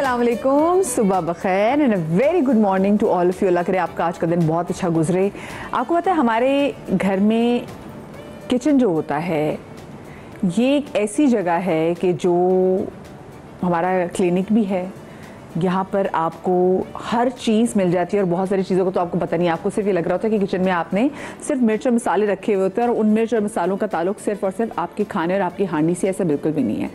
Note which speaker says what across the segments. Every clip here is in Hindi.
Speaker 1: अस्सलाम वालेकुम, सुबह बखैर and a very good morning to all of you. अल्लाह करे आपका आज का दिन बहुत अच्छा गुजरे। आपको पता है हमारे घर में किचन जो होता है ये एक ऐसी जगह है कि जो हमारा क्लिनिक भी है। यहाँ पर आपको हर चीज़ मिल जाती है और बहुत सारी चीज़ों को तो आपको पता नहीं। आपको सिर्फ ये लग रहा होता है कि किचन में आपने सिर्फ मिर्च और मसाले रखे हुए होते हैं और उन मिर्च और मसालों का ताल्लुक सिर्फ और सिर्फ आपके खाने और आपकी हांडी से। ऐसा बिल्कुल भी नहीं है।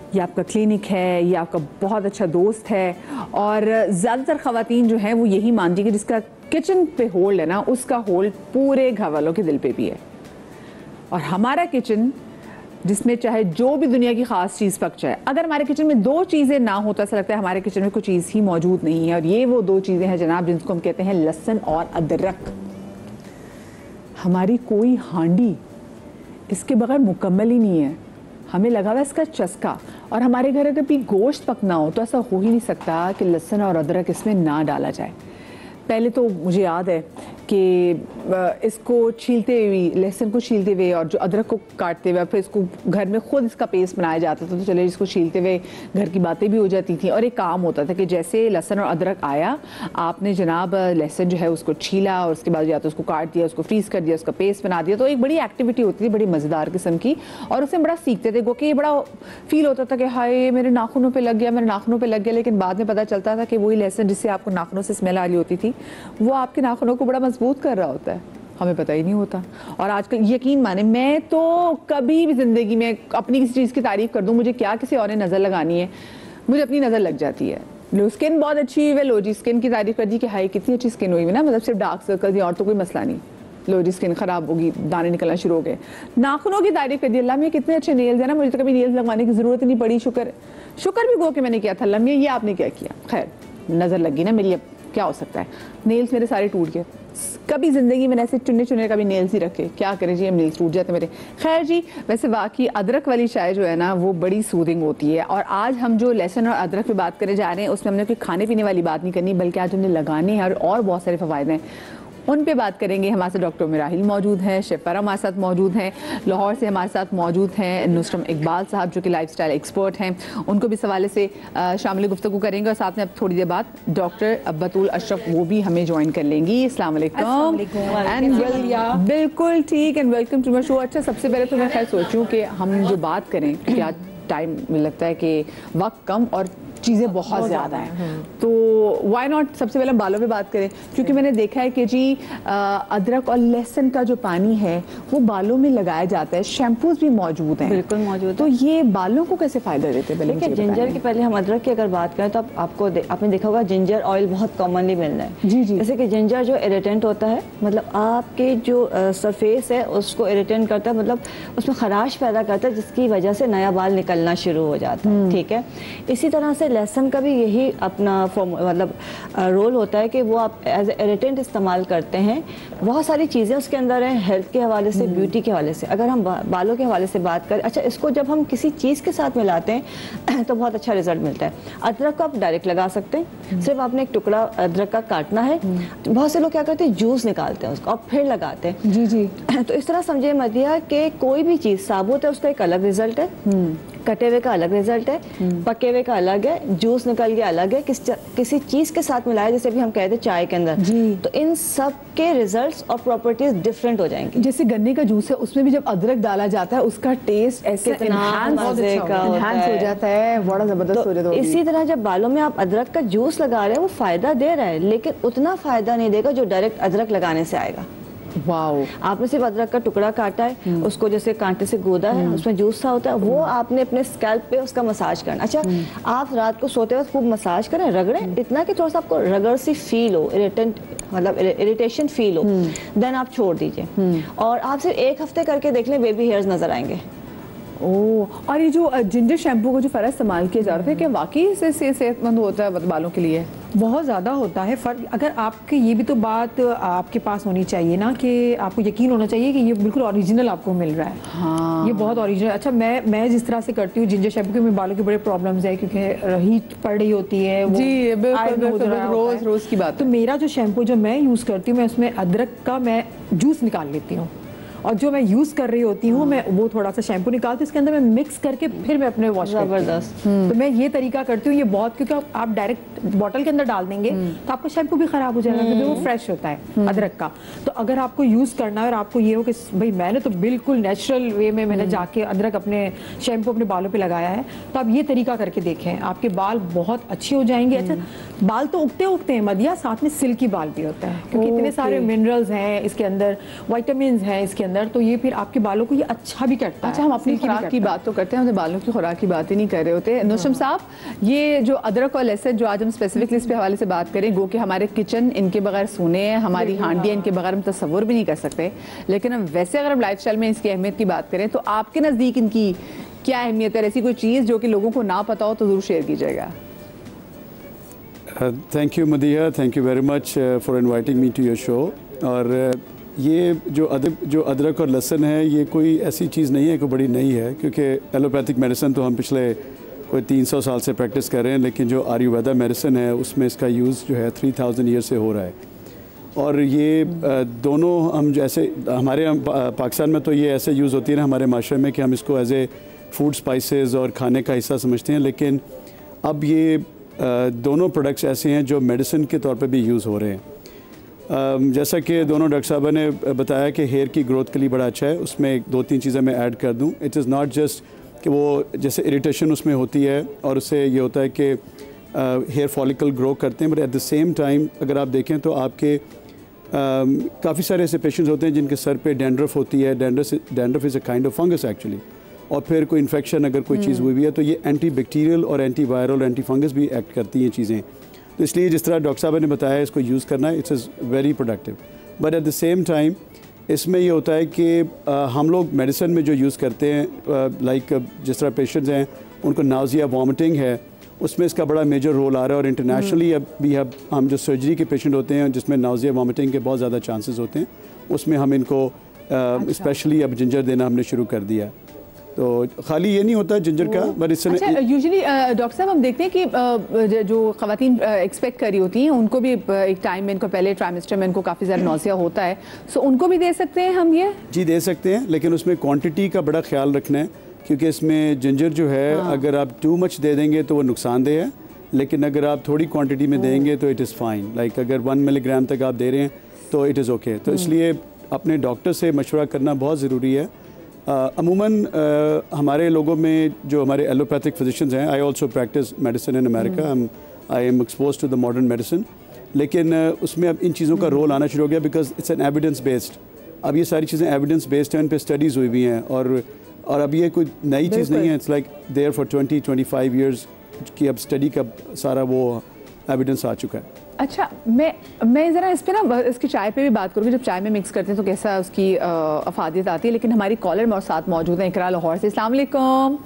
Speaker 1: ये आपका क्लिनिक है, ये आपका बहुत अच्छा दोस्त है और ज़्यादातर ख़वातीन जो हैं वो यही मानती है कि जिसका किचन पे होल्ड है ना, उसका होल्ड पूरे घर वालों के दिल पे भी है। और हमारा किचन जिसमें चाहे जो भी दुनिया की ख़ास चीज़ पक जाए, अगर हमारे किचन में दो चीज़ें ना हो तो ऐसा लगता है हमारे किचन में कोई चीज़ ही मौजूद नहीं है। और ये वो दो चीज़ें हैं जनाब जिनको हम कहते हैं लहसुन और अदरक। हमारी कोई हांडी इसके बगैर मुकम्मल ही नहीं है। हमें लगा हुआ इसका चस्का। और हमारे घर अगर भी गोश्त पकना हो तो ऐसा हो ही नहीं सकता कि लहसुन और अदरक इसमें ना डाला जाए। पहले तो मुझे याद है कि इसको छीलते हुए, लहसुन को छीलते हुए और जो अदरक को काटते हुए फिर इसको घर में खुद इसका पेस्ट बनाया जाता था। तो चले इसको छीलते हुए घर की बातें भी हो जाती थी। और एक काम होता था कि जैसे लहसुन और अदरक आया, आपने जनाब लहसुन जो है उसको छीला और उसके बाद या तो उसको काट दिया, उसको फ्रीज़ कर दिया, उसका पेस्ट बना दिया। तो एक बड़ी एक्टिविटी होती थी, बड़ी मज़ेदार किस्म की। और उससे बड़ा सीखते थे कि ये बड़ा फील होता था कि हाय मेरे नाखूनों पर लग गया, मेरे नाखूनों पर लग गया। लेकिन बाद में पता चलता था कि वही लहसुन जिससे आपको नाखूनों से स्मेल आ रही होती थी वो आपके नाखूनों को बड़ा मजबूत कर रहा होता है। हमें पता ही नहीं होता। और आजकल यकीन माने, मैं तो कभी भी ज़िंदगी में अपनी किसी चीज़ की तारीफ़ कर दूं, मुझे क्या किसी और ने नज़र लगानी है, मुझे अपनी नज़र लग जाती है। लो स्किन बहुत अच्छी हुई है, लो जी स्किन की तारीफ़ कर दी कि हाय कितनी अच्छी स्किन हुई है ना, मतलब सिर्फ डार्क सर्कल और तो कोई मसला नहीं। लो जी स्किन ख़राब होगी, दाने निकलना शुरू हो गए। नाखूनों की तारीफ़ कर दी, अल्लाह में कितने अच्छे नेल्स है ना, मुझे तो कभी नेल्स लगवाने की ज़रूरत नहीं पड़ी। शुक्र भी गो कि मैंने किया था। अल्लाह में ये आपने क्या किया, खैर नज़र लगी ना मेरी, अब क्या हो सकता है। नेल्स मेरे सारे टूट गए। कभी ज़िंदगी में ऐसे चुने कभी नेल्स ही रखे, क्या करें जी, हम नेल्स टूट जाते मेरे। खैर जी, वैसे वाकई अदरक वाली चाय जो है ना वो बड़ी सूदिंग होती है। और आज हम जो लहसुन और अदरक पे बात करने जा रहे हैं उसमें हमने कोई खाने पीने वाली बात नहीं करनी, बल्कि आज हमने लगाने हैं और बहुत सारे फ़वाइद हैं, उन पे बात करेंगे। हमारे साथ डॉक्टर मिराहिल मौजूद हैं, शेफ़र हमारे साथ मौजूद हैं, लाहौर से हमारे साथ मौजूद हैं नुसरम इकबाल साहब जो कि लाइफस्टाइल एक्सपर्ट हैं। उनको भी इस हवाले से शामिल गुफ्तगू करेंगे। और साथ में अब थोड़ी देर बाद डॉक्टर बतूल अशरफ वो भी हमें ज्वाइन कर लेंगी। अस्सलाम वालेकुम। बिल्कुल ठीक and welcome to my show. अच्छा, सबसे पहले तो मैं खैर सोचूं कि हम जो बात करें, क्या टाइम में लगता है कि वक्त कम और चीज़ें बहुत ज़्यादा हैं, तो वाई नॉट सबसे पहले हम बालों पे बात करें। क्योंकि मैंने देखा है कि जी अदरक और लहसुन का जो पानी है वो बालों में लगाया जाता है, शैम्पूज भी मौजूद हैं।
Speaker 2: बिल्कुल मौजूद।
Speaker 1: तो ये बालों को कैसे फ़ायदा देते हैं?
Speaker 2: देखिए, जिंजर की पहले हम अदरक की अगर बात करें तो आपने देखा होगा जिंजर ऑयल बहुत कॉमनली मिल रहा है।
Speaker 1: जी जी।
Speaker 2: जैसे कि जिंजर जो इरिटेंट होता है, मतलब आपके जो सरफेस है उसको इरिटेंट करता है, मतलब उसमें खराश पैदा करता है जिसकी वजह से नया बाल निकलना शुरू हो जाता है। ठीक है, इसी तरह से लहसुन का भी यही अपना मतलब रोल होता है कि वो आप एज इरिटेंट इस्तेमाल करते हैं। बहुत सारी चीज़ें उसके अंदर हैं, हेल्थ के हवाले से, ब्यूटी के हवाले से। अगर हम बालों के हवाले से बात करें, अच्छा इसको जब हम किसी चीज़ के साथ मिलाते हैं तो बहुत अच्छा रिजल्ट मिलता है। अदरक को आप डायरेक्ट लगा सकते हैं, सिर्फ आपने एक टुकड़ा अदरक का काटना है। बहुत से लोग क्या करते हैं, जूस निकालते हैं उसको और फिर लगाते हैं।
Speaker 1: जी जी।
Speaker 2: तो इस तरह समझिए मदिया कि कोई भी चीज़ साबुत है उसका एक अलग रिजल्ट है, कटे हुए का अलग रिजल्ट है, पके हुए का अलग है, जूस निकल गया अलग है, किसी चीज के साथ मिलाया, जैसे भी हम कहते हैं चाय के अंदर, तो इन सब के रिजल्ट्स और प्रॉपर्टीज डिफरेंट हो जाएंगी।
Speaker 1: जैसे गन्ने का जूस है, उसमें भी जब अदरक डाला जाता है उसका टेस्ट ऐसे एनहांस हो जाता है, बड़ा जबरदस्त हो जाता है।
Speaker 2: इसी तरह जब बालों में आप अदरक का जूस लगा रहे हैं वो फायदा दे रहा है, लेकिन उतना फायदा नहीं देगा जो डायरेक्ट अदरक लगाने से आएगा।
Speaker 1: वाओ।
Speaker 2: आपने सिर्फ अदरक का टुकड़ा काटा है, उसको जैसे कांटे से गोदा है, उसमें जूस सा होता है, वो आपने अपने स्कैल्प पे उसका मसाज करना। अच्छा, आप रात को सोते वक्त खूब मसाज करें, रगड़ें, इतना कि थोड़ा सा आपको रगड़ सी फील हो, मतलब इरिटेशन फील हो, देन आप छोड़ दीजिए। और आप सिर्फ एक हफ्ते करके देख लें, बेबी हेयर्स नजर आएंगे।
Speaker 1: ओह, और ये जो जिंजर शैम्पू का जो फ़र्क इस्तेमाल किया जा रहा है, क्या वाकई इससे सेहतमंद होता है बालों के लिए?
Speaker 3: बहुत ज़्यादा होता है फ़र्क। अगर आपके ये भी तो बात आपके पास होनी चाहिए ना कि आपको यकीन होना चाहिए कि ये बिल्कुल ओरिजिनल आपको मिल रहा है।
Speaker 1: हाँ,
Speaker 3: ये बहुत ओरिजिनल। अच्छा, मैं जिस तरह से करती हूँ जिंजर शैम्पू के, मेरे बालों के बड़े प्रॉब्लम्स है क्योंकि हीट पड़ रही होती है।
Speaker 1: जी बिल्कुल, रोज़ की बात।
Speaker 3: तो मेरा जो शैम्पू जो मैं यूज़ करती हूँ, मैं उसमें अदरक का मैं जूस निकाल लेती हूँ और जो मैं यूज़ कर रही होती हूँ मैं वो थोड़ा सा शैम्पू निकालती हूँ, इसके अंदर मैं मिक्स करके फिर मैं अपने वॉश
Speaker 2: ज़बरदस्त।
Speaker 3: तो मैं ये तरीका करती हूँ। ये बहुत, क्योंकि आप डायरेक्ट बॉटल के अंदर डाल देंगे तो आपका शैम्पू भी खराब हो जाएगा, क्योंकि वो फ्रेश होता है अदरक का। तो अगर आपको यूज़ करना है और आपको ये हो कि भाई मैंने तो बिल्कुल नेचुरल वे में मैंने जाके अदरक अपने शैम्पू अपने बालों पे लगाया है, तो आप ये तरीका करके देखें, आपके बाल बहुत अच्छे हो जाएंगे। अच्छा, बाल तो उगते हैं मदिया, साथ में सिल्की बाल भी होता है, क्योंकि इतने सारे मिनरल्स हैं इसके अंदर, विटामिन्स हैं इसके अंदर, तो ये फिर आपके बालों को ये अच्छा भी करता है।
Speaker 1: अच्छा, हम अपनी खुराक की बात तो करते हैं, हम बालों की खुराक की बात ही नहीं कर रहे होते। नौशम साहब, ये जो अदरक और लहसुन जो आज हम स्पेसिफिकली इस पे हवाले से बात करें, गो कि हमारे किचन इनके बगैर सोने हैं, हमारी हांडियाँ इनके बगैर हम तस्वुर भी नहीं कर सकते, लेकिन हम वैसे अगर हम लाइफस्टाइल में इसकी अहमियत की बात करें तो आपके नज़दीक इनकी क्या अहमियत है? ऐसी कोई चीज़ जो कि लोगों को ना पता हो तो ज़रूर शेयर कीजिएगा।
Speaker 4: Thank you Madiya, thank you very much for inviting me to your show. और ये जो अदरक और लहसुन है, ये कोई ऐसी चीज़ नहीं है, कोई बड़ी नई है, क्योंकि एलोपैथिक मेडिसिन तो हम पिछले कोई 300 साल से प्रैक्टिस कर रहे हैं, लेकिन जो आयुर्वेदा मेडिसिन है उसमें इसका यूज़ जो है 3000 ईयर से हो रहा है। और ये दोनों हम जैसे हमारे पाकिस्तान में तो ये ऐसे यूज़ होती है ना हमारे माशरे में कि हम इसको एज ए फूड स्पाइसेस और खाने का हिस्सा समझते हैं, लेकिन अब ये दोनों प्रोडक्ट्स ऐसे हैं जो मेडिसिन के तौर पे भी यूज़ हो रहे हैं। जैसा कि दोनों डॉक्टर साहब ने बताया कि हेयर की ग्रोथ के लिए बड़ा अच्छा है, उसमें 2-3 चीज़ें मैं ऐड कर दूं। इट इज़ नॉट जस्ट कि वो जैसे इरिटेशन उसमें होती है और उससे ये होता है कि हेयर फॉलिकल ग्रो करते हैं, but at the same time अगर आप देखें तो आपके काफ़ी सारे ऐसे पेशेंट्स होते हैं जिनके सर पे डैंड्रफ होती है। Dandruff is a kind of fungus actually, और फिर कोई इन्फेक्शन अगर कोई चीज़ हुई भी है तो ये एंटी बैक्टीरियल और एंटी वायरल एंटी फंगस भी एक्ट करती हैं चीज़ें। तो इसलिए जिस तरह डॉक्टर साहब ने बताया इसको यूज़ करना है, it's is very productive. But at the same time इसमें ये होता है कि हम लोग मेडिसिन में जो यूज़ करते हैं, लाइक जिस तरह पेशेंट्स हैं उनको नाउजिया वॉमिटिंग है, उसमें इसका बड़ा मेजर रोल आ रहा है। और इंटरनेशनली अब भी हम जो सर्जरी के पेशेंट होते हैं जिसमें नाउजिया वॉमिटिंग के बहुत ज़्यादा चांसेस होते हैं, उसमें हम इनको स्पेशली अब जिंजर देना हमने शुरू कर दिया। तो खाली ये नहीं होता जिंजर का, बट इससे
Speaker 1: यूजुअली डॉक्टर साहब हम देखते हैं कि जो ख़वातीन एक्सपेक्ट करी होती हैं उनको भी एक टाइम में, इनको पहले ट्राइमेस्टर में इनको काफ़ी ज़्यादा नौसिया होता है, सो उनको भी दे सकते हैं हम ये?
Speaker 4: जी दे सकते हैं, लेकिन उसमें क्वांटिटी का बड़ा ख्याल रखना है, क्योंकि इसमें जिंजर जो है अगर आप टू मच दे देंगे तो वो नुकसानदेह है, लेकिन अगर आप थोड़ी क्वांटिटी में देंगे तो इट इज़ फाइन। लाइक अगर 1 मिलीग्राम तक आप दे रहे हैं तो इट इज़ ओके। तो इसलिए अपने डॉक्टर से मशवरा करना बहुत ज़रूरी है। अमूमन हमारे लोगों में जो हमारे एलोपैथिक फिजिशियंस हैं, I also practise medicine in America, I am expose to the modern medicine, लेकिन उसमें अब इन चीज़ों का रोल आना शुरू हो गया because it's an evidence based. अब ये सारी चीज़ें एविडेंस बेस्ड हैं, इन पर स्टडीज़ हुई हुई हैं, और अब ये कोई नई चीज़ नहीं है। It's like there for 20-25 years की अब स्टडी का सारा वो एविडेंस आ चुका है।
Speaker 1: अच्छा, मैं ज़रा इस पे ना इसकी चाय पे भी बात करूँगी। जब चाय में मिक्स करते हैं तो कैसा उसकी अफादियत आती है, लेकिन हमारी कॉलर और साथ मौजूद हैं इकरा लाहौर से। अस्सलाम वालेकुम।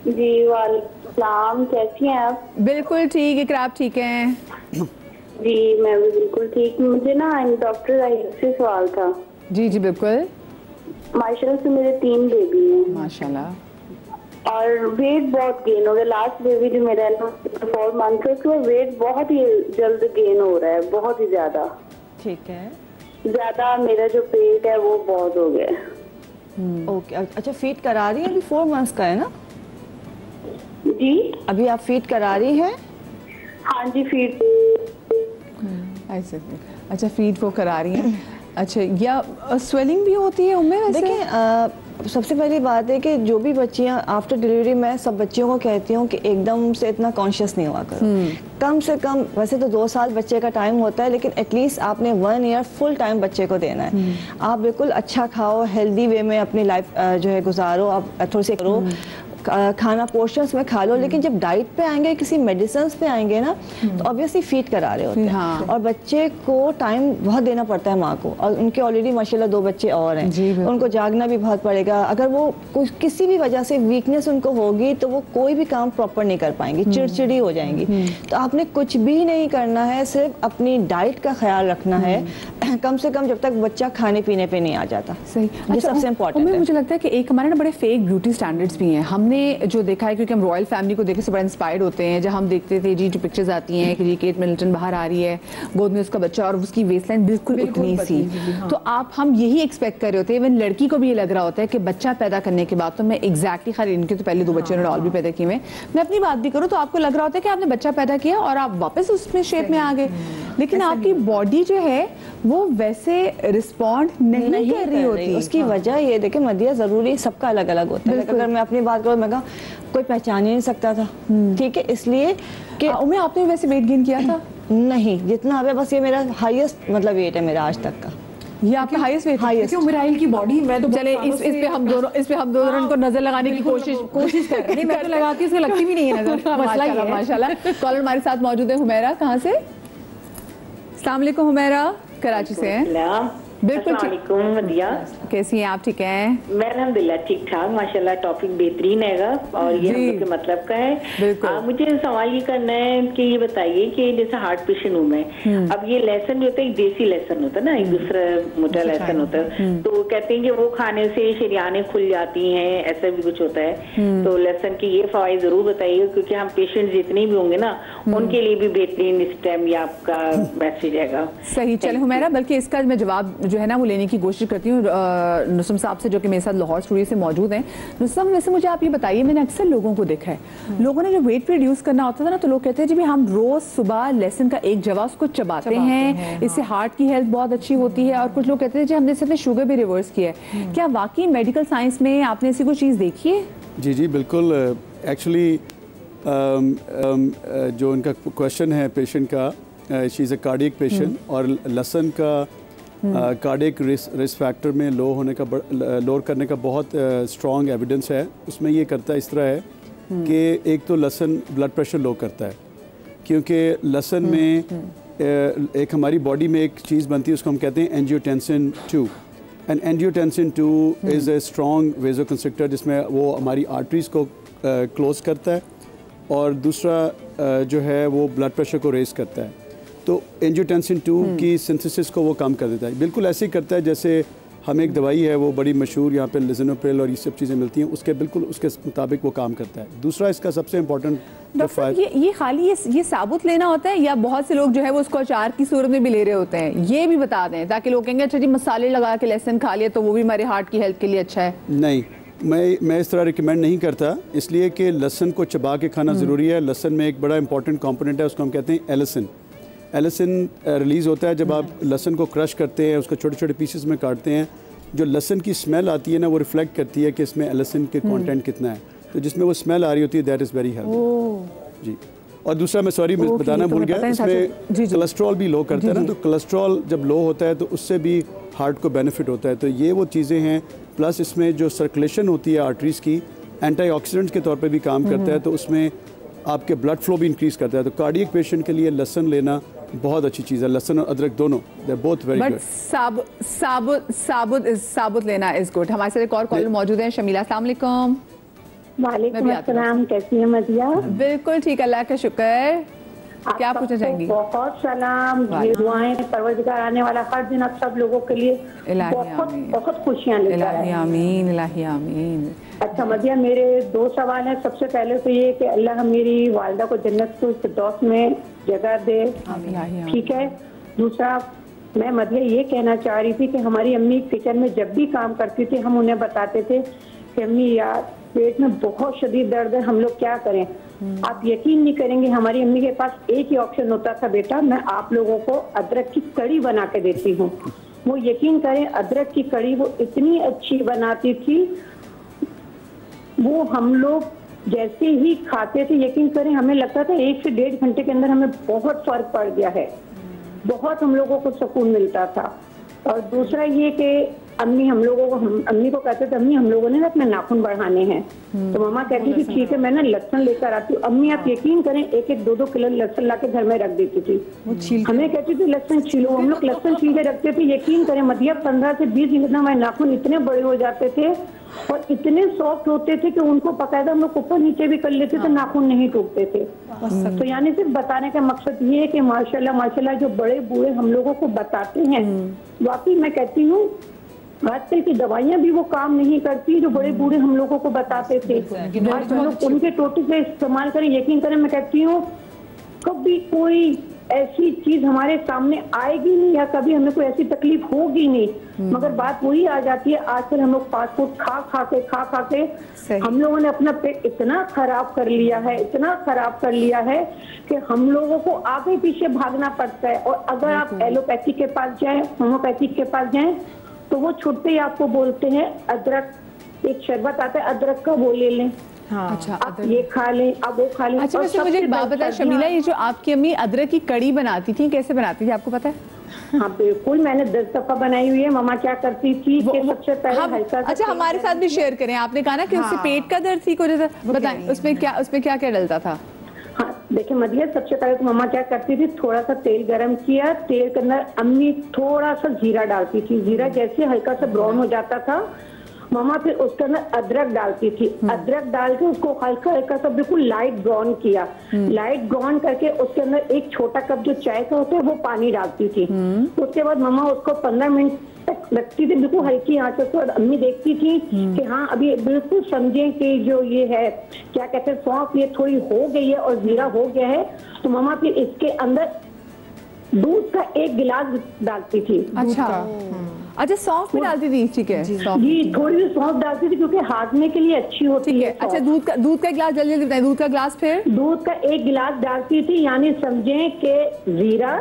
Speaker 5: जी वालेकुम, कैसी हैं आप?
Speaker 1: बिल्कुल ठीक, इकरा आप ठीक हैं?
Speaker 5: जी मैं भी बिल्कुल ठीक। मुझे ना डॉक्टर आयुष से सवाल था।
Speaker 1: जी जी बिल्कुल।
Speaker 5: माशाल्लाह से मेरे 3 बेबी हैं
Speaker 1: माशाल्लाह,
Speaker 5: और वेट बहुत गेन हो गया। लास्ट बेबी जो मेरा है 4 मंथ का, उसका वेट बहुत ही जल्द गेन हो रहा है, बहुत ही ज्यादा।
Speaker 2: ठीक है,
Speaker 5: ज्यादा मेरा जो पेट है वो बहुत हो गया।
Speaker 2: ओके। अच्छा, फीड करा रही है? अभी 4 मंथ्स का है ना?
Speaker 5: जी
Speaker 2: अभी आप फीड करा रही है?
Speaker 5: हाँ जी, फीड।
Speaker 1: ऐसे अच्छा, फीड वो करा रही हैं। अच्छा, या स्वेलिंग भी होती है उनमें? वैसे
Speaker 2: देखिए, सबसे पहली बात है कि जो भी बच्चियां आफ्टर डिलीवरी, मैं सब बच्चियों को कहती हूँ कि एकदम से इतना कॉन्शियस नहीं हुआ करो। कम से कम, वैसे तो 2 साल बच्चे का टाइम होता है, लेकिन एटलीस्ट आपने 1 ईयर फुल टाइम बच्चे को देना है। आप बिल्कुल अच्छा खाओ, हेल्दी वे में अपनी लाइफ जो है गुजारो, आप थोड़ी सी करो खाना, पोर्शंस में खा लो, लेकिन जब डाइट पे आएंगे, किसी मेडिसिन पे आएंगे ना, तो ऑब्वियसली फीड करा रहे होते हैं।
Speaker 1: हाँ।
Speaker 2: और बच्चे को टाइम बहुत देना पड़ता है माँ को, और उनके ऑलरेडी माशाल्लाह 2 बच्चे और हैं, उनको जागना भी बहुत पड़ेगा। अगर वो किसी भी वजह से वीकनेस उनको होगी तो वो कोई भी काम प्रॉपर नहीं कर पाएंगी, चिड़चिड़ी हो जाएंगी। तो आपने कुछ भी नहीं करना है, सिर्फ अपनी डाइट का ख्याल रखना है, कम से कम जब तक बच्चा खाने पीने पे नहीं आ जाता।
Speaker 1: सही,
Speaker 2: ये सबसे इम्पोर्टेंट है।
Speaker 1: मुझे लगता है कि एक हमारे ना बड़े फेक ब्यूटी स्टैंडर्ड्स भी हैं। हमने हमने जो देखा है, क्योंकि हम रॉयल फैमिली को देखे से बड़ा इंस्पायर्ड होते हैं, जब हम देखते थे जी जो पिक्चर्स आती हैं कि जी केट मिडलटन बाहर आ रही है, गोद में उसका बच्चा और उसकी वेस्टलाइन बिल्कुल उतनी सी, तो हम यही एक्सपेक्ट कर रहे होते हैं। इवन लड़की को भी ये लग रहा होता है कि बच्चा पैदा करने के बाद, तो मैं एग्जैक्टली खाली इनके तो पहले 2 बच्चे उन्होंने और भी पैदा किए, मैं अपनी बात भी करूँ तो आपको लग रहा होता है कि आपने बच्चा पैदा किया और आप वापस उसमें शेप में आ गए, लेकिन आपकी बॉडी जो है वो वैसे रिस्पॉन्ड नहीं कर रही होती।
Speaker 2: उसकी वजह ये देखिए मदिया, जरूरी सबका अलग अलग होता है। अगर मैं अपनी बात करूँ, मैं कहा कोई पहचान ही नहीं सकता था, ठीक है, इसलिए कि
Speaker 1: उम्मीद आपने वैसे वेट गेन किया था?
Speaker 2: नहीं, जितना अब बस ये मेरा हाईएस्ट मतलब वेट है मेरा आज तक का।
Speaker 1: ये आपका हाईएस्ट वेट?
Speaker 3: हाईएस्ट मिराइल की बॉडी, मैं तो
Speaker 1: चले इस पे हम दोनों को नजर लगाने की कोशिश कर रहे हैं।
Speaker 3: मैं तो लगाती हूँ, लगती भी नहीं है नजर।
Speaker 1: माशाल्लाह माशाल्लाह। कॉलर हमारे साथ मौजूद है हुमैरा, कहाँ से? अस्सलाम वालेकुम हुमैरा, कराची से हैं। बिल्कुल ठीक।
Speaker 5: मदिया,
Speaker 1: कैसी हैं आप? ठीक हैं?
Speaker 5: मैं अल्हम्दुलिल्लाह ठीक ठाक, माशाल्लाह। टॉपिक बेहतरीन हैगा और ये हम लोग के मतलब का है। मुझे सवाल ये करना है कि ये बताइए कि जैसे हार्ट पेशेंट हूँ मैं, अब ये लहसुन जो होता है, एक देसी लहसुन होता है ना, एक दूसरा मोटा लहसुन होता है, तो कहते हैं कि वो खाने से शरियानें खुल जाती हैं, ऐसा भी कुछ होता है, तो लहसुन की ये फायदे जरूर बताइए, क्योंकि हम पेशेंट जितने भी होंगे ना उनके लिए भी बेहतरीन इस टाइम ये आपका मैसेज हैगा।
Speaker 1: सही। चले हुमैरा, बल्कि इसका मैं जवाब जो है ना वो लेने की कोशिश करती हूँ नुसम साहब से, जो कि मेरे साथ लाहौर स्टूडियो से मौजूद हैं। नुसम, वैसे मुझे आप ये बताइए, मैंने अक्सर लोगों को देखा है, लोगों ने जो वेट रिड्यूस करना होता था ना, तो लोग कहते हैं जी हम रोज सुबह लहसुन का एक जवा उसको चबाते हैं, इससे हार्ट की हेल्थ बहुत अच्छी होती है, और कुछ लोग कहते हैं जी हमने सिर्फ शुगर भी रिवर्स किया है। क्या वाकई मेडिकल साइंस में आपने ऐसी कोई चीज़ देखी है?
Speaker 4: जी जी बिल्कुल। एक्चुअली जो इनका क्वेश्चन है पेशेंट का, she is a cardiac patient, और लहसुन का कार्डियक रिस्क फैक्टर में लोअर करने का बहुत स्ट्रॉन्ग एविडेंस है। उसमें ये करता है इस तरह है कि एक तो लहसुन ब्लड प्रेशर लो करता है, क्योंकि लहसुन में एक हमारी बॉडी में एक चीज़ बनती है, उसको हम कहते हैं angiotensin 2, and angiotensin 2 is a strong vasoconstrictor, जिसमें वो हमारी आर्टरीज़ को क्लोज करता है, और दूसरा जो है वो ब्लड प्रेशर को रेज करता है। तो एंजियोटेंसिन 2 की सिंथेसिस को वो कम कर देता है। बिल्कुल ऐसे ही करता है जैसे हम एक दवाई है वो बड़ी मशहूर यहाँ पे लिजोनोप्रिल और ये सब चीज़ें मिलती हैं, उसके बिल्कुल उसके मुताबिक वो काम करता है। दूसरा इसका सबसे इम्पोर्टेंट
Speaker 1: डॉक्टर, ये खाली ये साबुत लेना होता है या बहुत से लोग जो है वो उसको अचार की सूरत में भी ले रहे होते हैं? ये भी बता दें ताकि लोग कहेंगे अच्छा जी मसाले लगा के लहसुन खा लिया तो वो भी हमारे हार्ट की हेल्थ के लिए अच्छा है।
Speaker 4: नहीं, मैं इस तरह रिकमेंड नहीं करता, इसलिए कि लहसुन को चबा के खाना ज़रूरी है। लहसुन में एक बड़ा इंपॉर्टेंट कंपोनेंट है, उसको हम कहते हैं एलिसिन। एलिसिन रिलीज़ होता है जब आप लहसुन को क्रश करते हैं, उसको छोटे छोटे पीसेस में काटते हैं। जो लहसुन की स्मेल आती है ना, वो रिफ्लेक्ट करती है कि इसमें एलिसिन के कंटेंट कितना है, तो जिसमें वो स्मेल आ रही होती है दैट इज़ वेरी हेल्दी जी। और दूसरा मैं सॉरी बताना भूल गया, इसमें कोलेस्ट्रॉल भी लो करता है ना, तो कोलेस्ट्रॉल जब लो होता है तो उससे भी हार्ट को बेनिफिट होता है। तो ये वो चीज़ें हैं, प्लस इसमें जो सर्कुलेशन होती है आर्टरीज़ की, एंटीऑक्सीडेंट के तौर पे भी काम करता है, तो उसमें आपके ब्लड फ्लो भी इंक्रीज़ करता है। तो कार्डियक पेशेंट के लिए लहसुन लेना बहुत अच्छी चीज़ है, लहसुन और अदरक दोनों, they are both very good.
Speaker 1: साबुत लेना इज गुड। हमारे साथ एक और कॉलर मौजूद है, शमीला, अस्सलाम वालेकुम।
Speaker 5: वालेकुम अस्सलाम, कैसी है मदिया?
Speaker 1: बिल्कुल ठीक, अल्लाह का शुक्र। क्या पूछना चाहेंगी?
Speaker 5: बहुत सलाम, ये दुआएं परवरदिगार आने वाला हर दिन आप सब लोगों के लिए बहुत बहुत खुशियाँ लेकर आए।
Speaker 1: आमीन, इलाही आमीन।
Speaker 5: अच्छा मदिया, मेरे 2 सवाल हैं। सबसे पहले तो ये कि अल्लाह मेरी वालिदा को जन्नत फिरदौस में जगह दे, ठीक है। दूसरा, मैं मदिया ये कहना चाह रही थी कि हमारी अम्मी किचन में जब भी काम करती थी, हम उन्हें बताते थे कि अम्मी यार पेट में बहुत शदीद दर्द है, हम लोग क्या करें? आप यकीन नहीं करेंगे, हमारी अम्मी के पास एक ही ऑप्शन होता था, बेटा मैं आप लोगों को अदरक की कड़ी बना के देती हूँ। वो यकीन करें, अदरक की कड़ी वो इतनी अच्छी बनाती थी, वो हम लोग जैसे ही खाते थे, यकीन करें हमें लगता था 1 से 1.5 घंटे के अंदर हमें बहुत फर्क पड़ गया है, बहुत हम लोगों को सुकून मिलता था। और दूसरा ये कि अम्मी हम लोगों को, हम अम्मी को कहते थे अम्मी हम लोगों ने ना अपने नाखून बढ़ाने हैं, तो मम्मा कहती थी ठीक है मैं ना लहसुन लेकर आती हूँ। अम्मी आप यकीन करें 1-1, 2-2 किलो लहसुन ला के घर में रख देती थी। हमें कहती थी लहसुन छीलो, हम लोग लहसुन छील के रखते थे। यकीन करें मदिया 15 से 20 मिनट में हमारे नाखून इतने बड़े हो जाते थे और इतने सॉफ्ट होते थे कि उनको पकाया हम लोग ऊपर नीचे भी कर लेते थे, नाखून नहीं टूटते थे। तो यानी सिर्फ बताने का मकसद ये है कि माशाल्लाह माशाल्लाह जो बड़े बूढ़े हम लोगों को बताते हैं, वाकई मैं कहती हूँ आजकल की दवाइयाँ भी वो काम नहीं करती जो बड़े बूढ़े हम लोगों को बताते थे। आज हम लोग उनके टोटके से इस्तेमाल करें, यकीन करें मैं कहती हूँ कभी कोई ऐसी चीज हमारे सामने आएगी नहीं या कभी हमें कोई ऐसी तकलीफ होगी नहीं। मगर बात वही आ जाती है, आजकल हम लोग फास्ट फूड खा के हम लोगों ने अपना पेट इतना खराब कर लिया है, इतना खराब कर लिया है कि हम लोगों को आगे पीछे भागना पड़ता है। और अगर आप एलोपैथी के पास जाएं, होम्योपैथिक के पास जाएं, तो वो छुट्टे ही आपको बोलते हैं अदरक, एक शरबत आता है अदरक का, वो ले लें।
Speaker 3: हाँ,
Speaker 1: अच्छा,
Speaker 5: आप ये खा लें, आप वो खा लें।
Speaker 1: अच्छा, वैसे मुझे एक बात बताएं शमीला, ये जो आपकी अम्मी अदरक की कड़ी बनाती थी, कैसे बनाती थी आपको पता है?
Speaker 5: हाँ बिल्कुल, मैंने 10 दफा बनाई हुई है। मम्मा क्या करती थी कि सबसे पहले हल्का सा
Speaker 1: अच्छा, हमारे साथ भी शेयर करें। आपने कहा ना कि उससे पेट का दर्द ठीक हो जाता, बताएं उसमें क्या क्या डलता था?
Speaker 5: हाँ देखिए मदिया, सबसे पहले तो मम्मा क्या करती थी, थोड़ा सा तेल गरम किया, तेल के अंदर अम्मी थोड़ा सा जीरा डालती थी। जीरा जैसे हल्का सा ब्राउन हो जाता था, मामा फिर उसके अंदर अदरक डालती थी। अदरक डाल के उसको हल्का हल्का सा बिल्कुल लाइट ब्राउन किया। लाइट ब्राउन करके उसके अंदर एक छोटा कप जो चाय का होता है वो पानी डालती थी। उसके बाद मामा उसको 15 मिनट तक रखती थी बिल्कुल हल्की आंच पर। अम्मी देखती थी कि हाँ अभी बिल्कुल समझे कि जो ये है क्या कहते हैं सौंफ ये थोड़ी हो गई है और जीरा हो गया है, तो मामा फिर इसके अंदर दूध का 1 गिलास डालती थी।
Speaker 1: अच्छा, सौंफ भी डालती थी? ठीक है
Speaker 5: जी, थोड़ी सी सौंफ डालती थी क्योंकि हाजमे के लिए अच्छी होती है।
Speaker 1: अच्छा, दूध का गिलास जल्दी बताएं। दूध का गिलास, फिर
Speaker 5: दूध का 1 गिलास डालती थी, यानी समझे कि जीरा,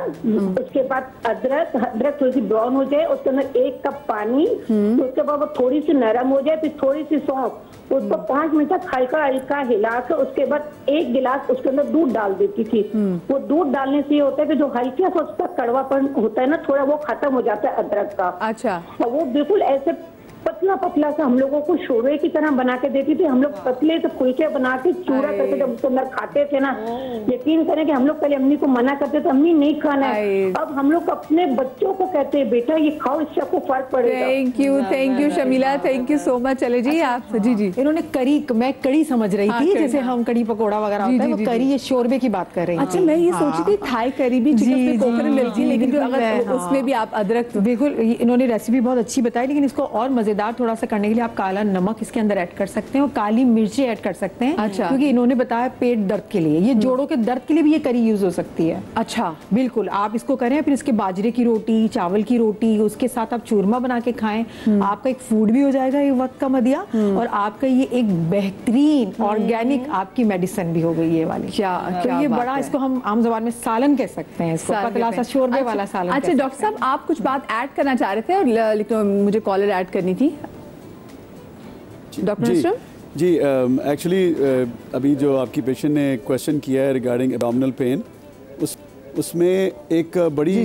Speaker 5: उसके बाद अदरक थोड़ी सी ब्राउन हो जाए, उसके अंदर 1 कप पानी, उसके बाद वो थोड़ी सी नरम हो जाए, फिर थोड़ी सी सौंफ, उसको 5 मिनट तक हल्का हल्का हिला कर उसके बाद 1 गिलास उसके अंदर दूध डाल देती थी। वो दूध डालने से ये होता है कि जो हल्का सा उसका कड़वापन होता है ना थोड़ा, वो खत्म हो जाता है अदरक का।
Speaker 1: अच्छा,
Speaker 5: और वो बिल्कुल ऐसे पतला पतला सा हम लोगों को शोरबे की तरह बना के देती थी। हम लोग पतले से फुलके बना के चूड़ा करके जब उसके अंदर खाते थे ना, यकीन करें कि हम लोग पहले अम्मी को मना करते थे अम्मी नहीं खाना है, अब हम लोग अपने बच्चों को कहते हैं बेटा ये खाओ, इससे आपको फर्क पड़ेगा।
Speaker 1: Thank you Shamila, thank you so much. चले जी आप। जी
Speaker 3: इन्होंने मैं कड़ी समझ रही थी, जैसे हम कड़ी पकौड़ा वगैरह होता है, वो कड़ी ये शोरबे की बात कर रही है।
Speaker 1: अच्छा, मैं ये सोची थी थाई करी भी कोकोनट मिलती है, लेकिन अगर उसमें भी आप अदरक,
Speaker 3: बिल्कुल इन्होंने रेसिपी बहुत अच्छी बताई, लेकिन इसको और मजेदार थोड़ा सा करने के लिए आप काला नमक इसके अंदर ऐड कर सकते हैं और काली मिर्ची ऐड कर सकते हैं।
Speaker 1: अच्छा,
Speaker 3: क्योंकि इन्होंने बताया पेट दर्द के लिए, ये जोड़ों के दर्द के लिए भी ये करी यूज हो सकती है।
Speaker 1: अच्छा,
Speaker 3: बिल्कुल आप इसको करें, फिर इसके बाजरे की रोटी, चावल की रोटी, उसके साथ आप चूरमा बना के खाएं, आपका एक फूड भी हो जाएगा ये वक्त का मदिया, और आपका ये एक बेहतरीन ऑर्गेनिक आपकी मेडिसिन भी हो गई ये वाली।
Speaker 1: क्या
Speaker 3: ये बड़ा, इसको हम आम जबान में सालन कह सकते हैं, इसको पतला सा शोरबे वाला सालन।
Speaker 1: अच्छा डॉक्टर साहब, आप कुछ बात ऐड करना चाह रहे थे और लेकिन मुझे कॉलर ऐड करनी थी। डॉक्टर
Speaker 4: जी एक्चुअली अभी जो आपकी पेशेंट ने क्वेश्चन किया है रिगार्डिंग एब्डोमिनल पेन, उसमें एक बड़ी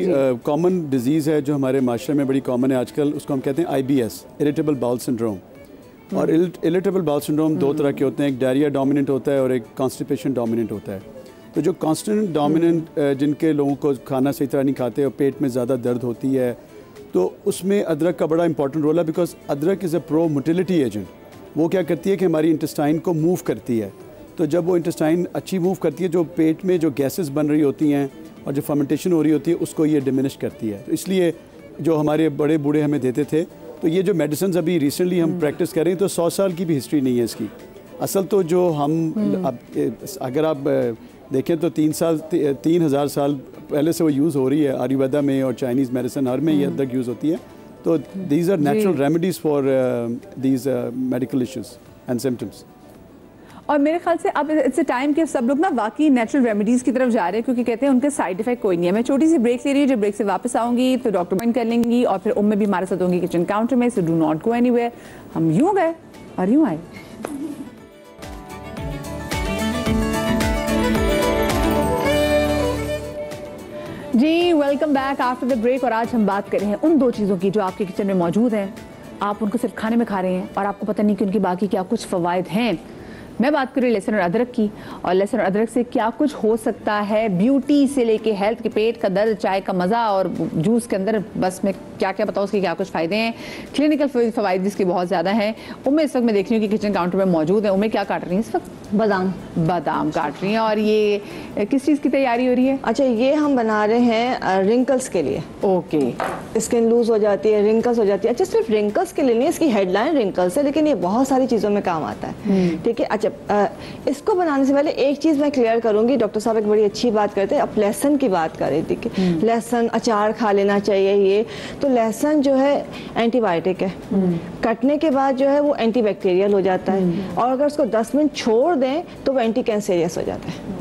Speaker 4: कॉमन डिजीज़ है जो हमारे माशरे में बड़ी कॉमन है आजकल, उसको हम कहते हैं IBS, इरिटेबल बाउल सिंड्रोम। और इरिटेबल बाउल सिंड्रोम 2 तरह के होते हैं, एक डायरिया डोमिनेंट होता है और एक कॉन्स्टिपेशन डोमिनेंट होता है। तो जो कॉन्स्टेंट डोमिनेंट जिनके लोगों को खाना सही तरह नहीं खाते और पेट में ज़्यादा दर्द होती है, तो उसमें अदरक का बड़ा इंपॉर्टेंट रोल है, बिकॉज अदरक is a pro motility agent. वो क्या करती है कि हमारी इंटेस्टाइन को मूव करती है, तो जब वो इंटेस्टाइन अच्छी मूव करती है, जो पेट में जो गैसेस बन रही होती हैं और जो फर्मेंटेशन हो रही होती है उसको ये डिमिनिश करती है। तो इसलिए जो हमारे बड़े बूढ़े हमें देते थे, तो ये जो मेडिसिन अभी रिसेंटली हम प्रैक्टिस कर रहे हैं, तो 100 साल की भी हिस्ट्री नहीं है इसकी। असल तो जो हम अगर आप देखें तो 3000 साल पहले से वो यूज़ हो रही है आयुर्वेदा में और चाइनीज़ मेडिसिन हर में ये अदरक यूज़ होती है। तो these are natural remedies for these medical issues and symptoms.
Speaker 1: और मेरे ख्याल से अब इट्स अ टाइम कि सब लोग ना वाकई नेचुरल रेमेडीज़ की तरफ जा रहे हैं, क्योंकि कहते हैं उनके साइड इफेक्ट कोई नहीं है। मैं छोटी सी ब्रेक ले रही हूँ, जब ब्रेक से वापस आऊँगी तो डॉक्टर पॉइंट कर लेंगी और फिर उम्मे भी हमारे साथ होंगी किचन काउंटर में। So do not go anywhere. हम यूँ गए और यूँ आए। जी welcome back after the break. और आज हम बात कर रहे हैं उन 2 चीज़ों की जो आपके किचन में मौजूद हैं, आप उनको सिर्फ खाने में खा रहे हैं और आपको पता नहीं कि उनकी बाकी क्या कुछ फ़वाइद हैं। मैं बात करूँ लहसुन और अदरक की, और लहसुन और अदरक से क्या कुछ हो सकता है, ब्यूटी से लेके हेल्थ के, पेट का दर्द, चाय का मज़ा और जूस के अंदर बस मैं क्या क्या बताऊँ उसके क्या कुछ फ़ायदे हैं, क्लिनिकल फ़वाइद जिसके बहुत ज़्यादा हैं। उम्मीद इस वक्त मैं देख रही हूँ कि किचन काउंटर में मौजूद है। उम्मीद क्या काट रही है इस वक्त? बादाम काट रही हैं। और ये किस चीज़ की तैयारी हो रही है?
Speaker 2: अच्छा, ये हम बना रहे हैं रिंकल्स के लिए।
Speaker 1: ओके।
Speaker 2: स्किन लूज हो जाती है, रिंकल्स हो जाती है। अच्छा, सिर्फ रिंकल्स के लिए नहीं, इसकी हेडलाइन रिंकल्स है, लेकिन ये बहुत सारी चीज़ों में काम आता है। ठीक है। अच्छा, इसको बनाने से पहले एक चीज़ मैं क्लियर करूंगी। डॉक्टर साहब एक बड़ी अच्छी बात करते हैं, अब लहसुन की बात कर रही थी कि लहसुन अचार खा लेना चाहिए। ये तो लहसुन जो है एंटीबायोटिक है, कटने के बाद जो है वो एंटीबैक्टीरियल हो जाता है, और अगर उसको 10 मिनट छोड़ दें तो वो एंटी कैंसरियस हो जाता है।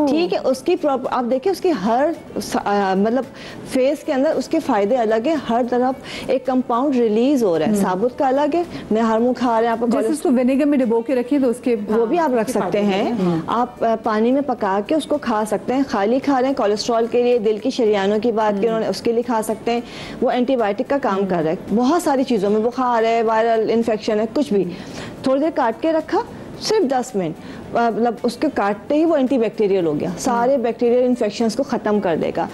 Speaker 2: ठीक है। उसकी आप देखिए, उसकी हर मतलब फेस के अंदर उसके फायदे अलग है। हर तरफ एक कंपाउंड रिलीज हो रहा है, साबुत का अलग है, हर मुंह खा रहे हैं आप,
Speaker 1: जैसे उसको विनेगर में डुबो के रखिए तो उसके
Speaker 2: वो भी आप रख सकते हैं। आप पानी में पका के उसको खा सकते हैं, खाली खा रहे हैं कोलेस्ट्रॉल के लिए, दिल की शरियानों की बात की उन्होंने, उसके लिए खा सकते हैं। वो एंटीबायोटिक का काम कर रहा है बहुत सारी चीज़ों में, बुखार है, वायरल इन्फेक्शन है, कुछ भी। थोड़ी देर काट के रखा, सिर्फ 10 मिनट, मतलब उसके काटते ही वो एंटीबैक्टीरियल हो गया, सारे बैक्टीरियल इन्फेक्शंस को ख़त्म कर देगा।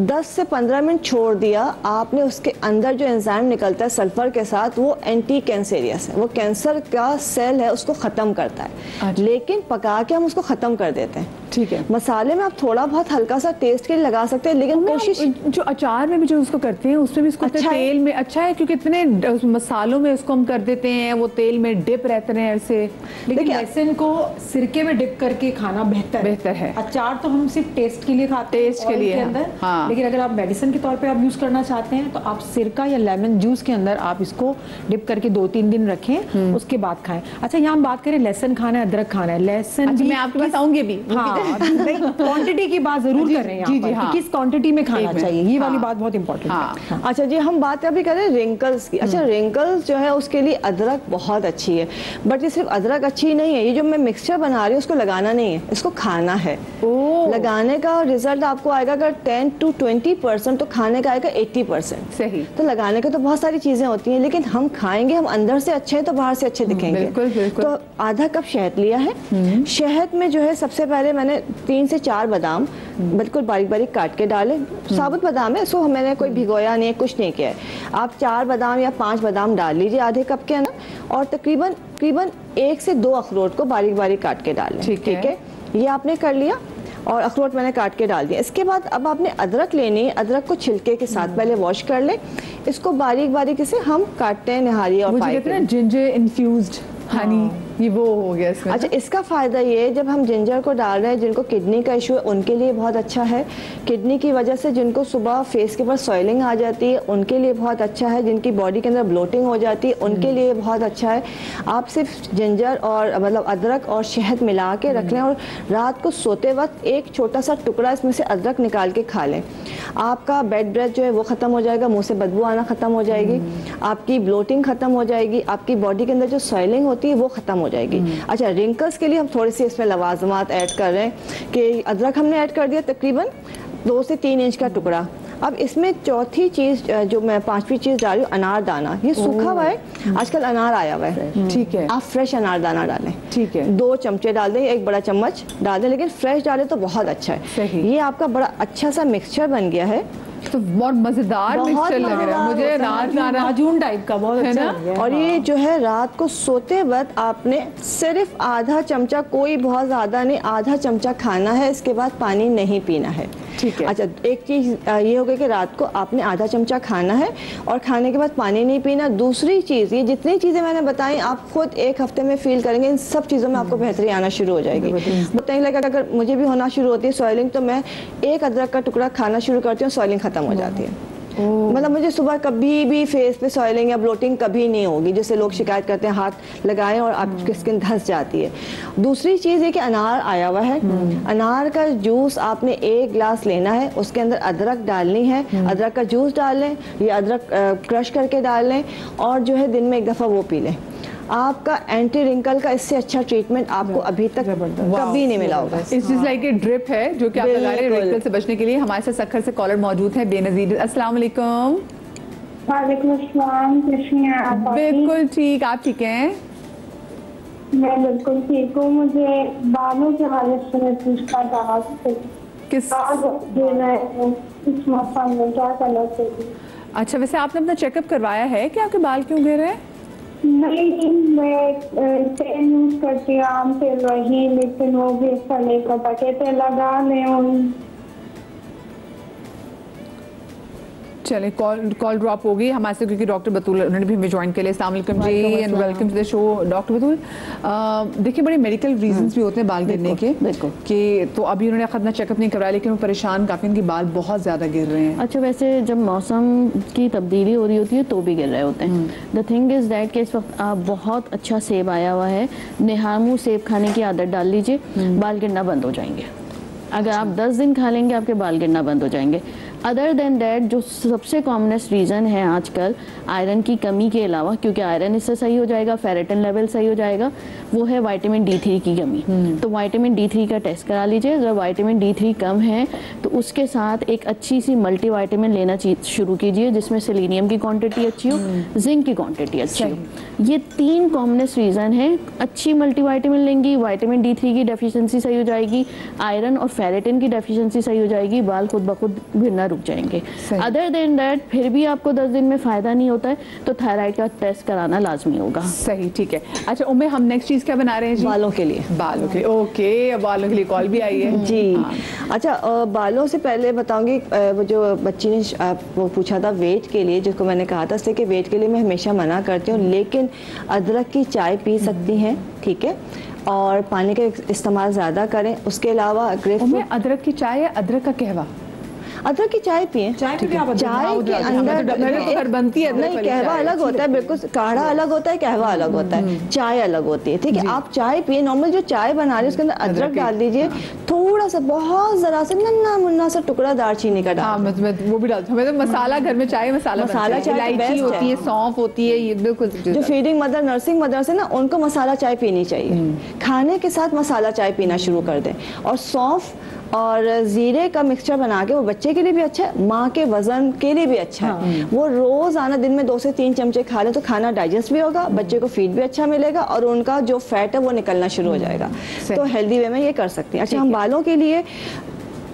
Speaker 2: 10 से 15 मिनट छोड़ दिया आपने, उसके अंदर जो एंजाइम निकलता है सल्फर के साथ, वो एंटी कैंसरियस है, वो कैंसर का सेल है उसको ख़त्म करता है। लेकिन पका के हम उसको ख़त्म कर देते हैं।
Speaker 1: ठीक है।
Speaker 2: मसाले में आप थोड़ा बहुत हल्का सा टेस्ट के लिए लगा सकते हैं, लेकिन कोशिश
Speaker 1: जो अचार में भी जो उसको करते हैं उसमें भी इसको
Speaker 2: अच्छा
Speaker 1: तेल में अच्छा है, क्योंकि इतने मसालों में उसको हम कर देते हैं, वो तेल में डिप रहते हैं ऐसे।
Speaker 3: लेकिन लहसुन को सिरके में डिप करके खाना बेहतर है। अचार तो हम सिर्फ टेस्ट के लिए खाते हैं, टेस्ट के लिए अंदर। हाँ। लेकिन अगर आप मेडिसिन के तौर पे आप यूज करना चाहते हैं तो आप सिरका या लेमन जूस के अंदर आप इसको डिप करके 2-3 दिन रखें, उसके बाद खाएं। अच्छा, यहाँ हम बात करें लहसुन खाना है, अदरक खाना है, लहसुन
Speaker 1: मैं आपके पास आऊंगी भी।
Speaker 3: हाँ, क्वांटिटी की बात जरूर कर रहे हैं यहाँ पर, किस क्वांटिटी में खाना चाहिए, ये वाली बात बहुत इंपॉर्टेंट है।
Speaker 2: अच्छा जी, हम बात अभी करें रिंकल्स की। अच्छा, रिंकल्स जो है उसके लिए अदरक बहुत अच्छी है, बट ये सिर्फ अदरक अच्छी नहीं है, ये जो मैं मिक्सचर बना रही हूँ उसको लगाना नहीं है, इसको खाना है। लगाने का रिजल्ट आपको आएगा अगर 10 to 20%, तो खाने का आएगा 80%।
Speaker 1: सही।
Speaker 2: तो लगाने के तो बहुत सारी चीजें होती हैं, लेकिन हम खाएंगे, हम अंदर से अच्छे हैं तो बाहर से अच्छे दिखेंगे।
Speaker 1: बिल्कुल, बिल्कुल।
Speaker 2: तो आधा कप शहद लिया है। शहद में जो है सबसे पहले मैंने 3 से 4 बादाम बिल्कुल बारीक बारीक काट के डाले। साबुत बादाम है, इसको मैंने कोई भिगोया नहीं है, कुछ नहीं किया है। आप 4 बादाम या 5 बादाम डाल लीजिए आधे कप के अंदर, और तकरीबन 1 से 2 अखरोट को बारीक बारीक काट के डालें। ठीक है, ये आपने कर लिया, और अखरोट मैंने काट के डाल दिया। इसके बाद अब आपने अदरक लेनी है, अदरक को छिलके के साथ पहले वॉश कर ले, इसको बारीक बारीक से हम काटते हैं निहारी और
Speaker 1: जिंजर इन्फ्यूज्ड हनी, ये वो हो गया इसमें।
Speaker 2: अच्छा, इसका फ़ायदा ये है, जब हम जिंजर को डाल रहे हैं, जिनको किडनी का इशू है उनके लिए बहुत अच्छा है। किडनी की वजह से जिनको सुबह फेस के ऊपर सॉइलिंग आ जाती है उनके लिए बहुत अच्छा है। जिनकी बॉडी के अंदर ब्लोटिंग हो जाती है उनके लिए बहुत अच्छा है। आप सिर्फ जिंजर और मतलब अदरक और शहद मिला के रख लें, और रात को सोते वक्त एक छोटा सा टुकड़ा इसमें से अदरक निकाल के खा लें। आपका बेड ब्रेथ जो है वो ख़त्म हो जाएगा, मुँह से बदबू आना ख़त्म हो जाएगी, आपकी ब्लोटिंग ख़त्म हो जाएगी, आपकी बॉडी के अंदर जो सॉइलिंग होती है वो ख़त्म हो जाएगी। अच्छा, रिंकल्स के लिए हम थोड़ी सी इसमें लवाजमात ऐड कर रहे हैं कि अदरक हमने ऐड कर दिया तकरीबन 2 से 3 इंच का टुकड़ा। अब इसमें चौथी चीज जो मैं 5वीं चीज डाल रही हूँ, अनार दाना। ये सूखा हुआ है, आजकल अनार आया हुआ है। ठीक है, आप फ्रेश अनार दाना डालें। ठीक है, 2 चमचे डाल दें, 1 बड़ा चम्मच डाल दें, लेकिन फ्रेश डालें तो बहुत अच्छा है। ये आपका बड़ा अच्छा सा मिक्सचर बन गया है।
Speaker 1: तो बहुत मजेदार मिक्सचर लग रहा है मुझे,
Speaker 3: माजून टाइप का, बहुत अच्छा है
Speaker 2: ना। और ये जो है रात को सोते वक्त आपने सिर्फ आधा चमचा, कोई बहुत ज्यादा नहीं, आधा चमचा खाना है, इसके बाद पानी नहीं पीना है। ठीक है। अच्छा, एक चीज ये हो गई कि रात को आपने आधा चमचा खाना है और खाने के बाद पानी नहीं पीना। दूसरी चीज, ये जितनी चीजें मैंने बताई आप खुद 1 हफ्ते में फील करेंगे, इन सब चीजों में आपको बेहतरी आना शुरू हो जाएगी। बताइए, लगा अगर मुझे भी होना शुरू होती है सॉइलिंग, तो मैं 1 अदरक का टुकड़ा खाना शुरू करती हूँ, सॉइलिंग खत्म हो जाती है। मतलब मुझे सुबह कभी भी फेस पे सॉइलिंग या ब्लोटिंग कभी नहीं होगी, जैसे लोग शिकायत करते हैं हाथ लगाएं और आपकी स्किन धंस जाती है। दूसरी चीज़ है कि अनार आया हुआ है, अनार का जूस आपने 1 गिलास लेना है, उसके अंदर अदरक डालनी है, अदरक का जूस डाल लें या अदरक क्रश करके डाल लें, और जो है दिन में 1 दफ़ा वो पी लें। आपका एंटी रिंकल का इससे अच्छा ट्रीटमेंट आपको अभी तक कभी नहीं मिला होगा।
Speaker 1: It's just like a drip है जो कि आप लगा रहे हैं रिंकल से बचने के लिए। हमारे साथ सक्खर से कॉलर मौजूद है बेनजीर। अस्सलाम वालेकुम।
Speaker 5: वालेकुम अस्सलाम, कैसी हैं आप?
Speaker 1: बिल्कुल ठीक, आप ठीक हैं?
Speaker 6: मैं बिल्कुल ठीक हूँ। मुझे बालों के हवाले से मैं पूछना चाहा
Speaker 1: किस
Speaker 6: इस मौसम में क्या करना चाहिए?
Speaker 1: अच्छा, वैसे आपने अपना चेकअप करवाया है कि आपके बाल क्यों गिर रहे हैं?
Speaker 6: नहीं, मैं तेल यूज करती हूँ, आम तेल वही, लेकिन वो भी अच्छा नहीं पता, कहते लगा लें।
Speaker 1: चले, कॉल ड्रॉप हो गई हमारे से, क्योंकि डॉक्टर बतूल उन्होंने भी हमें ज्वाइन के लिए। अस्सलाम वालेकुम जी and welcome to the show doctor Batool. देखिए, बड़े मेडिकल रीजंस भी होते हैं बाल गिरने के कि तो अभी उन्होंने अपना चेकअप नहीं करवाया, लेकिन वो परेशान काफ़ी, उनके बाल बहुत ज़्यादा गिर रहे हैं।
Speaker 7: अच्छा, वैसे जब मौसम की तब्दीली हो रही होती है तो भी गिर रहे होते हैं। द थिंग इज़ दैट कि इस वक्त आप बहुत अच्छा सेब आया हुआ है, निहामू सेब खाने की आदत डाल लीजिए, बाल गिरना बंद हो जाएंगे। अगर आप 10 दिन खा लेंगे आपके बाल गिरना बंद हो जाएंगे। अदर देन डैट जो सबसे कॉमनेस्ट रीज़न है आजकल आयरन की कमी के अलावा, क्योंकि आयरन इससे सही हो जाएगा, फेरेटिन लेवल सही हो जाएगा, वो है विटामिन D3 की कमी। तो विटामिन D3 का टेस्ट करा लीजिए। अगर विटामिन D3 कम है तो उसके साथ एक अच्छी सी मल्टीविटामिन लेना शुरू कीजिए, जिसमें सेलेनियम की क्वांटिटी अच्छी हो, जिंक की क्वांटिटी अच्छी हो। ये 3 कॉमनेस्ट रीज़न है। अच्छी मल्टीविटामिन लेंगी, विटामिन D3 की डेफिशिएंसी सही हो जाएगी, आयरन और फेरेटिन की डेफिशिएंसी सही हो जाएगी, बाल खुद ब खुद गिरना रुक जाएंगे। अदर देन दैट फिर भी आपको 10 दिन में फायदा नहीं होता है तो थायराइड का टेस्ट कराना लाजमी होगा।
Speaker 1: सही, ठीक है। अच्छा उम्मे, हम नेक्स्ट चीज क्या बना रहे हैं जी?
Speaker 2: बालों के लिए।
Speaker 1: बालों के लिए, ओके, बालों के लिए कॉल भी आई है
Speaker 2: जी। अच्छा, बालों से पहले बताऊंगी, वो जो बच्ची ने वो पूछा था वेट के लिए, जिसको मैंने कहा था इससे कि वेट के लिए मैं हमेशा मना करती हूँ, लेकिन अदरक की चाय पी सकती हैं, ठीक है, और पानी का इस्तेमाल ज़्यादा करें। उसके अलावा
Speaker 1: ग्रेपफ्रूट, अदरक की चाय या अदरक का कहवा?
Speaker 2: अदरक की चाय पिए।
Speaker 3: चाय के
Speaker 2: अंदर
Speaker 1: बनती है,
Speaker 2: नहीं, कहवा अलग होता है, बिल्कुल काढ़ा अलग होता है, कहवा अलग होता है, चाय अलग होती है, ठीक है। आप चाय पिए, नॉर्मल जो चाय बना रही है उसके अंदर अदरक डाल दीजिए, थोड़ा सा, बहुत जरा सा नन्ना मुन्ना सा टुकड़ा दालचीनी का डाल।
Speaker 1: मैं वो भी डालती हूँ। हमें तो मसाला घर में चाय मसाला चाय, इलायची होती है, सौंफ होती है, ये बिल्कुल।
Speaker 2: जो फीडिंग मदर, नर्सिंग मदर है ना, उनको मसाला चाय पीनी चाहिए। खाने के साथ मसाला चाय पीना शुरू कर दें। और सौंफ और जीरे का मिक्सचर बना के, वो बच्चे के लिए भी अच्छा है, माँ के वजन के लिए भी अच्छा है। वो रोजाना दिन में 2 से 3 चमचे खा ले तो खाना डाइजेस्ट भी होगा, बच्चे को फीड भी अच्छा मिलेगा और उनका जो फैट है वो निकलना शुरू हो जाएगा। तो हेल्दी वे में ये कर सकते हैं। अच्छा, हम बालों के लिए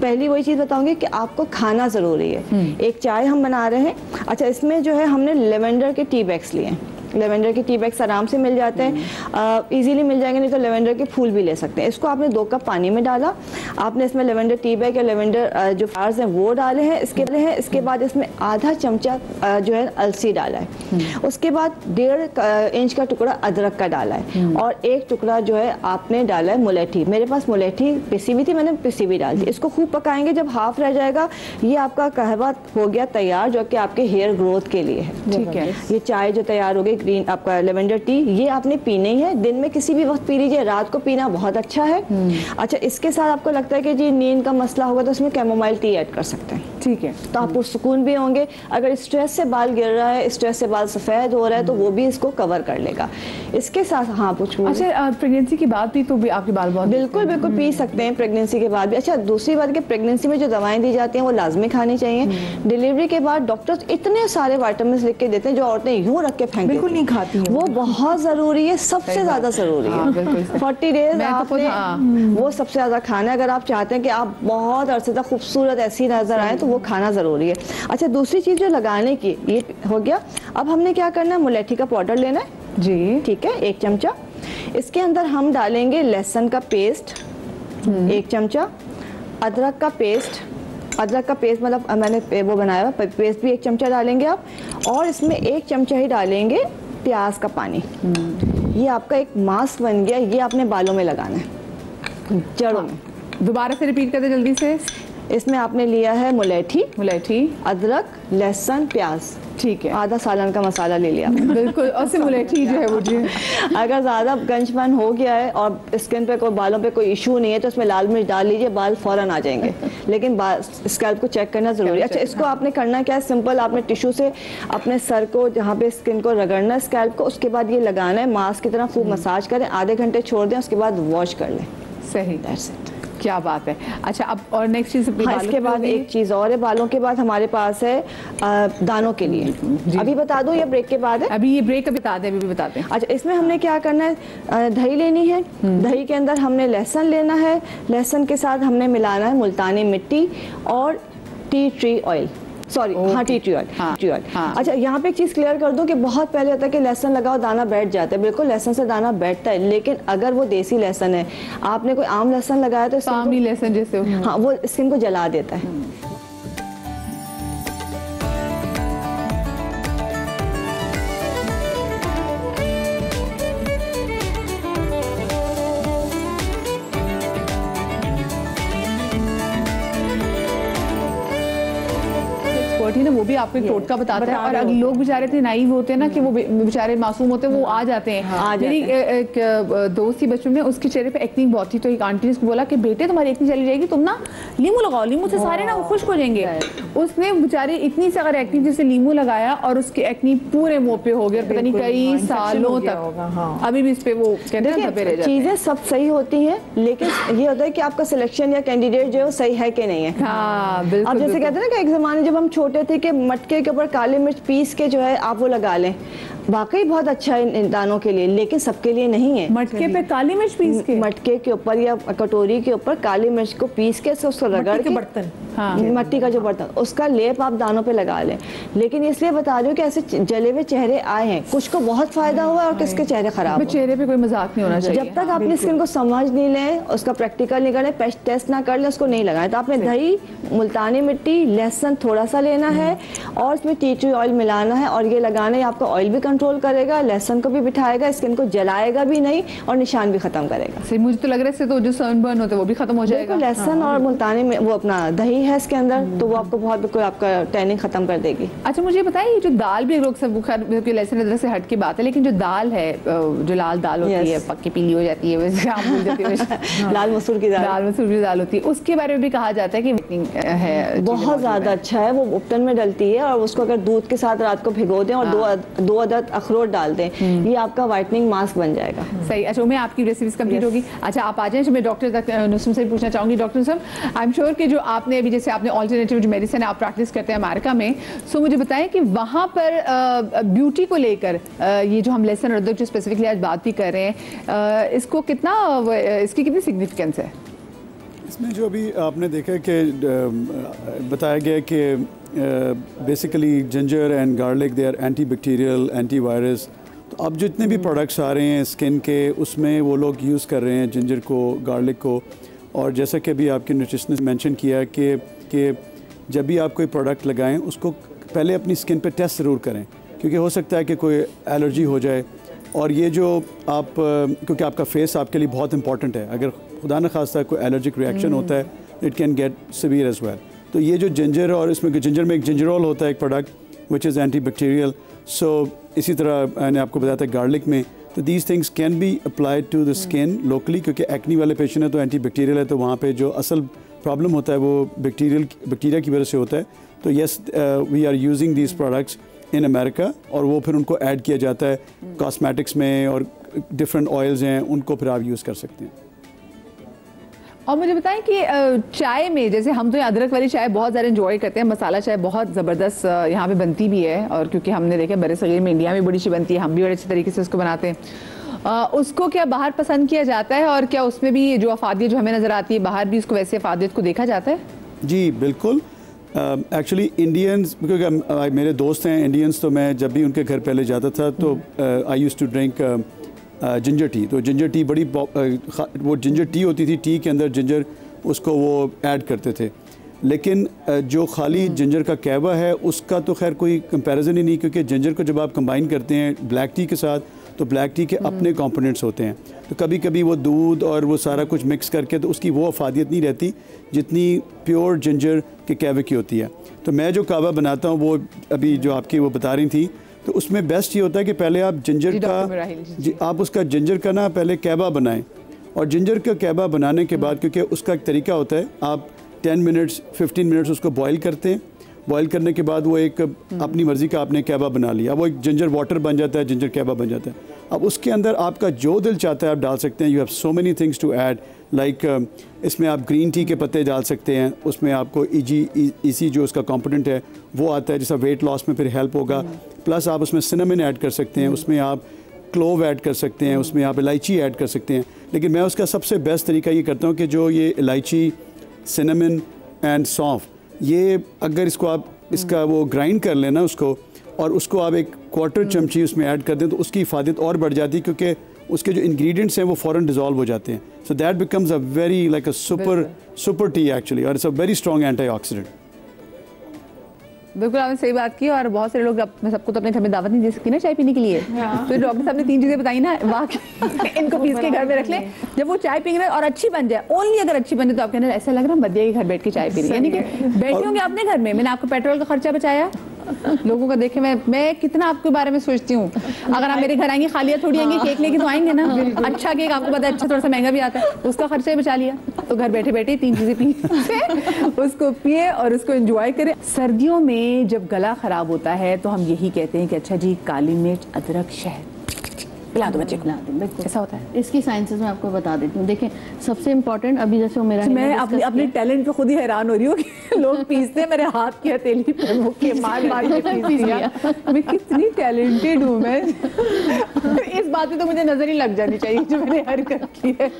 Speaker 2: पहली वही चीज़ बताऊंगी कि आपको खाना ज़रूरी है। एक चाय हम बना रहे हैं। अच्छा, इसमें जो है हमने लेवेंडर के टी बैग्स लिए हैं। लेवेंडर के टी बैग्स आराम से मिल जाते हैं, इजीली मिल जाएंगे, नहीं तो लेवेंडर के फूल भी ले सकते हैं। इसको आपने 2 कप पानी में डाला, आपने इसमें लेवेंडर टी बैग या लेवेंडर जो फ्लावर्स हैं वो डाले हैं। इसके बाद इसमें आधा चमचा जो है अलसी डाला है। उसके बाद 1.5 इंच का टुकड़ा अदरक का डाला है और 1 टुकड़ा जो है आपने डाला है मुलेठी। मेरे पास मुलेठी पिसी हुई थी, मैंने पिसी हुई डाल दी। इसको खूब पकाएंगे, जब हाफ रह जाएगा ये आपका कहवा हो गया तैयार, जो कि आपके हेयर ग्रोथ के लिए है, ठीक है। ये चाय जो तैयार हो गई, ग्रीन आपका लेवेंडर टी, ये आपने पीने ही है। दिन में किसी भी वक्त पी लीजिए, रात को पीना बहुत अच्छा है। अच्छा, इसके साथ आपको लगता है कि जी नींद का मसला होगा तो इसमें कैमोमाइल टी ऐड कर सकते हैं, ठीक है, तो आप सुकून भी होंगे। अगर स्ट्रेस से बाल गिर रहा है, स्ट्रेस से बाल सफेद हो रहा है, तो वो भी इसको कवर कर लेगा। इसके साथ हाँ कुछ,
Speaker 1: अच्छा, प्रेगनेंसी के बाद भी तो भी आपके बाल बहुत,
Speaker 2: बिल्कुल बिल्कुल पी सकते हैं प्रेगनेंसी के बाद भी। अच्छा, दूसरी बात कि प्रेगनेंसी में जो दवाएं दी जाती हैं वो लाजमी खानी चाहिए। डिलीवरी के बाद डॉक्टर्स इतने सारे विटामिन लिख के देते हैं जो औरतें यूं रख के फेंक
Speaker 3: बिल्कुल नहीं खाती हैं।
Speaker 2: वो बहुत जरूरी है, सबसे ज्यादा जरूरी है। 40 डेज आपने वो सबसे ज्यादा खाना है। अगर आप चाहते हैं कि आप बहुत अरसे तक खूबसूरत ऐसी नजर आए तो वो खाना जरूरी है। अच्छा, दूसरी चीज जो लगाने की, ये हो गया। अब हमने क्या करना है, मुलेठी का पाउडर लेना है जी, ठीक है, 1 चमचा। इसके अंदर हम डालेंगे लहसुन का पेस्ट 1 चमचा, अदरक का पेस्ट मतलब मैंने वो बनाया हुआ पेस्ट भी 1 चमचा डालेंगे आप, और इसमें 1 चमचा ही डालेंगे प्याज का पानी। ये आपका एक मास्क बन गया, ये आपने बालों में लगाना है, जड़ों में।
Speaker 1: दोबारा से रिपीट कर दे जल्दी से।
Speaker 2: इसमें आपने लिया है मुलेठी, अदरक, लहसुन, प्याज,
Speaker 1: ठीक है,
Speaker 2: आधा सालन का मसाला ले लिया
Speaker 1: बिल्कुल। और से मुलेठी जो है वो जी,
Speaker 2: अगर ज़्यादा गंजपन हो गया है और स्किन पे कोई, बालों पे कोई इशू नहीं है तो इसमें लाल मिर्च डाल लीजिए, बाल फौरन आ जाएंगे। लेकिन स्कैल्प को चेक करना जरूरी है। अच्छा, इसको आपने करना क्या है, सिंपल आपने टिश्यू से अपने सर को, जहाँ पे स्किन को रगड़ना है स्कैल्प को, उसके बाद ये लगाना है, मास्क की तरह खूब मसाज करें, आधे घंटे छोड़ दें, उसके बाद वॉश कर लें।
Speaker 1: सही, क्या बात है। अच्छा, अब और नेक्स्ट चीज
Speaker 2: इसके बाद एक चीज और है, बालों के बाद हमारे पास है दानों के लिए। अभी बता दूं या ब्रेक के बाद है?
Speaker 1: अभी ये ब्रेक अभी बता दें, अभी बताते हैं।
Speaker 2: अच्छा, इसमें हमने क्या करना है, दही लेनी है, दही के अंदर हमने लहसुन लेना है, लहसुन के साथ हमने मिलाना है मुल्तानी मिट्टी और टी ट्री ऑयल, सॉरी हाँ टी ट्री ऑयल। अच्छा, यहाँ पे एक चीज़ क्लियर कर दूं कि बहुत पहले होता है कि लहसुन लगाओ दाना बैठ जाता है, बिल्कुल लहसुन से दाना बैठता है, लेकिन अगर वो देसी लहसुन है, आपने कोई आम लहसुन लगाया तो
Speaker 1: आम लहसुन जैसे
Speaker 2: हाँ वो स्किन को जला देता है।
Speaker 1: ना वो भी आपको एक टोटका बताता है, और अगर लोग बेचारे इतने नाइव होते हैं ना कि वो बेचारे मासूम होते हैं, वो आ जाते हैं। मेरी एक दोस्त थी बचपन में, उसके चेहरे पे एक्नी बहुत थी, तो एक आंटी ने उसको बोला कि बेटे तुम्हारी एक्नी चली जाएगी, तुम ना लीमू लगाओ, लीमू से सारे ना खुश्क हो जाएंगे। उसने बेचारे इतनी सी अगर एक्नी जैसे लीमू लगाया और उसकी एक्नी पूरे मुंह पे हो गया, पता नहीं कई सालों तक अभी भी इस पे वो कहते हैं।
Speaker 2: चीजें सब सही होती हैं, लेकिन ये होता है कि आपका सिलेक्शन या कैंडिडेट जो है सही है कि नहीं है।
Speaker 1: हाँ बिल्कुल।
Speaker 2: अब जैसे कहते हैं ना कि एक जमाने जब हम छोटे थे कि मटके के ऊपर काली मिर्च पीस के जो है आप वो लगा लें, वाकई बहुत अच्छा है इन दानों के लिए, लेकिन सबके लिए नहीं है।
Speaker 1: मटके पे काली मिर्च पीस के,
Speaker 2: मटके के ऊपर या कटोरी के ऊपर काली मिर्च को पीस के उसको रगड़ के
Speaker 3: बर्तन,
Speaker 2: हाँ मट्टी का जो बर्तन, उसका लेप आप दानों पे लगा लें। लेकिन इसलिए बता रही हूँ कि ऐसे जले हुए चेहरे आए हैं, कुछ को बहुत फायदा हुआ और किसके चेहरे खराब हुए।
Speaker 1: चेहरे पे कोई मजाक नहीं होना चाहिए।
Speaker 2: जब तक अपनी स्किन को समझ नहीं लें, उसका प्रैक्टिकल नहीं करें, टेस्ट ना कर लें, उसको नहीं लगाएं। तो आपने दही, मुल्तानी मिट्टी, लहसुन थोड़ा सा लेना है और उसमें टी ट्री ऑयल मिलाना है, और ये लगाना है आपका ऑयल भी कंट्रोल करेगा, लहसुन को भी बिठाएगा, स्किन को जलाएगा भी नहीं और निशान भी खत्म करेगा।
Speaker 1: सही, मुझे तो लग रहा है इससे तो जो सनबर्न होता है वो भी खत्म हो जाएगा।
Speaker 2: लहसुन और मुल्तानी में वो अपना दही है इसके अंदर, तो वो आपको बहुत बिल्कुल आपका टैनिंग खत्म कर देगी।
Speaker 1: अच्छा, मुझे बताइए जो दाल भी लोग सब लहसुन अदरक से हट की बात है, लेकिन जो दाल है, जो लाल दाल होती है, पक्की पीली हो जाती है, वैसे आप भूल जाती है
Speaker 2: लाल मसूर की दाल,
Speaker 1: लाल मसूर की दाल होती है, उसके बारे में भी कहा जाता है कि है
Speaker 2: बहुत ज्यादा अच्छा है। वो उपटन में डलती है और उसको अगर दूध के साथ रात को भिगो दें और दो अदद अखरोट डाल दें, ये आपका व्हाइटनिंग मास्क बन जाएगा।
Speaker 1: सही। अच्छा, मैं आपकी रेसिपीज कंप्लीट होगी। अच्छा, आप आ जाएं। मैं डॉक्टर तक नुस्रत से पूछना चाहूंगी। डॉक्टर नुस्रत, आई एम श्योर कि जो आपने अभी जैसे आपने ऑल्टरनेटिव जो मेडिसिन आप प्रैक्टिस करते हैं अमेरिका में, सो मुझे बताएं कि वहाँ पर ब्यूटी को लेकर ये जो हम लहसुन और अदरक जो स्पेसिफिकली आज बात भी कर रहे हैं, इसको कितना, इसकी कितनी सिग्निफिकेंस है?
Speaker 4: इसमें जो अभी आपने देखा कि बताया गया कि basically ginger and garlic they are anti bacterial, anti virus. तो अब जितने भी प्रोडक्ट्स आ रहे हैं स्किन के, उसमें वो लोग यूज़ कर रहे हैं जिंजर को, गार्लिक को। और जैसा कि अभी आपके न्यूट्रिशनिस्ट ने मेंशन किया कि जब भी आप कोई प्रोडक्ट लगाएं, उसको पहले अपनी स्किन पे टेस्ट ज़रूर करें, क्योंकि हो सकता है कि कोई एलर्जी हो जाए। और ये जो आप, क्योंकि आपका फेस आपके लिए बहुत इंपॉर्टेंट है, अगर खुदा न खास्ता कोई एलर्जिक रिएक्शन होता है, it can get severe as well. तो ये जो जिंजर, और इसमें जिंजर में एक जिंजरोल होता है एक product which is anti bacterial. So इसी तरह मैंने आपको बताया था गार्लिक में। तो these things can be applied to the skin locally, क्योंकि एक्नी वाले पेशेंट है तो एंटी बैक्टीरियल है, तो वहाँ पे जो असल प्रॉब्लम होता है वो बैक्टीरिया की वजह से होता है। तो yes, we are using these products in America, और वो फिर उनको ऐड किया जाता है कॉस्मेटिक्स में, और डिफरेंट ऑयल्स हैं उनको फिर आप यूज़ कर सकते हैं।
Speaker 1: और मुझे बताएं कि चाय में, जैसे हम तो अदरक वाली चाय बहुत ज़्यादा एंजॉय करते हैं, मसाला चाय बहुत ज़बरदस्त यहाँ पे बनती भी है, और क्योंकि हमने देखा बड़े सगीर में इंडिया में बड़ी अच्छी बनती है, हम भी बड़े अच्छे तरीके से उसको बनाते हैं। उसको क्या बाहर पसंद किया जाता है, और क्या उसमें भी जो अफादियत जो हमें नज़र आती है बाहर भी उसको वैसे अफादियत को देखा जाता है?
Speaker 4: जी बिल्कुल। एक्चुअली इंडियंस, क्योंकि मेरे दोस्त हैं इंडियंस, तो मैं जब भी उनके घर पहले जाता था तो I use to drink ginger tea. तो जिंजर टी बड़ी, वो जिंजर टी होती थी, टी के अंदर जिंजर उसको वो ऐड करते थे। लेकिन जो खाली जिंजर का कहवा है उसका तो खैर कोई कंपैरिजन ही नहीं, क्योंकि जिंजर को जब आप कंबाइन करते हैं ब्लैक टी के साथ, तो ब्लैक टी के अपने कंपोनेंट्स होते हैं। तो कभी कभी वो दूध और वो सारा कुछ मिक्स करके, तो उसकी वो अफादियत नहीं रहती जितनी प्योर जिंजर के कहवे की होती है। तो मैं जो कहवा बनाता हूँ, वो अभी जो आपकी वो बता रही थी, तो उसमें बेस्ट ये होता है कि पहले आप जिंजर का, आप उसका जिंजर का ना पहले कहवा बनाएं, और जिंजर का कहवा बनाने के बाद, क्योंकि उसका एक तरीका होता है, आप 10 मिनट्स 15 मिनट्स उसको बॉईल करते हैं। बॉईल करने के बाद वो एक अपनी मर्ज़ी का आपने कहवा बना लिया, वो एक जिंजर वाटर बन जाता है, जिंजर कहवा बन जाता है। अब उसके अंदर आपका जो दिल चाहता है आप डाल सकते हैं। You have so many things to add, like इसमें आप ग्रीन टी के पत्ते डाल सकते हैं, उसमें आपको ईसी जो उसका कंपोनेंट है वो आता है, जैसा वेट लॉस में फिर हेल्प होगा। प्लस आप उसमें सिनेमन ऐड कर सकते हैं, उसमें आप क्लोव ऐड कर सकते हैं, उसमें आप इलायची ऐड कर सकते हैं। लेकिन मैं उसका सबसे बेस्ट तरीका ये करता हूँ कि जो ये इलायची, सिनेमन एंड सौंफ, ये अगर इसको आप इसका वो ग्राइंड कर लेना उसको, और उसको आप 1/4 चमची उसमें ऐड कर दें तो उसकी इफादत और बढ़ जाती है, क्योंकि उसके जो इंग्रेडिएंट्स हैं वो फ़ौरन डिज़ोल्व हो जाते हैं। So that becomes a very like a super tea actually, और it's a very strong antioxidant.
Speaker 1: बिल्कुल आपने सही बात की। और बहुत सारे लोग, मैं सबको तो अपने घर में दावत नहीं दे सकती ना चाय पीने के लिए, तो डॉक्टर साहब ने 3 चीजें बताई ना, वाकई इनको पीस के घर में रख ले, जब वो चाय पी रहे और अच्छी बन जाए, ओनली अगर अच्छी बन जाए तो आपके अंदर ऐसा लग रहा है बदिया के घर बैठ के चाय पी रही है, यानी कि बैठे होंगे अपने घर में। मैंने आपको पेट्रोल का खर्चा बचाया, लोगों का देखे मैं कितना आपके बारे में सोचती हूँ। अगर आप मेरे घर आएंगे खाली थोड़ी आएंगे, केक लेके तो आएंगे ना, अच्छा केक आपको पता है अच्छा थोड़ा सा महंगा भी आता है, उसका खर्चा ही बचा लिया। तो घर बैठे बैठे 3 चीजें पी उसको पिए और उसको एंजॉय करें। सर्दियों में जब गला खराब होता है तो हम यही कहते हैं कि अच्छा जी काली मिर्च, अदरक, शहद पिला दो बच्चे को, ऐसा होता है।
Speaker 7: इसकी साइंसेस मैं आपको बता देती हूँ। देखें सबसे इम्पोर्टेंट, अभी जैसे वो मेरा,
Speaker 1: मैं अपने टैलेंट पे खुद ही हैरान हो रही हूँ कि लोग पीसते हैं, मेरे हाथ की हथेली पे मुक्के मार मार के पीस दिया। मैं कितनी टैलेंटेड हूँ मैं इस बात पे तो मुझे नजर ही लग जानी चाहिए जो मैंने हरकत की है।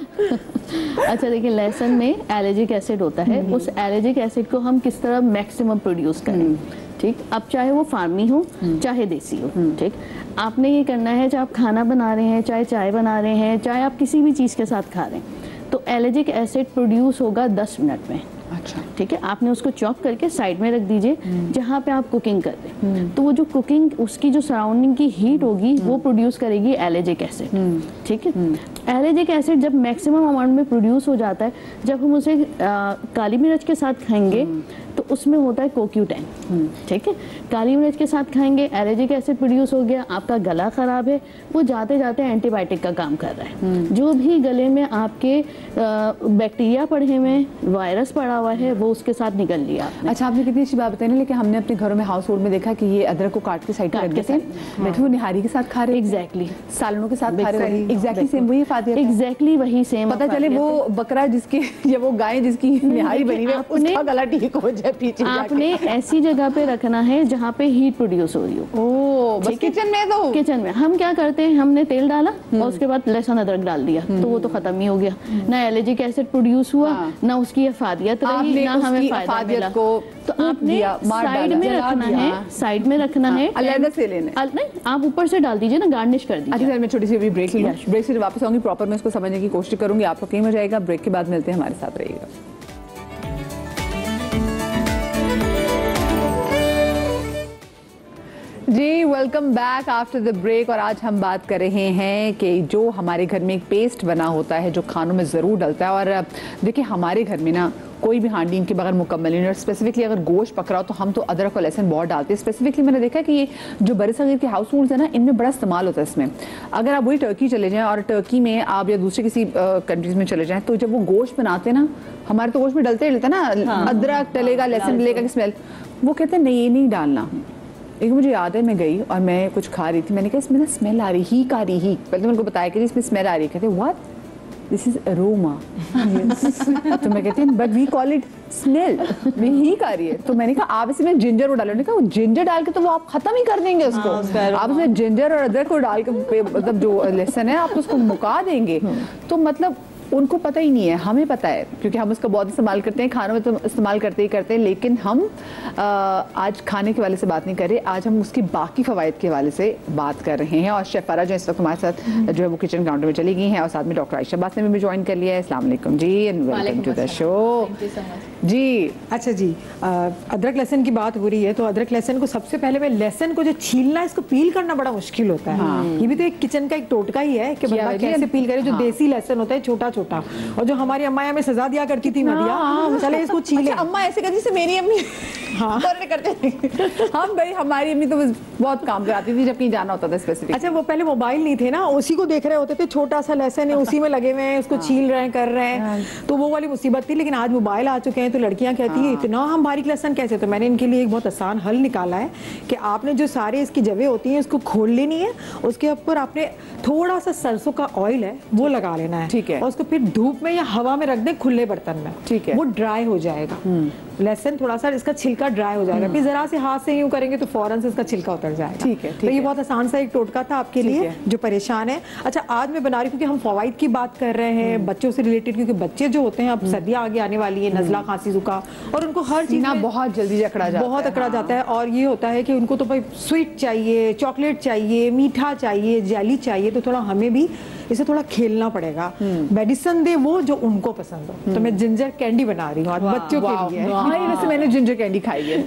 Speaker 7: अच्छा देखिए, लहसुन में एलर्जिक एसिड होता है, उस एलर्जिक एसिड को हम किस तरह मैक्सिमम प्रोड्यूस करें, ठीक। अब चाहे वो फार्मी हो चाहे देसी हो, ठीक, आपने ये करना है, चाहे आप खाना बना रहे हैं, चाहे चाय बना रहे हैं, चाहे आप किसी भी चीज़ के साथ खा रहे हैं, तो एलर्जिक एसिड प्रोड्यूस होगा 10 मिनट में। अच्छा, ठीक है, आपने उसको चॉप करके साइड में रख दीजिए जहाँ पे आप कुकिंग कर रहे हैं, तो वो जो कुकिंग उसकी जो सराउंडिंग की हीट होगी वो प्रोड्यूस करेगी एलर्जिक एसिड, ठीक है। एलर्जिक एसिड जब मैक्सिमम अमाउंट में प्रोड्यूस हो जाता है, जब हम उसे काली मिर्च के साथ खाएंगे तो उसमें होता है CoQ10, ठीक है। काली मिर्च के साथ खाएंगे, एलर्जिक एसिड प्रोड्यूस हो गया, आपका गला खराब है, वो जाते जाते एंटीबायोटिक का काम कर रहा है। जो भी गले में आपके बैक्टीरिया पड़े हुए, वायरस पड़ा हुआ है, वो उसके साथ निकल लिया आपने।
Speaker 1: अच्छा, आपने कितनी अच्छी बात बताई ना, लेकिन हमने अपने घरों में हाउस होल्ड में देखा कि ये अदरक को काट के साइड में रख देते हैं, वो निहारी के साथ खा रहे,
Speaker 7: एग्जैक्टली
Speaker 1: सालनों के साथ खा रहे, एग्जैक्टली सेम वही फायदा,
Speaker 7: एग्जैक्टली वही सेम।
Speaker 1: पता चले वो बकरा जिसकी या वो गाय जिसकी निहारी बनी हुई है उसका गला ठीक हो जाए पीछे।
Speaker 7: आपने ऐसी जगह पे रखना है जहाँ पे हीट प्रोड्यूस हो रही हो।
Speaker 1: ओह, बस किचन में, तो
Speaker 7: किचन में हम क्या करते हैं, हमने तेल डाला और उसके बाद लहसुन अदरक डाल दिया, तो वो तो खत्म ही हो गया, ना एलर्जिक एसिड प्रोड्यूस हुआ, ना उसकी अफादियत रही, ना हमें फायदा मिला। तो आपने साइड में रखना है, साइड में रखना है,
Speaker 1: अलग से लेना
Speaker 7: नहीं, आप ऊपर से डाल दीजिए ना, गार्निश कर दीजिए।
Speaker 1: अच्छा सर, मैं छोटी सी ब्रेक लूँ, ब्रेक से वापस आऊंगी, प्रॉपर मैं इसको समझने की कोशिश करूंगी, आपको कहीं मजा आएगा। ब्रेक के बाद मिलते हैं, हमारे साथ रहिएगा। जी welcome back after the break. और आज हम बात कर रहे हैं कि जो हमारे घर में एक पेस्ट बना होता है जो खानों में ज़रूर डलता है। और देखिए हमारे घर में ना कोई भी हांडी इनके बगैर मुकम्मल नहीं, और स्पेसिफिकली अगर गोश्त पक रहा हो तो हम तो अदरक और लहसुन बहुत डालते हैं। स्पेसिफिकली मैंने देखा कि ये जो बड़े सगीर के हाउस होल्ड्स है ना, इनमें बड़ा इस्तेमाल होता है इसमें। अगर आप वही टर्की चले जाएँ और टर्की में आप या दूसरे किसी कंट्रीज़ में चले जाएँ, तो जब वो गोश्त बनाते हैं ना, हमारे तो गोश्त में डलते ही डलता ना, अदरक डलेगा, लहसुन डलेगा की स्मेल, वो कहते हैं नहीं ये नहीं डालना। एक मुझे याद है, मैं गई और मैं कुछ खा रही थी, मैंने कहा इसमें ना स्मेल आ रही, हीक आ रही, हीक। पहले तो मेरे को बताया कि इसमें स्मेल आ रही है, कहते व्हाट, दिस इज अरोमा। तो मैं कहती हूँ but we call it smell, भी हीक आ रही है। तो मैंने कहा आप इसमें जिंजर को डालो, कहा जिंजर डाल के तो वो आप खत्म ही कर देंगे उसको, आप उसमें जिंजर और अदरक को डाल के, मतलब जो लहसुन है आप उसको मुका देंगे। तो मतलब उनको पता ही नहीं है, हमें पता है क्योंकि हम उसका बहुत इस्तेमाल करते हैं, खानों में तो इस्तेमाल करते ही करते हैं। लेकिन हम आज खाने के वाले से बात नहीं कर रहे, आज हम उसकी बाकी फ़वाइद के हवाले से बात कर रहे हैं। और शेफ़ फरा जो इस वक्त हमारे साथ जो है वो किचन काउंटर में चली गई हैं, और साथ में डॉक्टर आयशा बात ने भी ज्वाइन कर लिया है। अस्सलाम वालेकुम जी, and welcome to the show जी।
Speaker 3: अच्छा जी, अदरक लहसुन की बात हो रही है, तो अदरक लहसुन को सबसे पहले मैं लहसुन को जो छीलना है इसको पील करना बड़ा मुश्किल होता है। ये भी तो एक किचन का एक टोटका ही है कि बंदा कैसे पील करे। जो देसी लहसुन होता है छोटा छोटा छोटा। और जो हमारी अम्मा हमें सजा दिया करती थी मदिया, चले इसको छीले।
Speaker 1: अच्छा, अम्मा ऐसे करती थी, मेरी अम्मी
Speaker 3: हाँ
Speaker 1: करते थे। हम भाई हमारी अम्मी तो बहुत काम कराती थी जब कहीं जाना होता था स्पेसिफिक।
Speaker 3: अच्छा, वो पहले मोबाइल नहीं थे ना, उसी को देख रहे होते थे, छोटा सा लेसन है उसी में लगे हुए हैं, उसको छील रहे हैं, कर रहे हैं, तो वो वाली मुसीबत थी। लेकिन आज मोबाइल आ चुके हैं तो लड़कियां कहती है इतना हम बारीक लहसन कैसे। तो मैंने इनके लिए एक बहुत आसान हल निकाला है कि आपने जो सारे इसकी जगह होती हैं इसको खोल लेनी है, उसके ऊपर आपने थोड़ा सा सरसों का ऑयल है वो लगा लेना है,
Speaker 1: ठीक है,
Speaker 3: और उसको फिर धूप में या हवा में रख दें खुले बर्तन में,
Speaker 1: ठीक है,
Speaker 3: वो ड्राई हो जाएगा। लहसन थोड़ा सा इसका छिलका ड्राई हो जाएगा, फिर जरा से हाथ से यूं करेंगे तो फौरन से इसका छिलका उतर जाएगा।
Speaker 1: ठीक है,
Speaker 3: तो ये बहुत आसान सा एक टोटका था आपके लिए जो परेशान है। अच्छा, आज मैं बना रही हूँ क्योंकि हम फवाइद की बात कर रहे हैं बच्चों से रिलेटेड, क्योंकि बच्चे जो होते हैं अब सर्दियाँ आगे आने वाली है, नजला खांसी जुकाम, और उनको हर चीज में
Speaker 1: बहुत जल्दी अकड़ा जाता है,
Speaker 3: बहुत अकड़ा जाता है। और ये होता है कि उनको तो भाई स्वीट चाहिए, चॉकलेट चाहिए, मीठा चाहिए, जेली चाहिए, तो थोड़ा हमें भी इसे थोड़ा खेलना पड़ेगा, मेडिसिन दे वो जो उनको पसंद हो। तो मैं जिंजर कैंडी बना रही हूँ आज बच्चों के लिए।
Speaker 1: वैसे मैंने जिंजर कैंडी खाई है,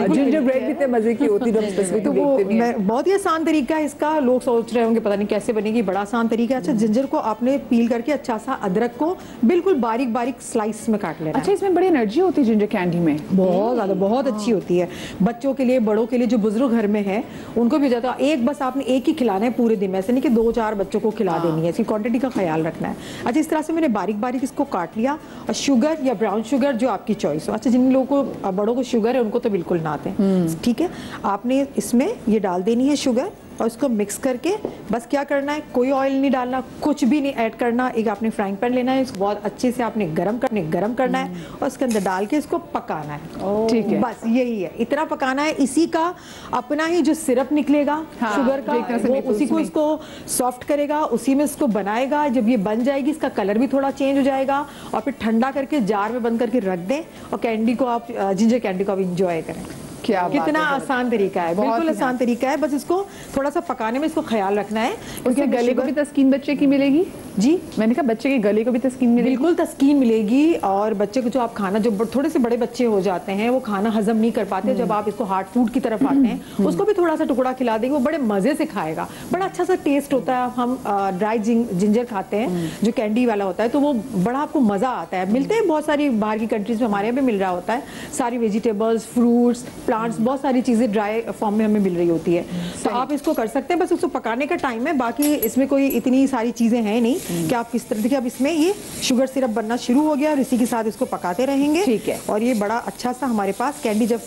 Speaker 1: जिंजर ब्रेड भी इतने मजे की होती है,
Speaker 3: तो वो बहुत ही आसान तरीका है इसका। लोग सोच रहे होंगे पता नहीं कैसे बनेगी, बड़ा आसान तरीका है। अच्छा, जिंजर को आपने पील करके अच्छा सा, अदरक को बिल्कुल बारीक बारीक स्लाइस में काट लेना।
Speaker 1: अच्छा, इसमें बड़ी एनर्जी होती है जिंजर कैंडी में,
Speaker 3: बहुत ज्यादा, बहुत अच्छी होती है बच्चों के लिए, बड़ों के लिए, जो बुजुर्ग घर में है उनको भी जाता है। एक बस आपने एक ही खिलाना है पूरे दिन में, ऐसे नहीं कि 2-4 बच्चों को खिला देनी है, इसकी क्वांटिटी का ख्याल रखना है। अच्छा, इस तरह से मैंने बारीक बारीक इसको काट लिया। और शुगर या ब्राउन शुगर जो आपकी चॉइस हो। अच्छा, जिन लोगों को बड़ों को शुगर है उनको तो बिल्कुल ना दें, ठीक है। आपने इसमें ये डाल देनी है शुगर, और इसको मिक्स करके बस क्या करना है, कोई ऑयल नहीं डालना, कुछ भी नहीं ऐड करना। एक आपने फ्राइंग पैन लेना है, इसको बहुत अच्छे से आपने गरम करना है, और इसके अंदर डाल के इसको पकाना है, ठीक है। बस यही है, इतना पकाना है। इसी का अपना ही जो सिरप निकलेगा शुगर का, वो उसी को इसको सॉफ्ट करेगा, उसी में इसको बनाएगा। जब ये बन जाएगी इसका कलर भी थोड़ा चेंज हो जाएगा, और फिर ठंडा करके जार में बंद करके रख दें, और कैंडी को आप, जिंजर कैंडी को आप इंजॉय करें।
Speaker 1: क्या
Speaker 3: कितना आसान तरीका है, बिल्कुल आसान तरीका है। बस इसको थोड़ा सा पकाने में इसको ख्याल रखना है।
Speaker 1: उसके गले को भी तस्कीन बच्चे की मिलेगी
Speaker 3: जी,
Speaker 1: मैंने कहा बच्चे के गले को भी तस्कीन मिलेगी,
Speaker 3: बिल्कुल तस्कीन मिलेगी। और बच्चे को जो आप खाना, जो थोड़े से बड़े बच्चे हो जाते हैं वो खाना हजम नहीं कर पाते, जब आप इसको हार्ड फूड की तरफ आते हैं उसको भी थोड़ा सा टुकड़ा खिला देंगे, वो बड़े मजे से खाएगा, बड़ा अच्छा सा टेस्ट होता है। हम ड्राई जिंजर खाते हैं जो कैंडी वाला होता है, तो वो बड़ा आपको मजा आता है। मिलते हैं बहुत सारी बाहर की कंट्रीज में, हमारे यहाँ भी मिल रहा होता है, सारी वेजिटेबल्स, फ्रूट्स, प्लांट्स, बहुत सारी चीजें ड्राई फॉर्म में हमें मिल रही होती है। तो आप इसको कर सकते हैं, बस उसको पकाने का टाइम है, बाकी इसमें कोई इतनी सारी चीजें हैं नहीं कि आप किस तरह। देखिए अब इसमें ये शुगर सिरप बनना शुरू हो गया, और इसी के साथ इसको पकाते रहेंगे,
Speaker 1: ठीक है।
Speaker 3: और ये बड़ा अच्छा सा हमारे पास कैंडी जब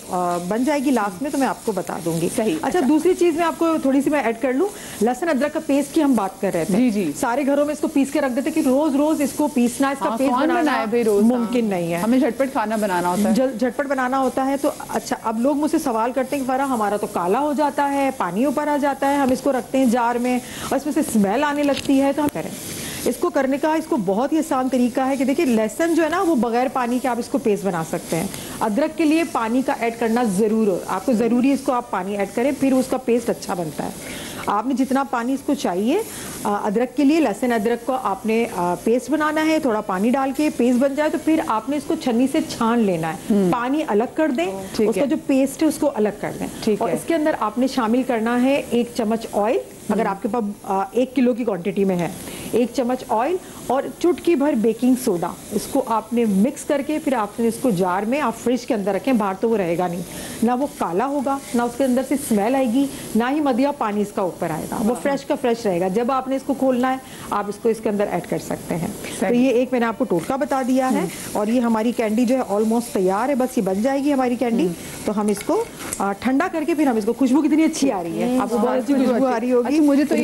Speaker 3: बन जाएगी लास्ट में तो मैं आपको बता दूंगी।
Speaker 1: सही।
Speaker 3: अच्छा, दूसरी चीज मैं आपको थोड़ी सी मैं ऐड कर लूं, लहसुन अदरक का पेस्ट की हम बात कर रहे थे।
Speaker 1: जी जी,
Speaker 3: सारे घरों में इसको पीस के रख देते कि रोज रोज इसको पीसना, इसका पेस्ट बनाना मुमकिन नहीं है,
Speaker 1: हमें झटपट खाना बनाना होता है,
Speaker 3: झटपट बनाना होता है। तो अच्छा, अब लोग मुझसे सवाल करते हैं कि फरा हमारा तो काला हो जाता है, पानी ऊपर आ जाता है, हम इसको रखते हैं जार में और इसमें से स्मेल आने लगती है, तो हम करें इसको करने का। इसको बहुत ही आसान तरीका है कि देखिए लहसुन जो है ना वो बगैर पानी के आप इसको पेस्ट बना सकते हैं। अदरक के लिए पानी का ऐड करना जरूर हो, आपको जरूरी है इसको आप पानी ऐड करें, फिर उसका पेस्ट अच्छा बनता है। आपने जितना पानी इसको चाहिए अदरक के लिए, लहसुन अदरक को आपने पेस्ट बनाना है, थोड़ा पानी डाल के पेस्ट बन जाए तो फिर आपने इसको छन्नी से छान लेना है, पानी अलग कर दें, उसका जो पेस्ट है उसको अलग कर दें, और इसके अंदर आपने शामिल करना है 1 चम्मच ऑयल, अगर आपके पास 1 किलो की क्वांटिटी में है 1 चम्मच ऑयल, और चुटकी भर बेकिंग सोडा। इसको आपने मिक्स करके फिर आपने इसको जार में आप फ्रिज के अंदर रखें, बाहर तो वो रहेगा नहीं, ना वो काला होगा, ना उसके अंदर से स्मेल आएगी, ना ही मदिया पानी इसका ऊपर आएगा, वो फ्रेश का फ्रेश रहेगा। जब आपने इसको खोलना है आप इसको इसके अंदर ऐड कर सकते हैं। तो ये एक मैंने आपको टोटका बता दिया है, और ये हमारी कैंडी जो है ऑलमोस्ट तैयार है, बस ये बन जाएगी हमारी कैंडी। तो हम इसको ठंडा करके फिर हम इसको, खुशबू कितनी अच्छी आ रही है, आपको बहुत अच्छी खुशबू आ रही होगी।
Speaker 1: मुझे तो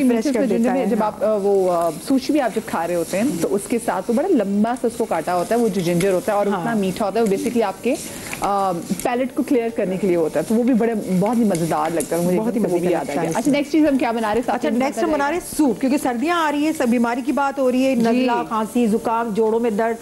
Speaker 1: जब आप वो सुशी भी आप जब खा रहे होते हैं तो उसके साथ वो बड़ा लंबा सा उसको काटा होता है, वो जो जिंजर होता है और उतना मीठा होता है, वो बेसिकली आपके पैलेट को क्लियर करने के लिए होता है, तो वो भी बहुत ही मजेदार लगता है, मुझे बहुत ही मजेदार याद आ गया। अच्छा, नेक्स्ट चीज हम क्या बना रहे हैं?
Speaker 3: अच्छा, नेक्स्ट हम बना रहे हैं सूप, क्योंकि सर्दियां आ रही है, सब बीमारी की बात हो रही है, नज़ला, खांसी, जुकाम, जोड़ों में दर्द,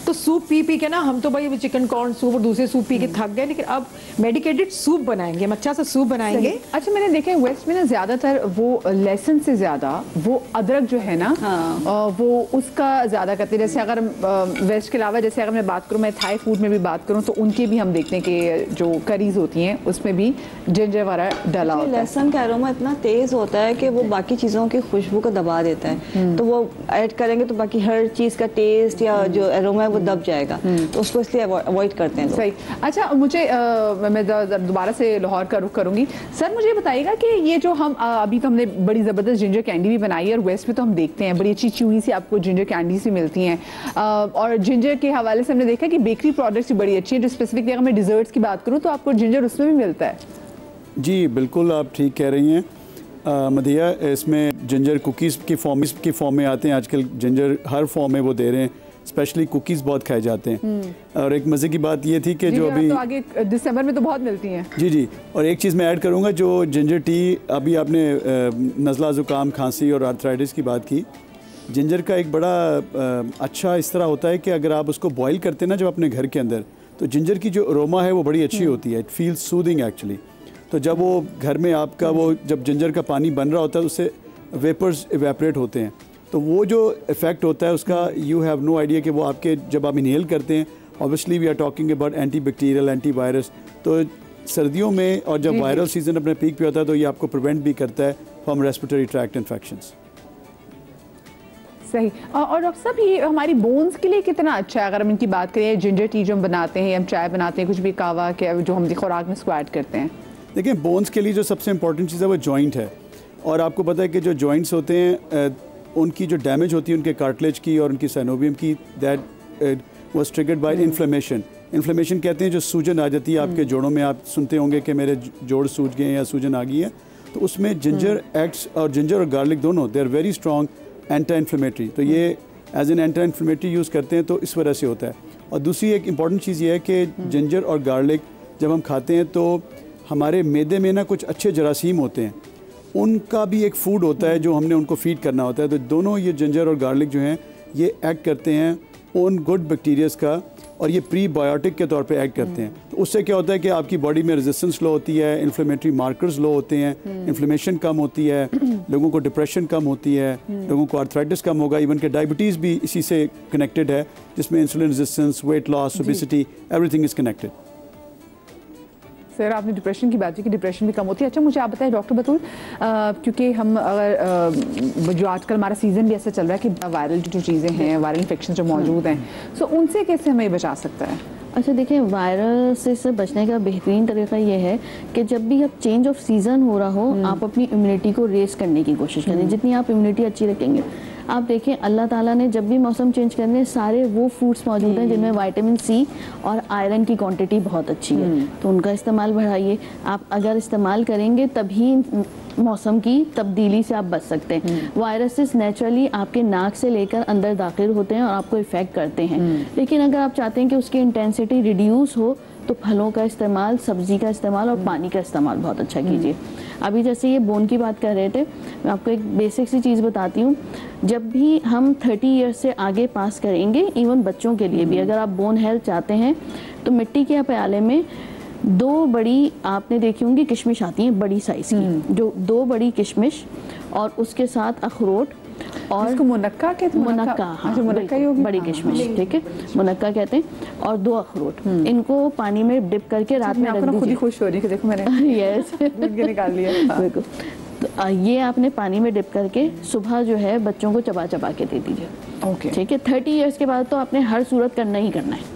Speaker 3: तो सूप पी पी के ना हम तो भाई चिकन कॉर्न सूप और दूसरे सूप पी के थक गए, लेकिन अब मेडिकेटेड सूप बनाएंगे, हम अच्छा सा सूप बनाएंगे।
Speaker 1: अच्छा, मैंने देखा है वेस्ट में ना ज्यादातर वो लहसुन से ज्यादा वो अदरक जो है ना वो उसका ज्यादा करते हैं। जैसे अगर वेस्ट के अलावा, जैसे अगर मैं बात करूँ, मैं थाई फूड में भी बात करूँ तो उनके भी हम देखते हैं कि जो करीज होती हैं उसमें भी जिंजर वाला डाला होता है।
Speaker 2: लहसुन का अरोमा इतना तेज होता है कि वो बाकी चीज़ों की खुशबू को दबा देता है, तो वो ऐड करेंगे तो बाकी हर चीज़ इसका टेस्ट या जो एरोमा है वो दब जाएगा, तो उसको इसलिए अवॉइड करते हैं लोग।
Speaker 1: सही। अच्छा, मुझे मैं दोबारा से लाहौर का रुख करूंगी। सर मुझे बताइएगा कि ये जो हम अभी तो हमने बड़ी ज़बरदस्त जिंजर कैंडी भी बनाई है, और वेस्ट में तो हम देखते हैं बड़ी अच्छी चूही सी आपको जिंजर कैंडीज भी मिलती हैं, और जिंजर के हवाले से हमने देखा कि बेकरी प्रोडक्ट्स भी बड़ी अच्छी हैं, जो स्पेसिफिकली अगर मैं डिज़र्ट्स की बात करूँ तो आपको जिंजर उसमें भी मिलता है।
Speaker 4: जी बिल्कुल, आप ठीक कह रही हैं मदिया। इसमें जिंजर कुकीज़ की फॉर्म में आते हैं आजकल, जिंजर हर फॉर्म में वो दे रहे हैं, स्पेशली कुकीज़ बहुत खाए जाते हैं। और एक मज़े की बात ये थी कि जो अभी
Speaker 1: तो आगे दिसंबर में तो बहुत मिलती हैं।
Speaker 4: जी, और एक चीज़ मैं ऐड करूँगा, जो जिंजर टी, अभी आपने नज़ला ज़ुकाम खांसी और आर्थराइटिस की बात की, जिंजर का एक बड़ा अच्छा इस तरह होता है कि अगर आप उसको बॉईल करते हैं ना जब अपने घर के अंदर, तो जिंजर की जो अरोमा है वो बड़ी अच्छी होती है, इट फील्स सूदिंग एक्चुअली। तो जब वो घर में आपका वो जब जिंजर का पानी बन रहा होता है उससे वेपर्स इवेपरेट होते हैं, तो वो जो इफ़ेक्ट होता है उसका यू हैव नो आइडिया कि वो आपके जब आप इनहेल करते हैं, obviously we are talking about anti bacterial, anti virus, तो सर्दियों में और जब वायरल सीजन अपने पीक पे होता है तो ये आपको प्रिवेंट भी करता है फ्रॉम रेस्पिरेटरी ट्रैक्ट इन्फेक्शंस।
Speaker 1: सही। और डॉक्टर साहब ये हमारी बोन्स के लिए कितना अच्छा है? अगर हम इनकी बात करें, जिंजर टी जो हम बनाते हैं, हम चाय बनाते हैं, कुछ भी कावा के जो हम खुराक में स्क्वाड करते हैं।
Speaker 4: देखिए, बोन्स के लिए जो सबसे इंपॉर्टेंट चीज़ है वो जॉइंट है, और आपको पता है कि जो जॉइंट्स होते हैं उनकी जो डैमेज होती है उनके कार्टिलेज की और उनकी साइनोवियम की, that was triggered by inflammation. Inflammation कहते हैं जो सूजन आ जाती है आपके जोड़ों में, आप सुनते होंगे कि मेरे जोड़ सूज गए या सूजन आ गई है, तो उसमें जिंजर एक्ट्स, और जिंजर और गार्लिक दोनों they are very strong anti inflammatory, तो ये as an anti inflammatory use करते हैं, तो इस वजह से होता है। और दूसरी एक इंपॉर्टेंट चीज़ ये है कि जिंजर और गार्लिक जब हम खाते हैं तो हमारे मैदे में ना कुछ अच्छे जरासीम होते हैं, उनका भी एक फूड होता है जो हमने उनको फीड करना होता है, तो दोनों ये जिंजर और गार्लिक जो हैं ये एक्ट करते हैं उन गुड बैक्टीरियाज का, और ये प्रीबायोटिक के तौर पे एक्ट करते हैं। तो उससे क्या होता है कि आपकी बॉडी में रेजिस्टेंस लो होती है, इन्फ्लेमेटरी मार्कर्स लो होते हैं, इन्फ्लेमेशन कम होती है, लोगों को डिप्रेशन कम होती है, लोगों को आर्थराइटिस कम होगा, इवन के डायबिटीज़ भी इसी से कनेक्टेड है, जिसमें insulin resistance, weight loss, obesity, everything is connected.
Speaker 1: Sir आपने डिप्रेशन की बात की कि डिप्रेशन भी कम होती है। अच्छा मुझे आप बताएं डॉक्टर बतूल, क्योंकि हम अगर जो आजकल हमारा सीज़न भी ऐसा चल रहा है कि वायरल जो चीज़ें हैं, वायरल इन्फेक्शन जो मौजूद हैं, सो उनसे कैसे हमें बचा सकता है?
Speaker 7: अच्छा देखिए, वायरल से बचने का बेहतरीन तरीका ये है कि जब भी अब चेंज ऑफ सीज़न हो रहा हो, आप अपनी इम्यूनिटी को रेस करने की कोशिश करें। जितनी आप इम्यूनिटी अच्छी रखेंगे, आप देखें अल्लाह ताला ने जब भी मौसम चेंज करने, सारे वो फूड्स मौजूद हैं जिनमें विटामिन सी और आयरन की क्वांटिटी बहुत अच्छी है, तो उनका इस्तेमाल बढ़ाइए। आप अगर इस्तेमाल करेंगे तभी मौसम की तब्दीली से आप बच सकते हैं। वायरसेस नेचुरली आपके नाक से लेकर अंदर दाखिल होते हैं और आपको इफेक्ट करते हैं, लेकिन अगर आप चाहते हैं कि उसकी इंटेंसिटी रिड्यूस हो तो फलों का इस्तेमाल, सब्जी का इस्तेमाल और पानी का इस्तेमाल बहुत अच्छा कीजिए। अभी जैसे ये बोन की बात कर रहे थे, मैं आपको एक बेसिक सी चीज़ बताती हूँ। जब भी हम 30 ईयर्स से आगे पास करेंगे, इवन बच्चों के लिए भी, अगर आप बोन हेल्थ चाहते हैं तो मिट्टी के प्याले में 2 बड़ी, आपने देखी होंगी किशमिश आती हैं बड़ी साइज़ की, जो 2 बड़ी किशमिश और उसके साथ अखरोट और
Speaker 1: इसको मुनक्का कहते हैं।
Speaker 7: मुनक्का, हाँ,
Speaker 1: मुनक्का ही होगी,
Speaker 7: बड़ी किशमिश, ठीक है, मुनक्का कहते हैं, और 2 अखरोट, इनको पानी में डिप करके रात में रख दीजिए।
Speaker 1: खुद ही खुश हो रही है, देखो मैंने
Speaker 7: यस
Speaker 1: निकाल लिया।
Speaker 7: बिल्कुल। तो ये आपने पानी में डिप करके सुबह जो है बच्चों को चबा चबा के दे दीजिए।
Speaker 1: ओके,
Speaker 7: ठीक है। 30 ईयर्स के बाद तो आपने हर सूरत करना ही करना है।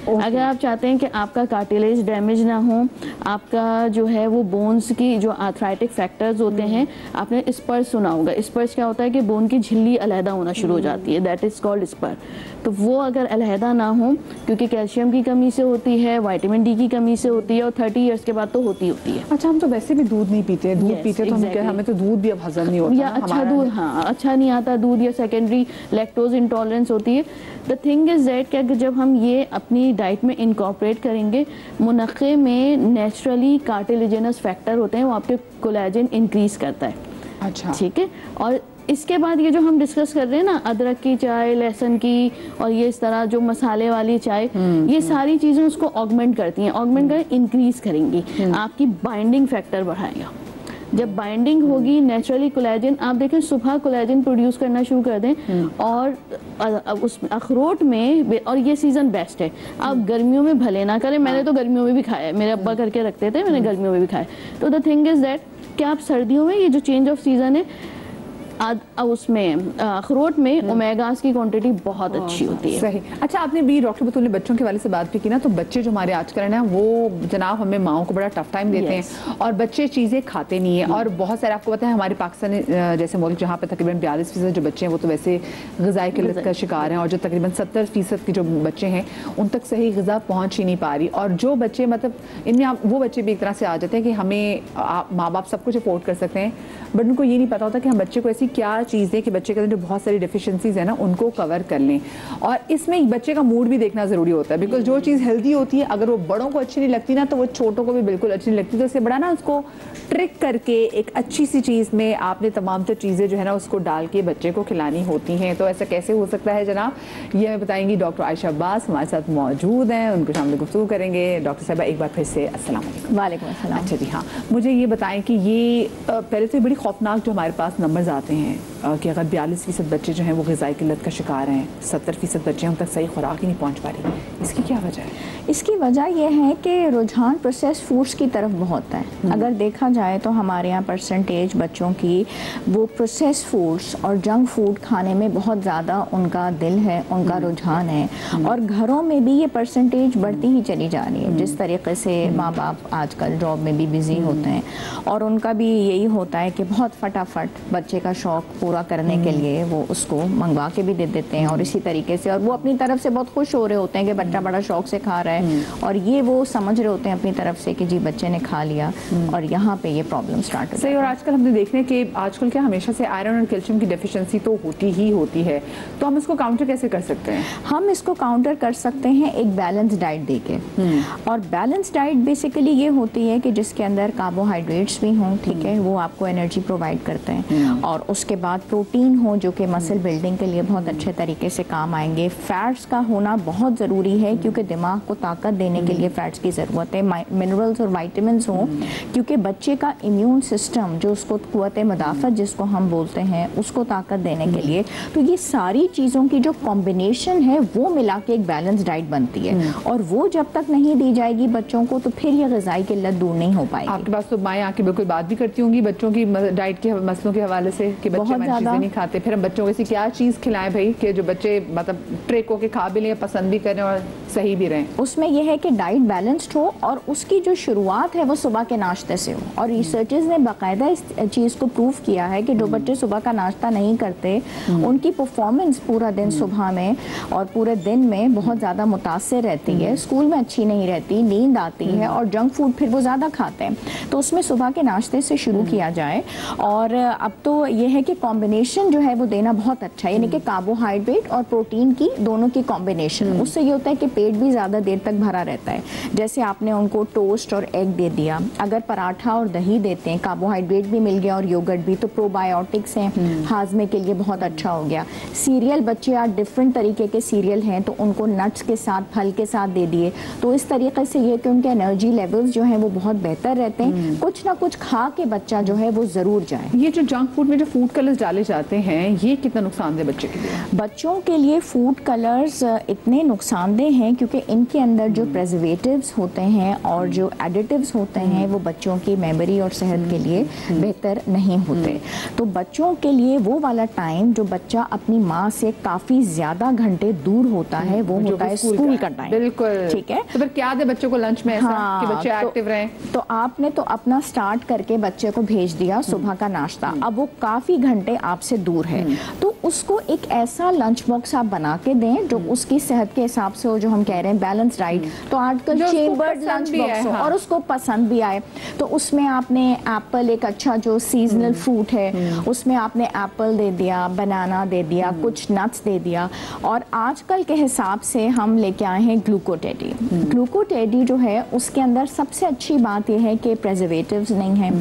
Speaker 7: अगर आप चाहते हैं कि आपका कार्टिलेज डैमेज ना हो, आपका जो है वो बोन्स की जो आर्थराइटिक फैक्टर्स होते हैं, आपने स्पर्श सुना होगा। स्पर्श क्या होता है कि बोन की झिल्ली अलहदा होना शुरू हो जाती है, दैट इज कॉल्ड स्पर। तो वो अगर अलहदा ना हो, क्योंकि कैल्शियम की कमी से होती है, विटामिन डी की कमी से होती है, और 30 ईयर्स के बाद तो होती है।
Speaker 1: अच्छा, हम तो वैसे भी दूध नहीं पीते, दूध पीते तो exactly. हमें तो दूध भी अब हजम नहीं होता,
Speaker 7: या अच्छा दूध, हाँ, अच्छा नहीं आता दूध, या सेकेंडरी लैक्टोज इंटॉलरेंस होती है। द थिंग इज दैट कि जब हम ये अपनी डाइट में इनकॉर्पोरेट करेंगे, मुनक्के में नेचुरली कार्टिलेजिनस फैक्टर होते हैं, वो आपके कोलेजन इंक्रीज करता है।
Speaker 1: अच्छा,
Speaker 7: ठीक है। और इसके बाद ये जो हम डिस्कस कर रहे हैं ना, अदरक की चाय, लहसुन की, और ये इस तरह जो मसाले वाली चाय, ये सारी चीज़ें उसको ऑगमेंट करती हैं, ऑगमेंट कर इंक्रीज करेंगी, आपकी बाइंडिंग फैक्टर बढ़ाएगा। जब बाइंडिंग होगी नेचुरली कोलेजन, आप देखें सुबह कोलेजन प्रोड्यूस करना शुरू कर दें, और उस अखरोट में, और ये सीज़न बेस्ट है, आप गर्मियों में भले ना करें, मैंने तो गर्मियों में भी खाया है, मेरे अब्बा करके रखते थे, मैंने गर्मियों में भी खाया। तो द थिंग इज़ दैट कि आप सर्दियों में, ये जो चेंज ऑफ सीज़न है, उसमें अखरोट में ओमेगास की क्वांटिटी बहुत अच्छी होती है।
Speaker 1: सही। अच्छा, आपने भी डॉक्टर बतूल ने बच्चों के वाले से बात भी की ना, तो बच्चे जो हमारे आजकल है ना वो जनाब हमें माओ को बड़ा टफ टाइम देते हैं और बच्चे चीज़ें खाते नहीं है। और बहुत सारे आपको पता है हमारे पाकिस्तान जैसे मुल्क जहाँ पर तकरीबन 42% जो बच्चे हैं वो तो वैसे ग़िज़ाई किल्लत का शिकार हैं, और जो तकरीबन 70% के जो बच्चे हैं उन तक सही ग़िज़ा पहुँच ही नहीं पा रही। और जो बच्चे मतलब इनमें वो बच्चे भी एक तरह से आ जाते हैं कि हमें माँ बाप सब कुछ अफोर्ड कर सकते हैं, बट उनको ये नहीं पता होता कि हम बच्चे को ऐसी क्या चीज़ दें कि बच्चे के अंदर जो बहुत सारी डिफिशिएंसीज है ना उनको कवर कर लें। और इसमें बच्चे का मूड भी देखना ज़रूरी होता है, बिकॉज जो चीज़ हेल्दी होती है अगर वो बड़ों को अच्छी नहीं लगती ना तो वो छोटों को भी बिल्कुल अच्छी नहीं लगती। तो इससे बड़ा ना उसको ट्रिक करके एक अच्छी सी चीज़ में आपने तमाम तो चीज़ें जो है ना उसको डाल के बच्चे को खिलानी होती हैं। तो ऐसा कैसे हो सकता है जनाब, ये हमें बताएंगी डॉक्टर आयशा अब्बास हमारे साथ मौजूद हैं, उनको शामिल गुफ्तगू करेंगे। डॉक्टर साहबा एक बार फिर से अस्सलाम वालेकुम।
Speaker 2: वालेकुम अस्सलाम।
Speaker 1: अच्छा जी हाँ, मुझे ये बताएं कि ये पहले तो बड़ी खौफनाक जो हमारे पास नंबर्स आते हैं कि अगर 42% बच्चे जो हैं वो ग़िज़ाई किल्लत का शिकार हैं, 70% बच्चे उन तक सही खुराक ही नहीं पहुंच पा रही, इसकी क्या वजह है?
Speaker 8: इसकी वजह यह है कि रुझान प्रोसेस फूड्स की तरफ बहुत है। अगर देखा जाए तो हमारे यहाँ परसेंटेज बच्चों की वो प्रोसेस फूड्स और जंक फूड खाने में बहुत ज़्यादा उनका दिल है, उनका रुझान है, और घरों में भी ये परसेंटेज बढ़ती ही चली जा रही है। जिस तरीके से माँ बाप आजकल जॉब में भी बिज़ी होते हैं और उनका भी यही होता है कि बहुत फटाफट बच्चे का शौक़ पूरा करने के लिए वो उसको मंगवा के भी दे देते हैं, और इसी तरीके से और वो अपनी तरफ से बहुत खुश हो रहे होते हैं कि बच्चा बड़ा शौक से खा रहा है, और ये वो समझ रहे होते हैं अपनी तरफ से कि जी बच्चे ने खा लिया, और यहाँ पे ये प्रॉब्लम स्टार्ट होती है।
Speaker 1: सही। और आजकल हमने देखने के आजकल क्या हमेशा से आयरन और कैल्शियम की डेफिशिएंसी तो होती ही होती है, तो हम इसको काउंटर कैसे कर सकते हैं?
Speaker 8: हम इसको काउंटर कर सकते हैं एक बैलेंस डाइट देके, और बैलेंस डाइट बेसिकली ये होती है कि जिसके अंदर कार्बोहाइड्रेट्स भी हों, ठीक है, वो आपको एनर्जी प्रोवाइड करते हैं, और उसके बाद प्रोटीन हो जो कि मसल बिल्डिंग के लिए बहुत अच्छे तरीके से काम आएंगे। फैट्स का होना बहुत ज़रूरी है क्योंकि दिमाग को ताकत देने के लिए फैट्स की ज़रूरत है। मिनरल्स और वाइटामिन्स हों क्योंकि बच्चे का इम्यून सिस्टम जो उसको क़ुव्वत मुदाफ़त जिसको हम बोलते हैं उसको ताकत देने के लिए, तो ये सारी चीज़ों की जो कॉम्बिनेशन है वो मिला के एक बैलेंस डाइट बनती है, और वो जब तक नहीं दी जाएगी बच्चों को तो फिर ये ग़िज़ाई किल्लत दूर नहीं हो पाएगी।
Speaker 1: आपके पास तो माएँ आके बिल्कुल बात भी करती होंगी बच्चों की डाइट के मसलों के हवाले से कि बच्चे चीज़ें नहीं खाते, फिर हम बच्चों को ऐसी क्या चीज़ खिलाएं भाई कि जो बच्चे मतलब ट्रेक होके खा भी लें, पसंद भी करें और सही भी रहें?
Speaker 8: उसमें यह है कि डाइट बैलेंस्ड हो और उसकी जो शुरुआत है वो सुबह के नाश्ते से हो, और रिसर्चर्स ने बाकायदा इस चीज़ को प्रूव किया है कि जो बच्चे सुबह का नाश्ता नहीं करते उनकी परफॉर्मेंस पूरा दिन सुबह में और पूरे दिन में बहुत ज़्यादा मुतासर रहती है, स्कूल में अच्छी नहीं रहती, नींद आती है, और जंक फूड फिर वो ज़्यादा खाते हैं। तो उसमें सुबह के नाश्ते से शुरू किया जाए, और अब तो ये है कि कॉम्बिनेशन जो है वो देना बहुत अच्छा है, यानी कि कार्बोहाइड्रेट और प्रोटीन की दोनों की कॉम्बिनेशन। उससे ये होता है कि पेट भी ज़्यादा देर तक भरा रहता है। जैसे आपने उनको टोस्ट और एग दे दिया, अगर पराठा और दही देते हैं, कार्बोहाइड्रेट भी मिल गया और योगर्ट भी, तो प्रोबायोटिक्स हैं, हाजमे के लिए बहुत अच्छा हो गया। सीरियल बच्चे आज डिफरेंट तरीके के सीरियल हैं तो उनको नट्स के साथ, फल के साथ दे दिए, तो इस तरीके से ये कि उनके एनर्जी लेवल्स जो हैं वो बहुत बेहतर रहते हैं। कुछ ना कुछ खा के बच्चा जो है वो ज़रूर जाए।
Speaker 1: ये जो जंक फूड में जो फूड कलर्स डाले जाते हैं ये कितना नुकसानदेह बच्चे के लिए?
Speaker 8: बच्चों के लिए फूड कलर्स इतने नुकसानदेह हैं क्योंकि इनके अंदर जो प्रिजर्वेटिव्स होते हैं और जो एडिटिव्स होते हैं वो बच्चों की मेमोरी और सेहत के लिए बेहतर नहीं होते। तो बच्चों के लिए वो वाला टाइम जो बच्चा अपनी माँ से काफ़ी ज़्यादा घंटे दूर होता है वो होता है स्कूल का टाइम।
Speaker 1: बिल्कुल,
Speaker 8: ठीक है।
Speaker 1: तो फिर क्या दे बच्चों को लंच में ऐसा कि बच्चे एक्टिव रहें?
Speaker 8: तो आपने तो अपना स्टार्ट करके बच्चे को भेज दिया सुबह का नाश्ता, अब वो काफ़ी घंटे आपसे दूर है, तो उसको एक ऐसा लंच बॉक्स आप बना के दें जो उसकी सेहत के हिसाब से हो, जो हम कह रहे हैं बैलेंस डाइट। तो आजकल चेम्बर्ड लंच बॉक्स हो और उसको पसंद भी आए, तो उसमें आपने एप्पल, एक अच्छा जो सीजनल फ्रूट है उसमें आपने एप्पल दे दिया, बनाना दे दिया, कुछ नट्स दे दिया, और आजकल के हिसाब से हम लेके आए हैं ग्लूकोटेडी। ग्लूकोटेडी जो है उसके अंदर सबसे अच्छी बात यह है कि प्रिजर्वेटिव्स नहीं है,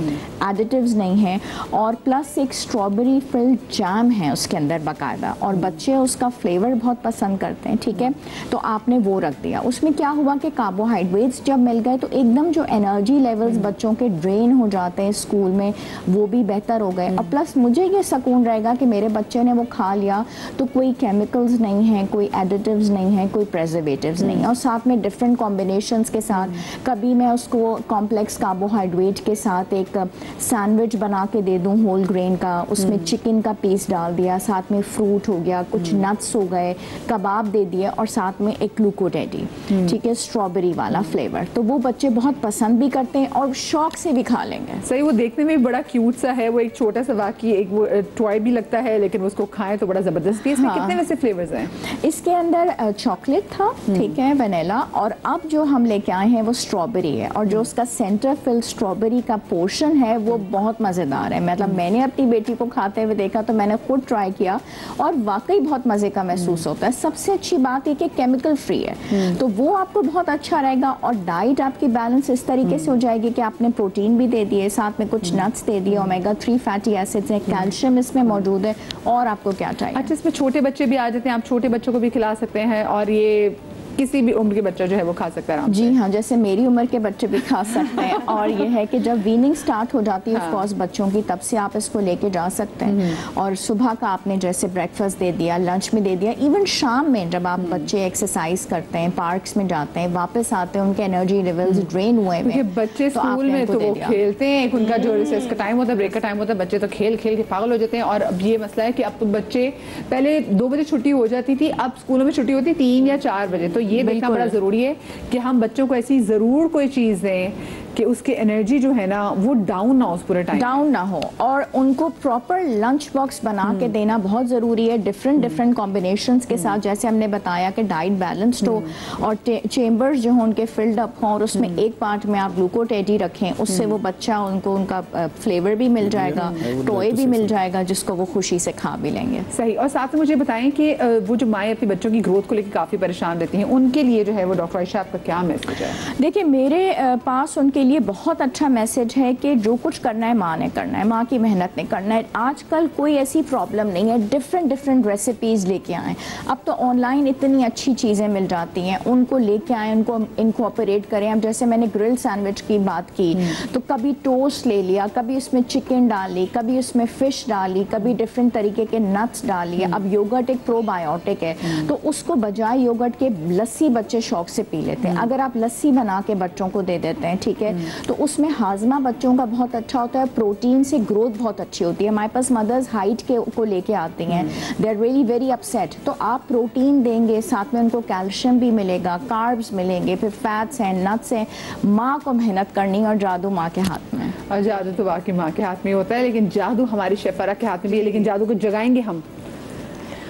Speaker 8: एडिटिव्स नहीं है, और प्लस एक स्ट्रॉबेरी फिल्ड जैम है उसके अंदर बाकायदा, और बच्चे उसका फ्लेवर बहुत पसंद करते हैं। ठीक है, तो आपने वो रख दिया। उसमें क्या हुआ कि कार्बोहाइड्रेट्स जब मिल गए तो एकदम जो एनर्जी लेवल्स बच्चों के ड्रेन हो जाते हैं स्कूल में वो भी बेहतर हो गए, और प्लस मुझे ये सुकून रहेगा कि मेरे बच्चे ने वो खा लिया तो कोई केमिकल्स नहीं है, कोई एडिटिव्स नहीं है, कोई प्रिजर्वेटिव्स नहीं है, और साथ में डिफरेंट कॉम्बिनेशंस के साथ कभी मैं उसको कॉम्प्लेक्स कार्बोहाइड्रेट के साथ एक सैंडविच बना के दे दूं होल ग्रेन का, उसमें चिकन का पीस डाल दिया, साथ में फ्रूट हो गया, कुछ नट्स हो गए, कबाब दे दिए और साथ में एक ग्लूकोडेडी, ठीक है, स्ट्रॉबेरी वाला फ्लेवर। तो वो बच्चे बहुत पसंद भी करते हैं और शौक से भी खा लेंगे।
Speaker 1: सही, वो देखने में भी बड़ा क्यूट सा है, वो एक छोटा सा वाकई एक वो टॉय भी लगता है, लेकिन उसको खाएं तो बड़ा जबरदस्त भी। इसमें कितने वैसे फ्लेवर्स हैं?
Speaker 8: इसके अंदर चॉकलेट था, ठीक है, वनीला, और अब जो हम लेके आए हैं वो स्ट्रॉबेरी है, और जो उसका सेंटर फिल स्ट्रॉबेरी का पोर्शन है वो बहुत मज़ेदार है। मतलब मैंने अपनी बेटी को खाते हुए देखा तो मैंने खुद ट्राई किया और वाकई बहुत मज़े का महसूस होता है। सबसे अच्छी बात है कि केमिकल फ्री है, तो वो आपको बहुत अच्छा रहेगा, और डाइट आपकी बैलेंस इस तरीके से हो जाएगी कि आपने प्रोटीन भी दे दिए, साथ में कुछ नट्स दे दिए, ओमेगा 3 फैटी एसिड्स हैं, कैल्शियम इसमें मौजूद है, और आपको क्या चाहिए।
Speaker 1: अच्छा, इसमें छोटे बच्चे भी आ जाते हैं, आप छोटे बच्चों को भी खिला सकते हैं और ये किसी भी उम्र के बच्चा जो है वो खा सकता है आराम से?
Speaker 8: जी हाँ, जैसे मेरी उम्र के बच्चे भी खा सकते हैं। और ये है कि जब वीनिंग स्टार्ट हो जाती है ऑफ कोर्स बच्चों की, तब से आप इसको लेके जा सकते हैं। और सुबह का आपने जैसे ब्रेकफास्ट दे दिया, लंच में दे दिया, इवन शाम में जब आप बच्चे एक्सरसाइज करते हैं, पार्क्स में जाते हैं, वापस आते हैं, उनके एनर्जी लेवल्स ड्रेन हुए हैं,
Speaker 1: बच्चे स्कूल में तो वो खेलते हैं, उनका जो रिसेस का टाइम होता है, ब्रेक का टाइम होता है, बच्चे तो खेल खेल के पागल हो जाते हैं। और अब ये मसला है कि अब तो बच्चे, पहले 2 बजे छुट्टी हो जाती थी, अब स्कूलों में छुट्टी होती है 3 या 4 बजे। तो ये देखना बड़ा जरूरी है कि हम बच्चों को ऐसी जरूर कोई चीज दें कि उसकी एनर्जी जो है ना वो डाउन ना हो, उस पूरे टाइम
Speaker 8: डाउन ना हो, और उनको प्रॉपर लंच बॉक्स बना के देना बहुत ज़रूरी है, डिफरेंट कॉम्बिनेशंस के साथ, जैसे हमने बताया कि डाइट बैलेंस्ड हो और चेम्बर्स जो हों उनके फिल्ड अप हों, और उसमें एक पार्ट में आप ग्लूकोडेडी रखें, उससे वो बच्चा उनको उनका फ्लेवर भी मिल जाएगा, टॉय भी मिल जाएगा, जिसको वो खुशी से खा भी लेंगे।
Speaker 1: सही। और साथ में मुझे बताएं कि वो जो माएँ अपने बच्चों की ग्रोथ को लेकर काफ़ी परेशान रहती हैं, उनके लिए जो है वो डॉक्टर आयशा आपका क्या मैसेज है?
Speaker 8: देखिए, मेरे पास उनके लिए बहुत अच्छा मैसेज है कि जो कुछ करना है माँ ने करना है, माँ की मेहनत ने करना है। आजकल कोई ऐसी प्रॉब्लम नहीं है, डिफरेंट रेसिपीज़ लेके आएँ। अब तो ऑनलाइन इतनी अच्छी चीज़ें मिल जाती हैं, उनको लेके आएँ, उनको इनकॉर्पोरेट करें। अब जैसे मैंने ग्रिल सैंडविच की बात की, तो कभी टोस्ट ले लिया, कभी उसमें चिकन डाली, कभी उसमें फ़िश डाली, कभी डिफरेंट तरीके के नट्स डाली। अब योगर्ट एक प्रोबायोटिक है, तो उसको बजाय योगर्ट के लस्सी बच्चे शौक से पी लेते हैं। अगर आप लस्सी बना के बच्चों को दे देते हैं, ठीक है, तो उसमें हाजमा बच्चों का बहुत अच्छा होता है, प्रोटीन से ग्रोथ बहुत अच्छी होती है। हमारे पास मदर्स हाइट को लेके आती हैं, they are really very upset, तो आप प्रोटीन देंगे, साथ में उनको कैल्शियम भी मिलेगा, कार्ब्स मिलेंगे, फिर फैट्स हैं, नट्स हैं। माँ को मेहनत करनी और जादू माँ के हाथ में।
Speaker 1: और जादू तो वाकई माँ के हाथ में होता है, लेकिन जादू हमारी शेफ फरा के हाथ में भी है, लेकिन जादू को जगाएंगे हम।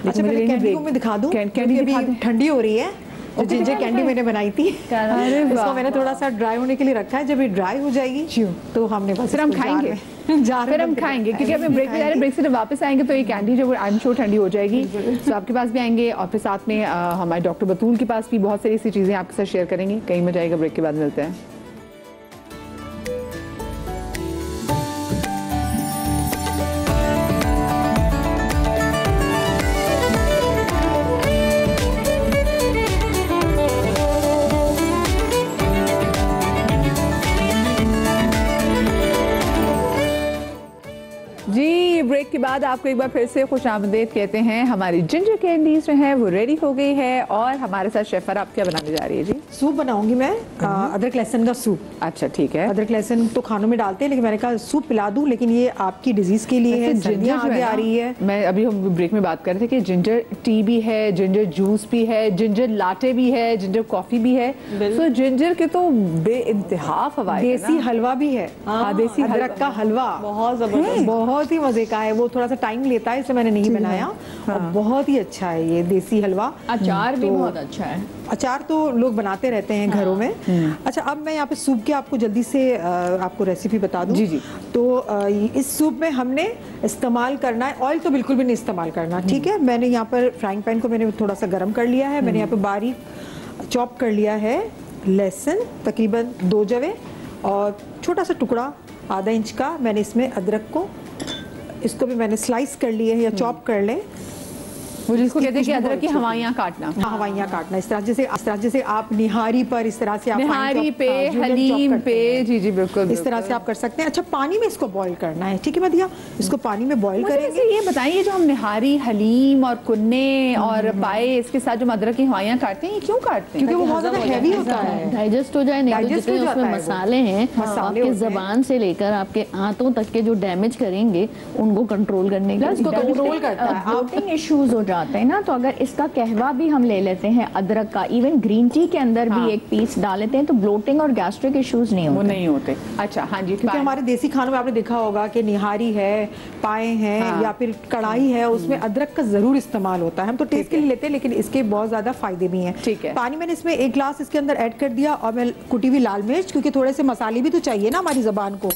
Speaker 3: अच्छा, मैं कैंडी को मैं दिखा दूं, कैंडी ठंडी हो रही है। जो जिंजर कैंडी मैंने बनाई थी, इसको मैंने थोड़ा सा ड्राई होने के लिए रखा है। जब ये ड्राई हो जाएगी तो हमने बस
Speaker 1: फिर हम खाएंगे, फिर हम खाएंगे, क्योंकि हमें ब्रेक में जा रहे हैं। ब्रेक से जब वापस आएंगे तो ये कैंडी जो आई एम श्योर ठंडी हो जाएगी, तो आपके पास भी आएंगे, और फिर साथ में हमारे डॉक्टर बतूल के पास भी बहुत सारी ऐसी चीज़ें आपके साथ शेयर करेंगे। कहीं मजा आएगा, ब्रेक के बाद मिलते हैं। ब्रेक के बाद आपको एक बार फिर से खुशामदीद कहते हैं। हमारी जिंजर कैंडीज जो है वो रेडी हो गई है, और हमारे साथ शेफ फरा आप क्या बनाने जा रही है? जी,
Speaker 3: सूप बनाऊंगी मैं, अदरक लहसुन का सूप।
Speaker 1: अच्छा, ठीक है।
Speaker 3: अदरक लहसुन तो खानों में डालते हैं, लेकिन मैंने कहा सूप पिला दूं, लेकिन ये आपकी डिजीज के लिए है, सर्दियां आगे आ रही है।
Speaker 1: मैं अभी हम ब्रेक में बात कर रहे थे कि जिंजर टी भी है, जिंजर जूस भी है, जिंजर लाटे भी है, जिंजर कॉफी भी है। तो जिंजर के तो बेइंतहा फवाइद,
Speaker 3: देसी हलवा भी है।
Speaker 1: देसी
Speaker 3: अदरक का हलवा
Speaker 2: बहुत जबरदस्त,
Speaker 3: बहुत ही मजे का है। वो थोड़ा सा टाइम लेता है, इसलिए मैंने नहीं बनाया, और बहुत ही अच्छा है ये देसी हलवा।
Speaker 8: अचार भी बहुत अच्छा है।
Speaker 3: अचार तो लोग बनाते रहते हैं घरों में। अच्छा, अब मैं यहाँ पे सूप की आपको जल्दी से आपको रेसिपी बता दूं।
Speaker 1: जी जी।
Speaker 3: तो इस सूप में हमने इस्तेमाल करना है, ऑयल तो बिल्कुल भी नहीं इस्तेमाल करना, ठीक है। मैंने यहाँ पर फ्राइंग पैन को मैंने थोड़ा सा गर्म कर लिया है। मैंने यहाँ पे बारीक चॉप कर लिया है लहसुन, तकरीबन 2 जवे, और छोटा सा टुकड़ा आधा इंच का मैंने इसमें अदरक को, इसको भी मैंने स्लाइस कर लिए है या चॉप कर लें।
Speaker 1: वो जिसको कहते हैं कि अदरक की हवाइयाँ काटना।
Speaker 3: हाँ, हवाइयाँ काटना, इस तरह जैसे आप निहारी पर इस तरह से आप
Speaker 1: निहारी पे, हलीम पे, जी जी बिल्कुल,
Speaker 3: इस तरह से आप कर सकते हैं। अच्छा, पानी में इसको बॉईल करना है, ठीक है मदिया, इसको पानी में बॉईल करेंगे।
Speaker 1: ये बताइए जो हम निहारी, हलीम और कुन्ने और पाए इसके साथ जो अदरक की हवाइयाँ काटते हैं, ये क्यों काटते हैं?
Speaker 3: क्योंकि वो बहुत ज्यादा हैवी होता है,
Speaker 7: डाइजेस्ट हो जाए, नहीं तो जितने उसमें मसाले हैं आपके जबान से लेकर आपके आंतों तक के जो डैमेज करेंगे उनको कंट्रोल करने के लिए
Speaker 3: कंट्रोल करता है।
Speaker 8: ब्लोटिंग इश्यूज हो जाते हैं ना, तो अगर इसका कहवा भी हम ले लेते हैं अदरक का, इवन ग्रीन टी के अंदर भी एक पीस डाल लेते हैं, तो ब्लोटिंग और गैस्ट्रिक इश्यूज नहीं होते।
Speaker 1: वो नहीं होते। अच्छा, हाँ जी।
Speaker 3: क्योंकि हमारे देसी खानों में आपने देखा होगा कि निहारी है, पाए हैं, या फिर कढ़ाई है, उसमें अदरक का जरूर इस्तेमाल होता है। हम तो टेस्ट के लिए लेते हैं, लेकिन इसके बहुत ज्यादा फायदे भी हैं।
Speaker 1: ठीक है।
Speaker 3: पानी मैंने इसमें 1 गिलास इसके अंदर ऐड कर दिया, और मैं कुटी हुई लाल मिर्च, क्योंकि थोड़े से मसाले भी तो चाहिए ना हमारी जबान को।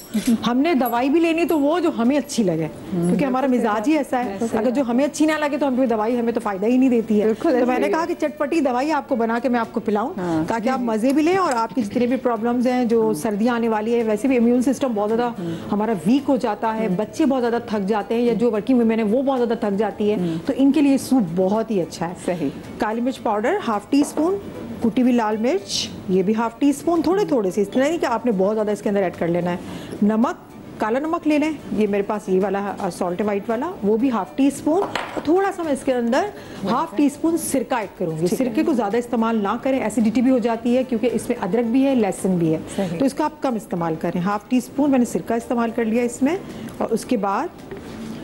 Speaker 3: हमने दवाई भी लेनी तो वो जो हमें अच्छी लगे, क्योंकि हमारा मिजाज ही ऐसा है, अगर जो हमें अच्छी ना लगे तो हम दवाई हमें तो फायदा ही नहीं देती है। तो मैंने कहा कि चटपटी दवाई आपको बना के मैं आपको पिलाऊं, ताकि आप मजे भी लें और आपकी जितने भी प्रॉब्लम्स हैं, जो सर्दियां आने वाली है, वैसे भी इम्यून सिस्टम बहुत ज्यादा हमारा वीक हो जाता है, बच्चे बहुत ज्यादा थक जाते हैं, या जो वर्किंग वुमेन है वो बहुत ज्यादा थक जाती है, तो इनके लिए सूप बहुत ही अच्छा है।
Speaker 1: सही।
Speaker 3: काली मिर्च पाउडर 1/2 टीस्पून, कुटी हुई लाल मिर्च ये भी 1/2 टीस्पून, थोड़े से, इतना नहीं कि आपने बहुत ज्यादा इसके अंदर ऐड कर लेना है। नमक, काला नमक ले लें, ये मेरे पास ये वाला सॉल्ट वाइट वाला, वो भी 1/2 टीस्पून, और थोड़ा सा मैं इसके अंदर 1/2 टीस्पून सिरका ऐड करूंगी। सिरके को ज्यादा इस्तेमाल ना करें, एसिडिटी भी हो जाती है, क्योंकि इसमें अदरक भी है, लहसुन भी है, तो इसका आप कम इस्तेमाल करें। 1/2 टीस्पून मैंने सिरका इस्तेमाल कर लिया इसमें, और उसके बाद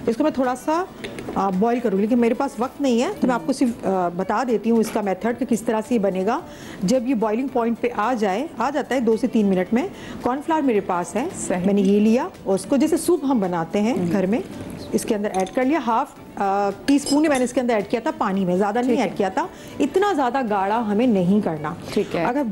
Speaker 3: इसको मैं थोड़ा सा बॉईल करूँगी, लेकिन मेरे पास वक्त नहीं है, तो मैं आपको सिर्फ बता देती हूँ इसका मेथड कि किस तरह से ये बनेगा। जब ये बॉइलिंग पॉइंट पे आ जाता है 2 से 3 मिनट में, कॉर्नफ्लावर मेरे पास है, मैंने ये लिया, और उसको जैसे सूप हम बनाते हैं घर में, इसके अंदर ऐड कर लिया। 1/2 टीस्पून ही मैंने इसके अंदर ऐड किया था पानी में, ज़्यादा नहीं ऐड किया था, इतना ज़्यादा गाढ़ा हमें नहीं करना।
Speaker 1: ठीक है।
Speaker 3: अगर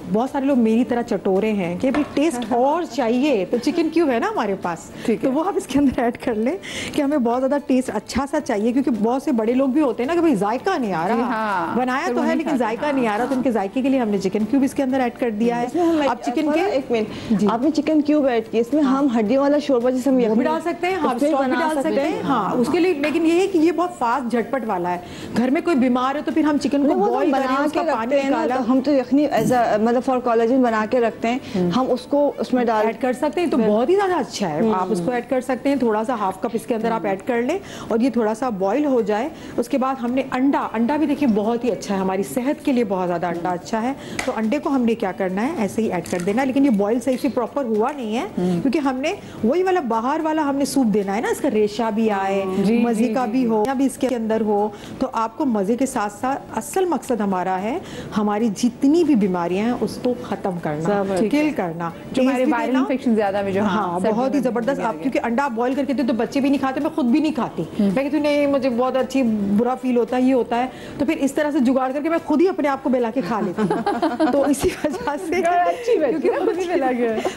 Speaker 3: बहुत सारे लोग मेरी तरह चटोरे हैं कि भाई टेस्ट और चाहिए, तो चिकन क्यूब है ना हमारे पास, तो वो आप इसके अंदर ऐड कर लें कि हमें बहुत ज़्यादा टेस्ट अच्छा सा चाहिए, क्योंकि बहुत से बड़े लोग भी होते हैं ना कि भाई जायका नहीं आ रहा, बनाया तो है लेकिन जायका नहीं आ रहा, तो उनके जायके के लिए हमने चिकन क्यूब इसके अंदर ऐड कर दिया है। अब चिकन के
Speaker 2: 1 मिनट, आपने चिकन क्यूब ऐड किया, इसमें हम हड्डियों वाला शोरबा जैसे हम
Speaker 3: भी डाल सकते हैं, हाँ स्टॉक भी डाल सकते हैं, हाँ उसके लिए, लेकिन ये है कि ये बहुत फास्ट झटपट वाला है। घर में कोई बीमार है तो फिर हम चिकन को बॉईल करें, उसका पानी निकाला,
Speaker 2: हम तो यखनी ऐसा मतलब फॉर कोलेजन बना के रखते हैं, हम उसको उसमें डाल
Speaker 3: ऐड कर सकते हैं, तो बहुत ही ज्यादा अच्छा है। आप उसको ऐड कर सकते हैं, थोड़ा सा 1/2 कप इसके अंदर आप ऐड कर लें, और ये थोड़ा सा बॉईल हो जाए। उसके बाद हमने अंडा भी देखिए बहुत ही अच्छा है, हमारी सेहत के लिए बहुत ज्यादा अंडा अच्छा है, तो अंडे को हमने क्या करना है, ऐसे ही ऐड कर देना, लेकिन ये बॉईल सही से प्रॉपर हुआ नहीं है, क्योंकि हमने वही वाला बाहर वाला हमने सूप देना है ना, इसका रेशा भी आए, मजे का भी हो, भी इसके अंदर हो, तो आपको मजे के साथ साथ असल मकसद हमारा है हमारी जितनी भी बीमारियां हैं उसको खत्म करना, किल करना,
Speaker 1: जो हमारे वायरल इन्फेक्शन ज्यादा में जो,
Speaker 3: हाँ बहुत ही जबरदस्त। आप क्योंकि अंडा आप बॉईल करके देते तो बच्चे भी नहीं खाते, मैं खुद भी नहीं खाती, मैं कहती हूँ नहीं मुझे बहुत अच्छी बुरा फील होता है, ये होता है, तो फिर इस तरह से जुगाड़ करके मैं खुद ही अपने आप को बेला के खा लेती हूँ। तो इसी वजह से क्योंकि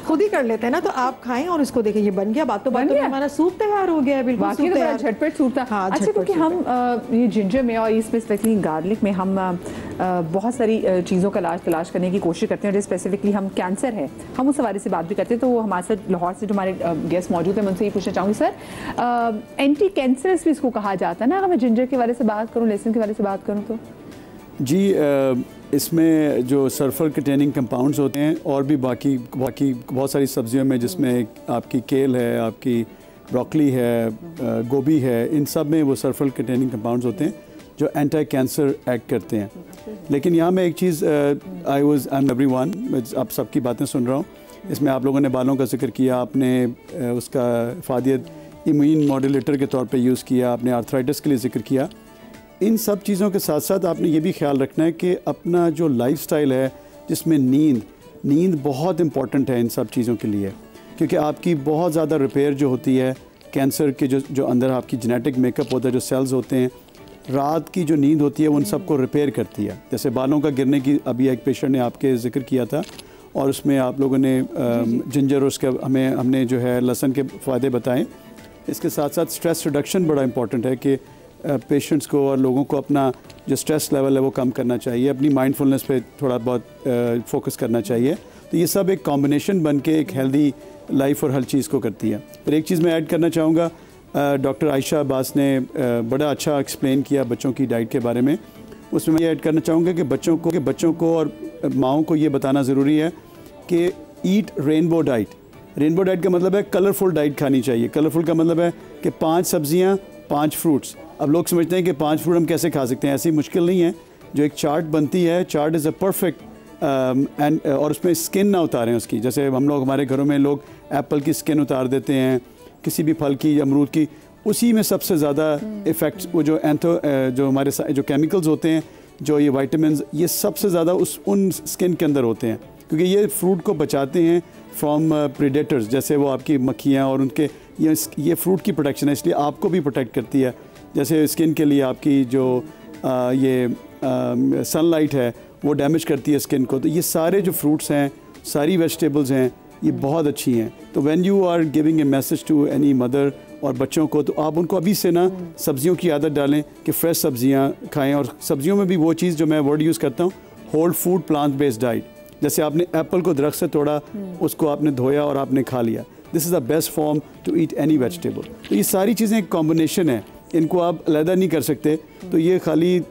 Speaker 3: खुद ही कर लेते हैं ना, तो आप खाएं और इसको देखें, ये बन गया, बातों बातों में हमारा सूप तैयार हो गया है, बिल्कुल
Speaker 1: झटपट सूप था। अच्छा, क्योंकि हम ये जिंजर में और स्पेसिफिकली गार्लिक में हम बहुत सारी चीज़ों का इलाज तलाश करने की कोशिश करते हैं, और स्पेसिफिकली हम कैंसर है, हम उस हवाले से बात भी करते हैं। तो वो हमारे साथ लाहौर से जो हमारे गेस्ट मौजूद हैं, मैं उनसे ये पूछना चाहूँगी, सर एंटी कैंसरस भी इसको कहा जाता है ना, अगर मैं जिंजर के बारे से बात करूँ, लहसुन के बारे से बात करूँ तो?
Speaker 4: जी, इसमें जो सल्फर कंटेनिंग कंपाउंड्स होते हैं, और भी बाकी बहुत सारी सब्जियों में, जिसमें आपकी केल है, आपकी ब्रोकली है, गोभी है, इन सब में वो सल्फर कंटेनिंग कंपाउंड्स होते हैं जो एंटी कैंसर एक्ट करते हैं। लेकिन यहाँ मैं एक चीज़, आई एम एवरीवन, आप सबकी बातें सुन रहा हूँ, इसमें आप लोगों ने बालों का जिक्र किया, आपने उसका इफादियत इम्यून मॉड्यूलेटर के तौर पे यूज़ किया, आपने आर्थराइटिस के लिए जिक्र किया। इन सब चीज़ों के साथ साथ आपने ये भी ख्याल रखना है कि अपना जो लाइफस्टाइल है, जिसमें नींद बहुत इम्पॉर्टेंट है इन सब चीज़ों के लिए, क्योंकि आपकी बहुत ज़्यादा रिपेयर जो होती है कैंसर के जो अंदर आपकी जेनेटिक मेकअप होता है, जो सेल्स होते हैं, रात की जो नींद होती है वो उन सबको रिपेयर करती है। जैसे बालों का गिरने की अभी एक पेशेंट ने आपके जिक्र किया था, और उसमें आप लोगों ने जिंजर और उसके हमने जो है लहसुन के फ़ायदे बताएं। इसके साथ साथ स्ट्रेस रिडक्शन बड़ा इंपॉर्टेंट है कि पेशेंट्स को और लोगों को अपना जो स्ट्रेस लेवल है वो कम करना चाहिए, अपनी माइंडफुलनेस पे थोड़ा बहुत फोकस करना चाहिए। तो ये सब एक कॉम्बिनेशन बन के एक हेल्दी लाइफ और हर चीज़ को करती है। फिर एक चीज़ मैं ऐड करना चाहूँगा, डॉक्टर आयशा अब्बास ने बड़ा अच्छा एक्सप्लेन किया बच्चों की डाइट के बारे में। उसमें मैं ये ऐड करना चाहूँगा कि बच्चों को और माओं को ये बताना ज़रूरी है कि ईट रेनबो डाइट। रेनबो डाइट का मतलब है कलरफुल डाइट खानी चाहिए। कलरफुल का मतलब है कि 5 सब्जियां 5 फ्रूट्स। अब लोग समझते हैं कि 5 फ्रूट हम कैसे खा सकते हैं, ऐसी मुश्किल नहीं है। जो एक चार्ट बनती है, chart is a perfect and और उसमें स्किन ना उतारें उसकी। जैसे हम लोग हमारे घरों में लोग एप्पल की स्किन उतार देते हैं, किसी भी फल की, अमरूद की, उसी में सबसे ज़्यादा इफ़ेक्ट्स वो जो जो हमारे जो केमिकल्स होते हैं, जो ये विटामिन्स, ये सबसे ज़्यादा उन स्किन के अंदर होते हैं, क्योंकि ये फ्रूट को बचाते हैं फ्रॉम प्रेडेटर्स, जैसे वो आपकी मक्खियाँ और उनके ये फ्रूट की प्रोटेक्शन है, इसलिए आपको भी प्रोटेक्ट करती है। जैसे स्किन के लिए आपकी जो सनलाइट है वो डैमेज करती है स्किन को। तो ये सारे जो फ्रूट्स हैं, सारी वेजिटेबल्स हैं, ये बहुत अच्छी हैं। तो when you are giving a message to any mother और बच्चों को, तो आप उनको अभी से ना सब्जियों की आदत डालें कि फ्रेश सब्जियां खाएं। और सब्जियों में भी वो चीज़ जो मैं वर्ड यूज़ करता हूँ, whole food plant based diet. जैसे आपने एप्पल को दरख्त से तोड़ा, उसको आपने धोया और आपने खा लिया, this is the best form to eat any vegetable. तो ये सारी चीज़ें एक कॉम्बिनेशन है, इनको आप अलहदा नहीं कर सकते। तो ये खाली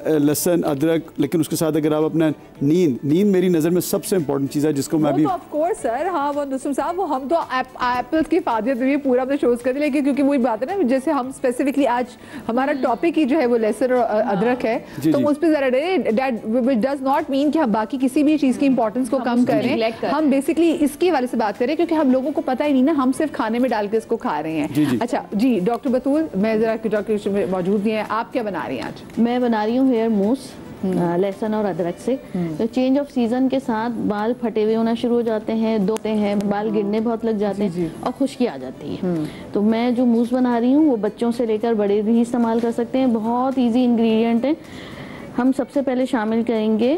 Speaker 4: लहसुन अदरक, लेकिन उसके साथ अगर आप अपना नींद मेरी नज़र में सबसे इंपॉर्टेंट चीज़ है जिसको मैं भी
Speaker 1: ऑफ कोर्स सर, हाँ वो नुस्रत साहब, वो हम तो एप्पल की फादियत में पूरा अपने शोज करते, लेकिन क्योंकि वही बात है ना, जैसे हम स्पेसिफिकली आज हमारा टॉपिक ही जो है वो लहसुन और अदरक है, तो उस पर जरा दैट डज नॉट मीन कि हम बाकी किसी भी चीज़ की इंपॉर्टेंस को कम करें। हम बेसिकली इसके वाले से बात करें, क्योंकि हम लोगों को पता ही नहीं ना, हम सिर्फ खाने में डाल के इसको खा रहे हैं। अच्छा जी, डॉक्टर बतूल, मैं जरा डॉक्टर मौजूद नहीं है, आप क्या बना रही हैं आज?
Speaker 7: मैं बना रही हूँ हेयर मूस लहसुन और अदरक से। तो चेंज ऑफ सीजन के साथ बाल फटे हुए होना शुरू हो जाते हैं, धोते हैं, बाल गिरने बहुत लग जाते हैं और खुश्की आ जाती है। तो मैं जो मूस बना रही हूँ वो बच्चों से लेकर बड़े भी इस्तेमाल कर सकते हैं, बहुत इजी इंग्रेडिएंट है। हम सबसे पहले शामिल करेंगे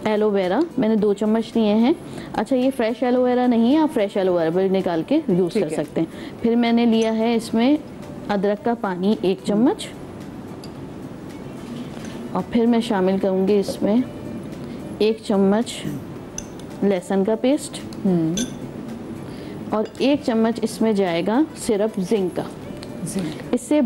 Speaker 7: एलोवेरा, मैंने 2 चम्मच लिए हैं। अच्छा, ये फ्रेश एलोवेरा नहीं है, आप फ्रेश एलोवेरा भी निकाल के यूज़ कर सकते हैं। फिर मैंने लिया है इसमें अदरक का पानी 1 चम्मच, और फिर मैं शामिल करूँगी इसमें 1 चम्मच लहसुन का पेस्ट, और 1 चम्मच इसमें जाएगा सिरप जिंक का। इससे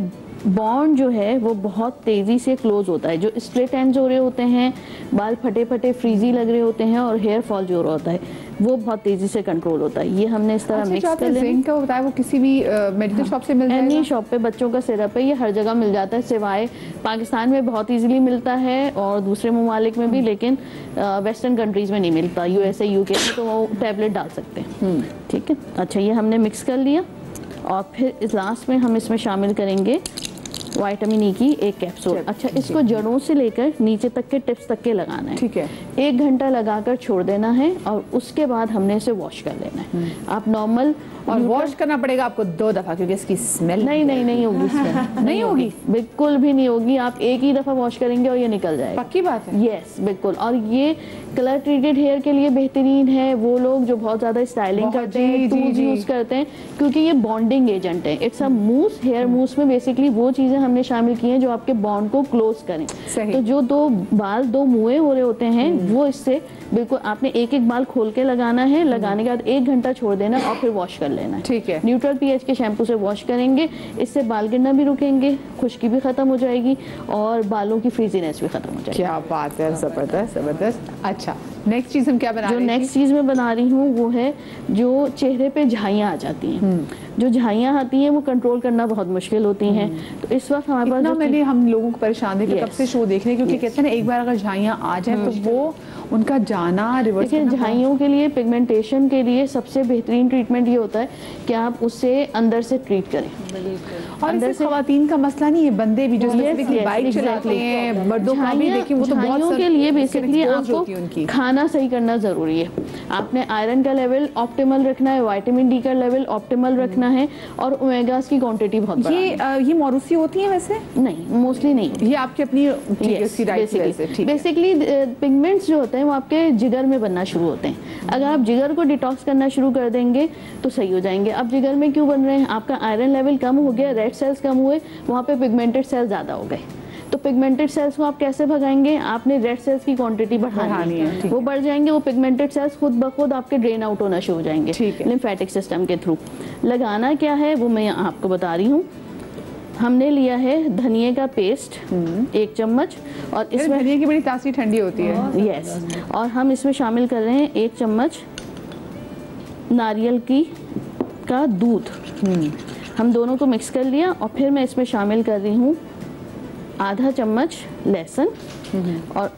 Speaker 7: बॉन्ड जो है वो बहुत तेज़ी से क्लोज होता है। जो स्प्लिट एंड्स हो रहे होते हैं, बाल फटे फटे फ्रीजी लग रहे होते हैं, और हेयर फॉल जो हो रहा होता है वो बहुत तेज़ी से कंट्रोल होता है। ये हमने इस तरह मिक्स कर लेना।
Speaker 1: जिंक का बताया, वो किसी भी मेडिकल शॉप से मिल जाएगा?
Speaker 7: एनी शॉप पे बच्चों का सिरप है, ये हर जगह मिल जाता है, सिवाय पाकिस्तान में बहुत इजीली मिलता है और दूसरे ममालिक में भी, लेकिन वेस्टर्न कंट्रीज़ में नहीं मिलता, USA UK में तो वो टैबलेट डाल सकते हैं। ठीक है, अच्छा ये हमने मिक्स कर लिया, और फिर इस लास्ट में हम इसमें शामिल करेंगे विटामिन ई की 1 कैप्सूल। अच्छा, इसको जड़ों से लेकर नीचे तक के टिप्स तक के लगाना है।
Speaker 1: ठीक है,
Speaker 7: 1 घंटा लगाकर छोड़ देना है, और उसके बाद हमने इसे वॉश कर लेना है। आप नॉर्मल,
Speaker 1: और वॉश करना पड़ेगा आपको 2 दफ़ा, क्योंकि इसकी स्मेल
Speaker 7: नहीं होगी स्मेल नहीं होगी, बिल्कुल भी नहीं होगी। आप एक ही दफ़ा वॉश करेंगे और ये निकल जाएगा।
Speaker 1: पक्की बात है?
Speaker 7: यस, बिल्कुल। और ये कलर ट्रीटेड हेयर के लिए बेहतरीन है। वो लोग जो बहुत ज़्यादा स्टाइलिंग करते हैं, टूल्स यूज़ करते हैं, क्योंकि ये बॉन्डिंग एजेंट है। इट्स अ मूस, हेयर मूस में बेसिकली वो चीज़ें हमने शामिल की हैं जो आपके बॉन्ड को क्लोज करें। तो जो 2 बाल 2 मुँहे हो रहे होते हैं, वो इससे बिल्कुल आपने एक बाल खोल के लगाना है। लगाने के बाद 1 घंटा छोड़ देना और फिर वॉश कर लेना है।
Speaker 1: ठीक है,
Speaker 7: न्यूट्रल pH के शैम्पू से वॉश करेंगे, इससे बाल गिरना भी रुकेंगे, खुश्की भी खत्म हो जाएगी, और बालों की फ्रीजीनेस भी खत्म हो जाएगी।
Speaker 1: क्या बात है, जबरदस्त जबरदस्त। अच्छा, नेक्स्ट चीज़ हम क्या बना रहे हैं?
Speaker 7: जो नेक्स्ट चीज़ मैं बना रही हूँ वो है जो चेहरे पे झाइयाँ आ जाती हैं। जो झाइयाँ आती हैं वो कंट्रोल करना बहुत मुश्किल होती हैं। तो इस वक्त हमारे पास
Speaker 1: मैंने हम लोगों को परेशान देखा कब से शो देख रहे हैं, क्योंकि कहते हैं ना, एक बार अगर झाइयाँ आ जाए तो वो उनका जाना रिवर्स।
Speaker 7: देखिए, झाइयों के लिए, पिगमेंटेशन के लिए सबसे बेहतरीन ट्रीटमेंट ये होता है कि आप उससे अंदर से ट्रीट करें।
Speaker 1: और अंदर से ख़वातीन का मसला नहीं है, बंदे भी जो बाइक चलाते हैं, मर्दों का भी देखिए, वो तो बहुत
Speaker 7: के लिए बेसिकली आपको खाना सही करना ज़रूरी है। आपने आयरन का लेवल ऑप्टिमल रखना है, विटामिन डी का लेवल ऑप्टिमल रखना है, और ओमेगास की क्वांटिटी बहुत बढ़ाना है।
Speaker 1: ये मौरूसी होती है वैसे?
Speaker 7: नहीं, मोस्टली नहीं।
Speaker 1: ये आपकी अपनी
Speaker 7: बेसिकली पिगमेंट्स जो होते हैं वो आपके जिगर में बनना शुरू होते हैं। अगर आप जिगर को डिटॉक्स करना शुरू कर देंगे तो सही हो जाएंगे। अब जिगर में क्यों बन रहे हैं? आपका आयरन लेवल कम हो गया, रेड सेल्स कम हुए, वहाँ पे पिगमेंटेड सेल्स ज़्यादा हो गए। तो पिगमेंटेड सेल्स को आप कैसे भगाएंगे? आपने रेड सेल्स की क्वांटिटी बढ़ानी है, वो बढ़ जाएंगे, वो पिगमेंटेड सेल्स खुद ब खुद आपके ड्रेन आउट होना शुरू हो जाएंगे लिम्फेटिक सिस्टम के थ्रू। लगाना क्या है वो मैं आपको बता रही हूँ। हमने लिया है धनिए का पेस्ट 1 चम्मच, और इसमें
Speaker 1: धनिया की बड़ी तासीर ठंडी होती है।
Speaker 7: यस, और हम इसमें शामिल कर रहे हैं 1 चम्मच नारियल का दूध। हम दोनों को मिक्स कर लिया, और फिर मैं इसमें शामिल कर रही हूँ आधा चम्मच लहसुन और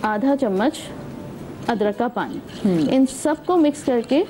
Speaker 7: आधा चम्मच अदरक का पानी। इन सब को मिक्स करके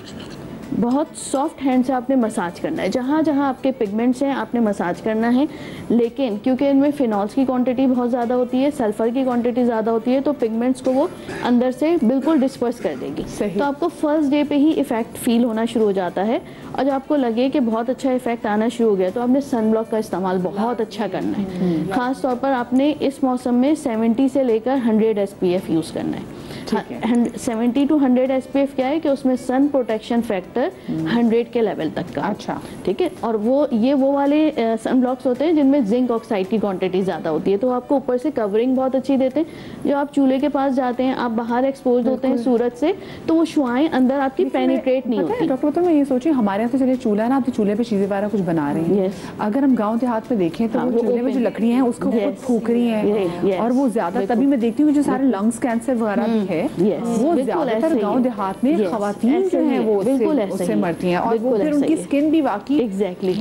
Speaker 7: बहुत सॉफ्ट हैंड से आपने मसाज करना है, जहाँ जहाँ आपके पिगमेंट्स हैं आपने मसाज करना है। लेकिन क्योंकि इनमें फिनॉल्स की क्वांटिटी बहुत ज़्यादा होती है, सल्फर की क्वांटिटी ज़्यादा होती है, तो पिगमेंट्स को वो अंदर से बिल्कुल डिस्पर्स कर देगी। तो आपको फर्स्ट डे पे ही इफेक्ट फील होना शुरू हो जाता है, और जब आपको लगे कि बहुत अच्छा इफेक्ट आना शुरू हो गया तो आपने सन ब्लॉक का इस्तेमाल बहुत अच्छा करना है। ख़ास तौर पर आपने इस मौसम में 70 से लेकर 100 SPF यूज़ करना है। 70 to 100 SPF क्या है कि उसमें सन प्रोटेक्शन फैक्टर 100 के लेवल तक का।
Speaker 1: अच्छा,
Speaker 7: ठीक है। और वो वाले सन ब्लॉक्स होते हैं जिनमें जिंक ऑक्साइड की क्वांटिटी ज़्यादा होती है, तो आपको ऊपर से कवरिंग बहुत अच्छी देते हैं। जो आप चूल्हे के पास जाते हैं, आप बाहर एक्सपोज होते हैं सूरज से, तो वो शुआएं अंदर आपकी पेनिट्रेट नहीं होती।
Speaker 1: डॉक्टर तो मैं ये सोची, हमारे यहाँ तो चलिए चूल्हा है ना, आप तो चूल्हे पे चीजें वगैरह कुछ बना रही हैं। अगर हम गाँव देहात में देखें तो वो चूल्हे में जो लकड़ियाँ हैं उसको खुद फूक रही हैं, और वो ज्यादा तभी मैं देखती हूँ जो सारे लंग्स कैंसर वगैरह भी है, वो ज्यादातर गांव देहात में खवातीन जो है वो उससे मरती हैं, और वो फिर उनकी स्किन भी वाकई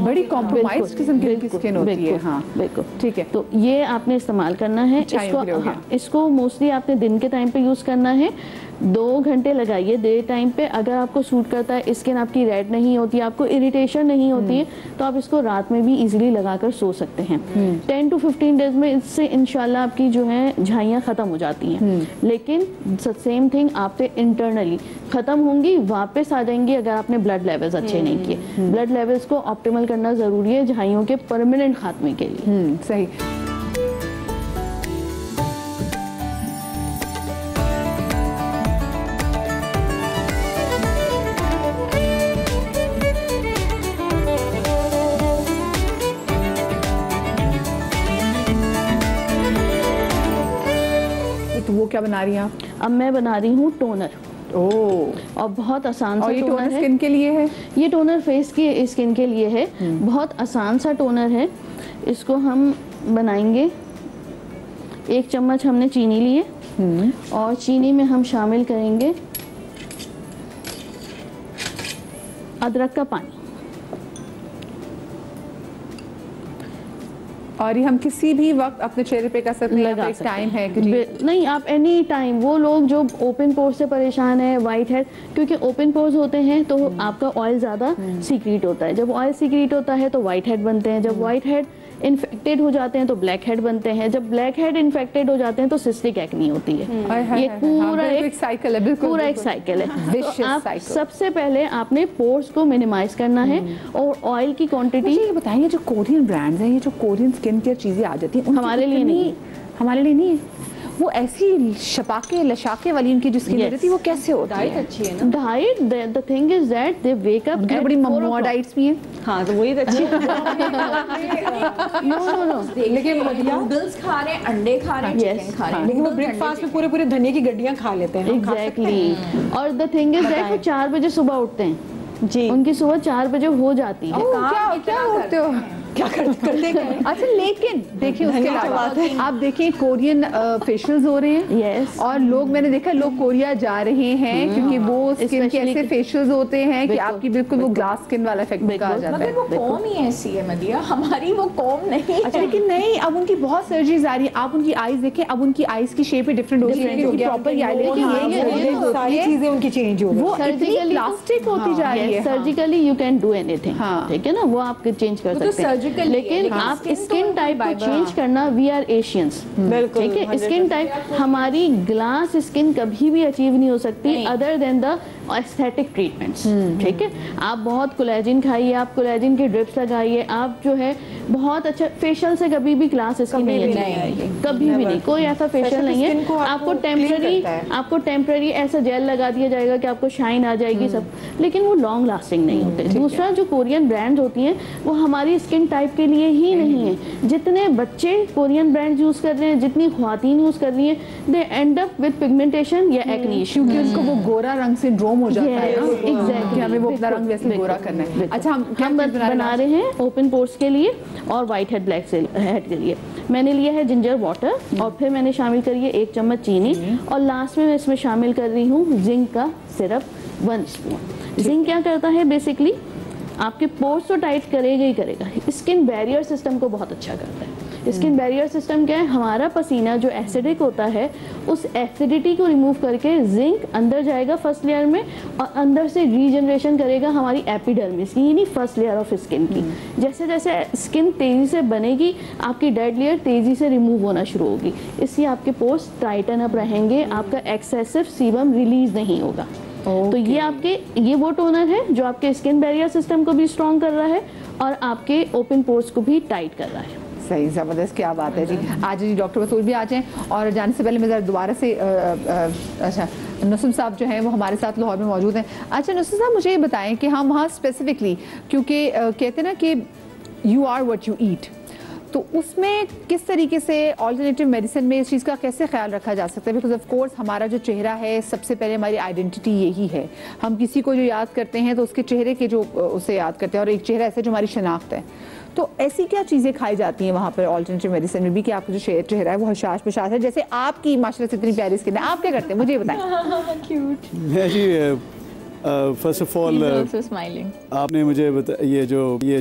Speaker 1: बड़ी कॉम्प्रोमाइज किस्म की स्किन होती है। हाँ
Speaker 7: बिल्कुल,
Speaker 1: ठीक है।
Speaker 7: तो ये आपने इस्तेमाल करना है इसको मोस्टली आपने दिन के टाइम पे यूज करना है। 2 घंटे लगाइए डे टाइम पे। अगर आपको सूट करता है, स्किन आपकी रेड नहीं होती, आपको इरिटेशन नहीं होती है, तो आप इसको रात में भी इजीली लगाकर सो सकते हैं। 10 to 15 डेज में इससे इंशाल्लाह आपकी जो है झाइयाँ ख़त्म हो जाती हैं। लेकिन सेम थिंग आपसे इंटरनली ख़त्म होंगी, वापस आ जाएंगी अगर आपने ब्लड लेवल्स अच्छे नहीं किए। ब्लड लेवल्स को ऑप्टिमल करना ज़रूरी है झाइयों के परमानेंट खात्मे के लिए।
Speaker 1: सही। तो वो क्या बना रही हैं आप?
Speaker 7: अब मैं बना रही हूँ टोनर।
Speaker 1: ओह,
Speaker 7: और बहुत आसान सा
Speaker 1: और ये
Speaker 7: टोनर है।
Speaker 1: स्किन के लिए है?
Speaker 7: ये टोनर फेस की स्किन के लिए है। बहुत आसान सा टोनर है। इसको हम बनाएंगे। 1 चम्मच हमने चीनी लिए, और चीनी में हम शामिल करेंगे अदरक का पानी।
Speaker 1: और ये हम किसी भी वक्त अपने चेहरे पे कर सकते हैं? टाइम है कि
Speaker 7: नहीं, आप एनी टाइम। वो लोग जो ओपन पोर्स से परेशान है, वाइट हेड, क्योंकि ओपन पोर्स होते हैं तो आपका ऑयल ज़्यादा सीक्रेट होता है। जब ऑयल सीक्रेट होता है तो वाइट हेड बनते हैं। जब वाइट हेड इन्फेक्टेड हो जाते हैं तो ब्लैक हेड बनते हैं। जब ब्लैक हेड इन्फेक्टेड हो जाते हैं तो सिस्टिक एक्नी होती है। ये पूरा एक साइकिल है, पूरा एक साइकिल है। तो आप सबसे पहले आपने पोर्स को मिनिमाइज करना है, और ऑयल की क्वांटिटी।
Speaker 1: ये बताइए, जो कोरियन ब्रांड्स हैं, ये जो कोरियन स्किन केयर चीजें आ जाती हैं,
Speaker 7: हमारे लिए नहीं,
Speaker 1: हमारे लिए नहीं है। वो ऐसी शपाके लशाके वाली उनकी जो स्किन रहती है, वो कैसे होती है?
Speaker 2: डाइट अच्छी है ना।
Speaker 7: Diet, the thing is that they wake up.
Speaker 1: बड़ी मम्मुआ डाइट्स भी हैं।
Speaker 2: हाँ, तो वही अच्छी है।
Speaker 7: नो,
Speaker 3: लेकिन
Speaker 8: नूडल्स खा रहे हैं, अंडे खा रहे हैं, चिकन खा रहे हैं,
Speaker 3: लेकिन वो ब्रेकफास्ट में पूरे धनिया की गड्डियां खा लेते हैं।
Speaker 7: एग्जैक्टली। और द थिंग इज दैट वो 4 बजे सुबह उठते हैं जी, उनकी सुबह 4 बजे हो जाती है।
Speaker 1: क्या होते हो?
Speaker 3: क्या करते हैं?
Speaker 1: अच्छा, लेकिन देखिए उसके अलावा आप देखिए कोरियन फेशियल्स हो रहे हैं।
Speaker 7: यस।
Speaker 1: और लोग, मैंने देखा लोग कोरिया जा रहे हैं क्योंकि वो स्किन के ऐसे फेशियल्स होते हैं कि आपकी बिल्कुल वो ग्लास स्किन वाला इफेक्ट आ जाता है।
Speaker 8: मगर वो कौम ही ऐसी है मदिया, हमारी वो कौम नहीं।
Speaker 1: अच्छा, लेकिन नहीं, अब उनकी बहुत सर्जरीज आ रही है। आप उनकी आईज देखें, अब उनकी आईज की शेप ही डिफरेंट हो गई है, प्रॉपर
Speaker 3: सारी चीजें उनकी चेंज हो गई।
Speaker 1: वो सर्जिकली प्लास्टिक होती जा रही है।
Speaker 7: Surgically you can do anything, ठीक है ना, वो आप चेंज कर सकते हैं। लेकिन आप स्किन टाइप को चेंज करना, वी आर एशियंस, ठीक है। स्किन टाइप, हमारी ग्लास स्किन कभी भी अचीव नहीं हो सकती other than the aesthetic treatments, ठीक है। आप बहुत कोलेजन खाइए, आप कोलेजन के ड्रिप्स लगाइए, आप जो है बहुत अच्छा फेशियल से कभी भी ग्लास स्किन नहीं आएगी, कभी भी नहीं। कोई ऐसा फेशियल नहीं है। आपको टेम्पररी ऐसा जेल लगा दिया जाएगा कि आपको शाइन आ जाएगी सब, लेकिन वो लॉन्ग लास्टिंग नहीं होते। दूसरा, जो कोरियन ब्रांड्स होती हैं वो हमारी स्किन टाइप के लिए ही नहीं है। जितने बच्चे कोरियन ब्रांड्स यूज कर रहे हैं, जितनी ख्वातीन यूज कर रही हैं, दे एंड अप विद पिगमेंटेशन या एक्नी,
Speaker 1: क्योंकि उनको वो गोरा रंग सिंड्रोम मोम हो जाता है ना,
Speaker 7: एग्जैक्टली
Speaker 1: कि हमें वो अपना रंग वैसे गोरा करना है। अच्छा, हम
Speaker 7: बना रहे हैं ओपन पोर्स के लिए और वाइट हेड ब्लैक हेड के लिए। मैंने लिया है जिंजर वाटर और फिर मैंने शामिल करी है 1 चम्मच चीनी और लास्ट में मैं इसमें शामिल कर रही हूँ जिंक का सिरप 1 स्पून। जिंक क्या करता है बेसिकली, आपके पोर्स तो टाइट करेगा ही करेगा, स्किन बैरियर सिस्टम को बहुत अच्छा करता है। स्किन बैरियर सिस्टम क्या है, हमारा पसीना जो एसिडिक होता है उस एसिडिटी को रिमूव करके जिंक अंदर जाएगा फर्स्ट लेयर में और अंदर से रीजनरेशन करेगा हमारी एपिडर्मिस की, यानी फर्स्ट लेयर ऑफ स्किन की। जैसे जैसे स्किन तेजी से बनेगी आपकी डेड लेयर तेजी से रिमूव होना शुरू होगी, इससे आपके पोर्स टाइटन अप रहेंगे, आपका एक्सेसिव सीबम रिलीज नहीं होगा। तो ये वो टोनर है जो आपके स्किन बैरियर सिस्टम को भी स्ट्रॉन्ग कर रहा है और आपके ओपन पोर्स को भी टाइट कर रहा है।
Speaker 1: सही, ज़बरदस्त, क्या बात है जी। आज जी डॉक्टर बतूल भी आ जाएं और जाने से पहले मैं ज़रा दोबारा से अच्छा, नुसुम साहब जो हैं वो हमारे साथ लाहौर में मौजूद हैं। अच्छा नुसुम साहब, मुझे ये बताएं कि हम वहाँ स्पेसिफिकली, क्योंकि कहते हैं ना कि you are what you eat, तो उसमें किस तरीके से ऑल्टरनेटिव मेडिसिन में इस चीज़ का कैसे ख्याल रखा जा सकता है? बिकॉज ऑफ कोर्स हमारा जो चेहरा है, सबसे पहले हमारी आइडेंटिटी यही है। हम किसी को जो याद करते हैं तो उसके चेहरे के जो उसे याद करते हैं, और एक चेहरा ऐसे जो हमारी शनाख्त है। तो ऐसी क्या चीज़ें खाई जाती हैं वहाँ पर ऑल्टरनेटिव मेडिसिन में भी कि आपका जो चेहरा है वो हशाश बशाश है, जैसे आपकी माशाल्लाह से इतनी प्यारी स्किन है, आप क्या करते हैं मुझे बताएं।
Speaker 8: क्यूट।
Speaker 4: मैं जी फर्स्ट ऑफ ऑल आपने मुझे ये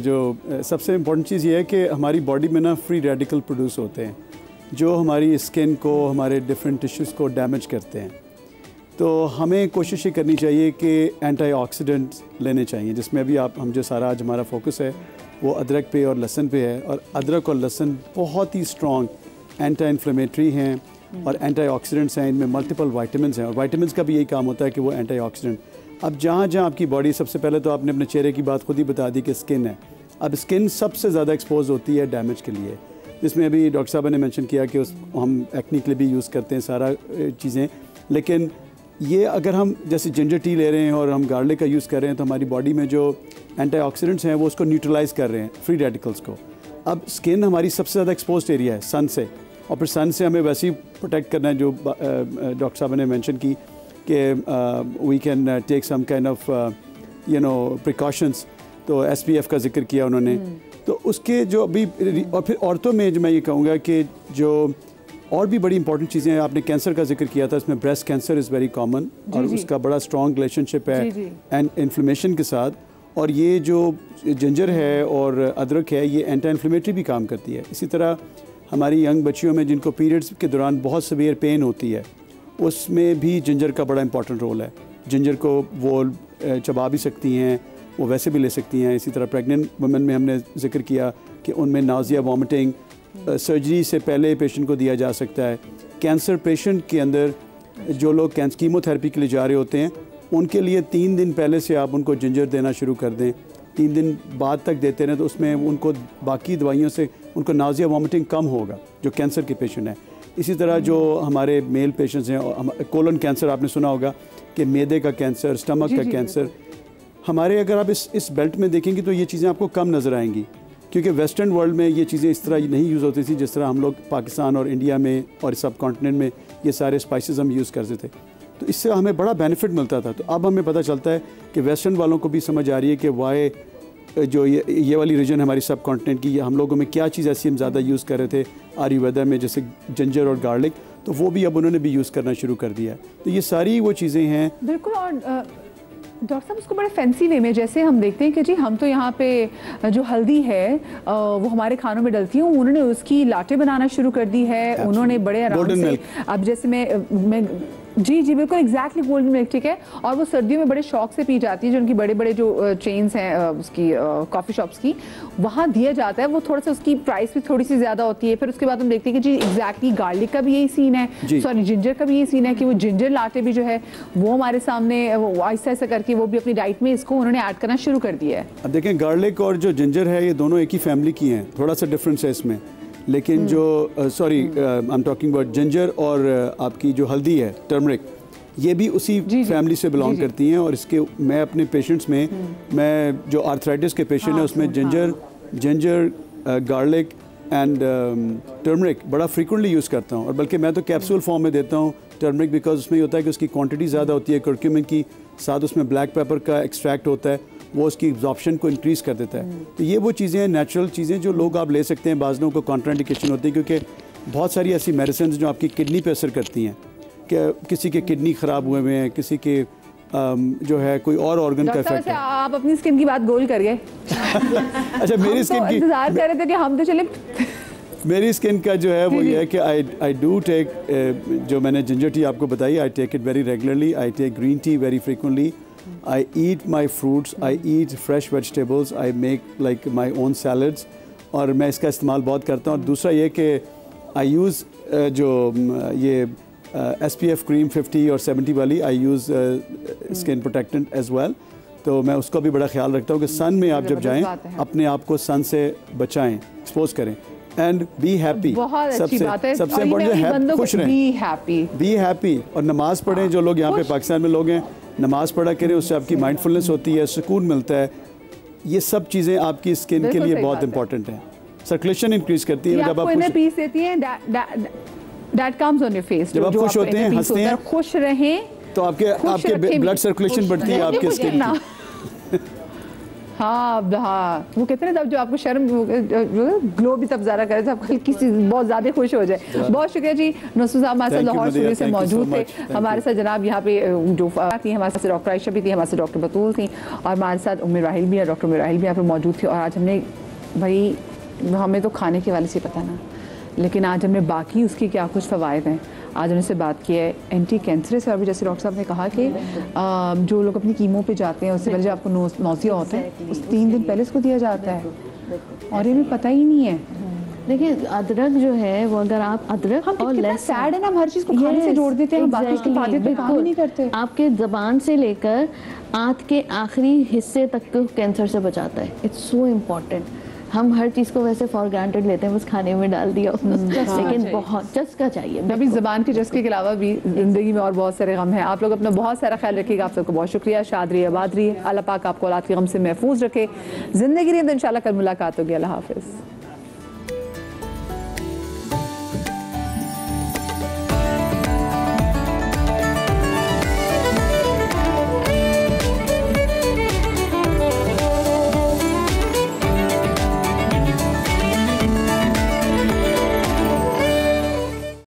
Speaker 4: जो सबसे इम्पोर्टेंट चीज़ ये है कि हमारी बॉडी में ना फ्री रेडिकल प्रोड्यूस होते हैं जो हमारी स्किन को, हमारे डिफरेंट टिश्यूज़ को डैमेज करते हैं। तो हमें कोशिश ये करनी चाहिए कि एंटीऑक्सीडेंट्स लेने चाहिए, जिसमें अभी हम जो सारा आज हमारा फोकस है वो अदरक पे और लहसुन पे है। और अदरक और लहसुन बहुत ही स्ट्रॉन्ग एंटी इन्फ्लेमेटरी हैं और एंटीऑक्सीडेंट्स हैं। इनमें मल्टीपल वाइटामिन्स हैं और वाइटामिन्स का भी यही काम होता है कि वो एंटीऑक्सीडेंट। अब जहाँ जहाँ आपकी बॉडी, सबसे पहले तो आपने अपने चेहरे की बात खुद ही बता दी कि स्किन है। अब स्किन सबसे ज़्यादा एक्सपोज होती है डैमेज के लिए, जिसमें अभी डॉक्टर साहब ने मेंशन किया कि हम एक्ने के लिए भी यूज़ करते हैं सारा चीज़ें। लेकिन ये अगर हम जैसे जिंजर टी ले रहे हैं और हम गार्लिक का यूज़ कर रहे हैं तो हमारी बॉडी में जो एंटीऑक्सीडेंट्स हैं वो उसको न्यूट्रलाइज़ कर रहे हैं, फ्री रेडिकल्स को। अब स्किन हमारी सबसे ज़्यादा एक्सपोज्ड एरिया है सन से, और फिर सन से हमें वैसे ही प्रोटेक्ट करना है जो डॉक्टर साहब ने मेंशन की कि we can take some kind of precautions. तो SPF का जिक्र किया उन्होंने। तो उसके जो अभी, और फिर औरतों में जो मैं ये कहूँगा कि जो और भी बड़ी इंपॉर्टेंट चीज़ें हैं, आपने कैंसर का जिक्र किया था, इसमें breast cancer is very common और उसका बड़ा स्ट्रॉन्ग रिलेशनशिप है एंड इन्फ्लेमेशन के साथ। और ये जो जिंजर है और अदरक है ये एंटी इन्फ्लेमेटरी भी काम करती है। इसी तरह हमारी यंग बच्चियों में जिनको पीरियड्स के दौरान बहुत सीवियर पेन होती है, उसमें भी जिंजर का बड़ा इंपॉर्टेंट रोल है। जिंजर को वो चबा भी सकती हैं, वो वैसे भी ले सकती हैं। इसी तरह प्रेग्नेंट वुमेन में हमने जिक्र किया कि उनमें नाज़िया, वॉमिटिंग सर्जरी से पहले पेशेंट को दिया जा सकता है। कैंसर पेशेंट के अंदर जो लोग कीमोथेरेपी के लिए जा रहे होते हैं उनके लिए 3 दिन पहले से आप उनको जिंजर देना शुरू कर दें, 3 दिन बाद तक देते रहें तो उसमें उनको बाकी दवाइयों से उनको नाज़िया, वॉमिटिंग कम होगा जो कैंसर के पेशेंट हैं। इसी तरह जो हमारे मेल पेशेंट्स हैं, कोलन कैंसर आपने सुना होगा कि मैदे का कैंसर, स्टमक का कैंसर, हमारे अगर आप इस बेल्ट में देखेंगे तो ये चीज़ें आपको कम नज़र आएंगी, क्योंकि वेस्टर्न वर्ल्ड में ये चीज़ें इस तरह नहीं यूज़ होती थी जिस तरह हम लोग पाकिस्तान और इंडिया में और सब कॉन्टिनेंट में ये सारे स्पाइसेस हम यूज़ करते थे। तो इससे हमें बड़ा बेनिफिट मिलता था। तो अब हमें पता चलता है कि वेस्टर्न वालों को भी समझ आ रही है कि वाई जो ये वाली रीजन हमारी सब कॉन्टिनेंट की, हम लोगों में क्या चीज़ ऐसी हम ज़्यादा यूज़ कर रहे थे आयुर्वेदा में, जैसे जिंजर और गार्लिक, तो वो भी अब उन्होंने भी यूज़ करना शुरू कर दिया। तो ये सारी वो चीज़ें हैं।
Speaker 1: बिल्कुल। और डॉक्टर साहब उसको बड़े फैंसी वे में जैसे हम देखते हैं कि जी हम तो यहाँ पे जो हल्दी है वो हमारे खानों में डलती है, उन्होंने उसकी लाटे बनाना शुरू कर दी है। उन्होंने बड़े आराम से, अब जैसे मैं जी बिल्कुल एग्जैक्टली गोल्डन मिल्क, ठीक है। और वो सर्दियों में बड़े शौक से पी जाती है, जो उनकी बड़े बड़े जो चेन्स हैं उसकी कॉफ़ी शॉप्स की, वहाँ दिया जाता है। वो थोड़ा सा उसकी प्राइस भी थोड़ी सी ज़्यादा होती है। फिर उसके बाद हम देखते हैं कि जी एग्जैक्टली गार्लिक का भी यही सीन है, सॉरी जिंजर का भी यही सीन है कि वो जिंजर लाटे भी जो है वो हमारे सामने ऐसा ऐसा करके वो भी अपनी डाइट में इसको उन्होंने ऐड करना शुरू कर दिया है।
Speaker 4: अब देखें गार्लिक और जो जिंजर है ये दोनों एक ही फैमिली की हैं, थोड़ा सा डिफरेंस है इसमें, लेकिन जो sorry I am talking about ginger और आपकी जो हल्दी है टर्मरिक, ये भी उसी फैमिली से बिलोंग करती हैं। और इसके मैं अपने पेशेंट्स में, मैं जो आर्थराइटिस के पेशेंट हैं उसमें जिंजर, गार्लिक एंड टर्मरिक बड़ा फ्रीक्वेंटली यूज़ करता हूँ, और बल्कि मैं तो कैप्सूल फॉर्म में देता हूँ टर्मरिक, बिकॉज उसमें ये होता है कि उसकी क्वांटिटी ज़्यादा होती है, करक्यूमिन की, साथ उसमें ब्लैक पेपर का एक्सट्रैक्ट होता है, वो उसकी एब्जॉर्प्शन को इंक्रीज़ कर देता है। तो ये वो चीज़ें हैं, नेचुरल चीज़ें जो लोग आप ले सकते हैं। बाज़ लोगों को कॉन्ट्राइंडिकेशन होती है क्योंकि बहुत सारी ऐसी मेडिसिन जो आपकी किडनी पे असर करती हैं, कि किसी के किडनी ख़राब हुए हैं, किसी के जो है कोई और ऑर्गन का इफेक्ट है।
Speaker 1: आप अपनी स्किन की बात गोल करिए।
Speaker 4: अच्छा, मेरी स्किन की
Speaker 1: इंतजार कर रहे थे कि हम तो चले।
Speaker 4: मेरी स्किन का जो है वो ये है कि आई डू टेक, जो मैंने जिंजर टी आपको बताई, I take it very regularly, I take green tea very frequently, I eat my fruits, I eat fresh vegetables, I make like my own salads, और मैं इसका इस्तेमाल बहुत करता हूँ। और दूसरा ये कि आई यूज़ जो ये SPF क्रीम 50 और 70 वाली, I use skin protectant as well, तो मैं उसका भी बड़ा ख्याल रखता हूँ कि सन में आप जब जाएं अपने आप को सन से बचाएं, एक्सपोज करें, एंड बी हैप्पी।
Speaker 1: बहुत अच्छी बात है।
Speaker 4: सबसे इम्पोर्टेंट, खुश रहें, बी हैप्पी, और नमाज पढ़ें। जो लोग यहाँ पे पाकिस्तान में लोग हैं, नमाज पढ़ा करें, उससे आपकी माइंडफुलनेस होती है, सुकून मिलता है। ये सब चीज़ें आपकी स्किन के लिए बहुत इंपॉर्टेंट हैं। सर्कुलेशन इंक्रीज करती है जब आप
Speaker 1: पीस देती हैं, that comes on your face.
Speaker 4: जब आप खुश होते हैं, हंसते हैं,
Speaker 1: खुश रहें,
Speaker 4: तो आपके ब्लड सर्कुलेशन बढ़ती है आपके स्किन की।
Speaker 1: हाँ हाँ, वो कहते हैं ना, तब जो आपको शर्म ग्लो भी तब ज़्यादा करे, तब हल्की सी बहुत ज़्यादा खुश हो जाए। बहुत शुक्रिया जी। नसरुल साहब हमारे साथ लाहौर स्टूडियो से मौजूद थे। हमारे साथ जनाब यहाँ पे जो थी, हमारे साथ डॉक्टर आयशा भी थी, हमारे साथ डॉक्टर बतूल थी, और हमारे साथ उम्र राहिल भी है, डॉक्टर उम्र राहिल भी यहाँ पे मौजूद थी। और आज हमने भाई, हमें तो खाने के वाले से पता ना, लेकिन आज हमने बाकी उसकी क्या कुछ फ़वाइद हैं, आज हमने से बात की है। एंटी कैंसरस है, अभी जैसे डॉक्टर साहब ने कहा कि जो लोग अपनी कीमो पे जाते हैं, उससे पहले जो आपको नौसिया होता है, उस 3 दिन पहले इसको दिया जाता है, और ये भी पता ही नहीं है।
Speaker 7: देखिए, अदरक जो है वो, अगर आप अदरक और लहसुन,
Speaker 1: सैड है ना, हम हर चीज़ को खाने से जोड़ देते हैं, बाकी उसके बाद पे काम नहीं करते।
Speaker 7: आपके ज़बान से लेकर आंत के आखिरी हिस्से तक को कैंसर से बचाता है। It's so important. हम हर चीज़ को वैसे फॉर ग्रांटेड लेते हैं, बस खाने में डाल दिया, लेकिन बहुत चस्का चाहिए।
Speaker 1: अभी ज़बान के चस्के के अलावा भी ज़िंदगी में और बहुत सारे गम हैं। आप लोग अपना बहुत सारा ख्याल रखिएगा। आप सबको बहुत शुक्रिया। शाद रहिए, आबाद रहिए। अल्लाह पाक आपको औलाद के गम से महफूज रखे। ज़िंदगी रही तो इंशाल्लाह कल मुलाकात होगी। अल्लाह हाफ़िज़।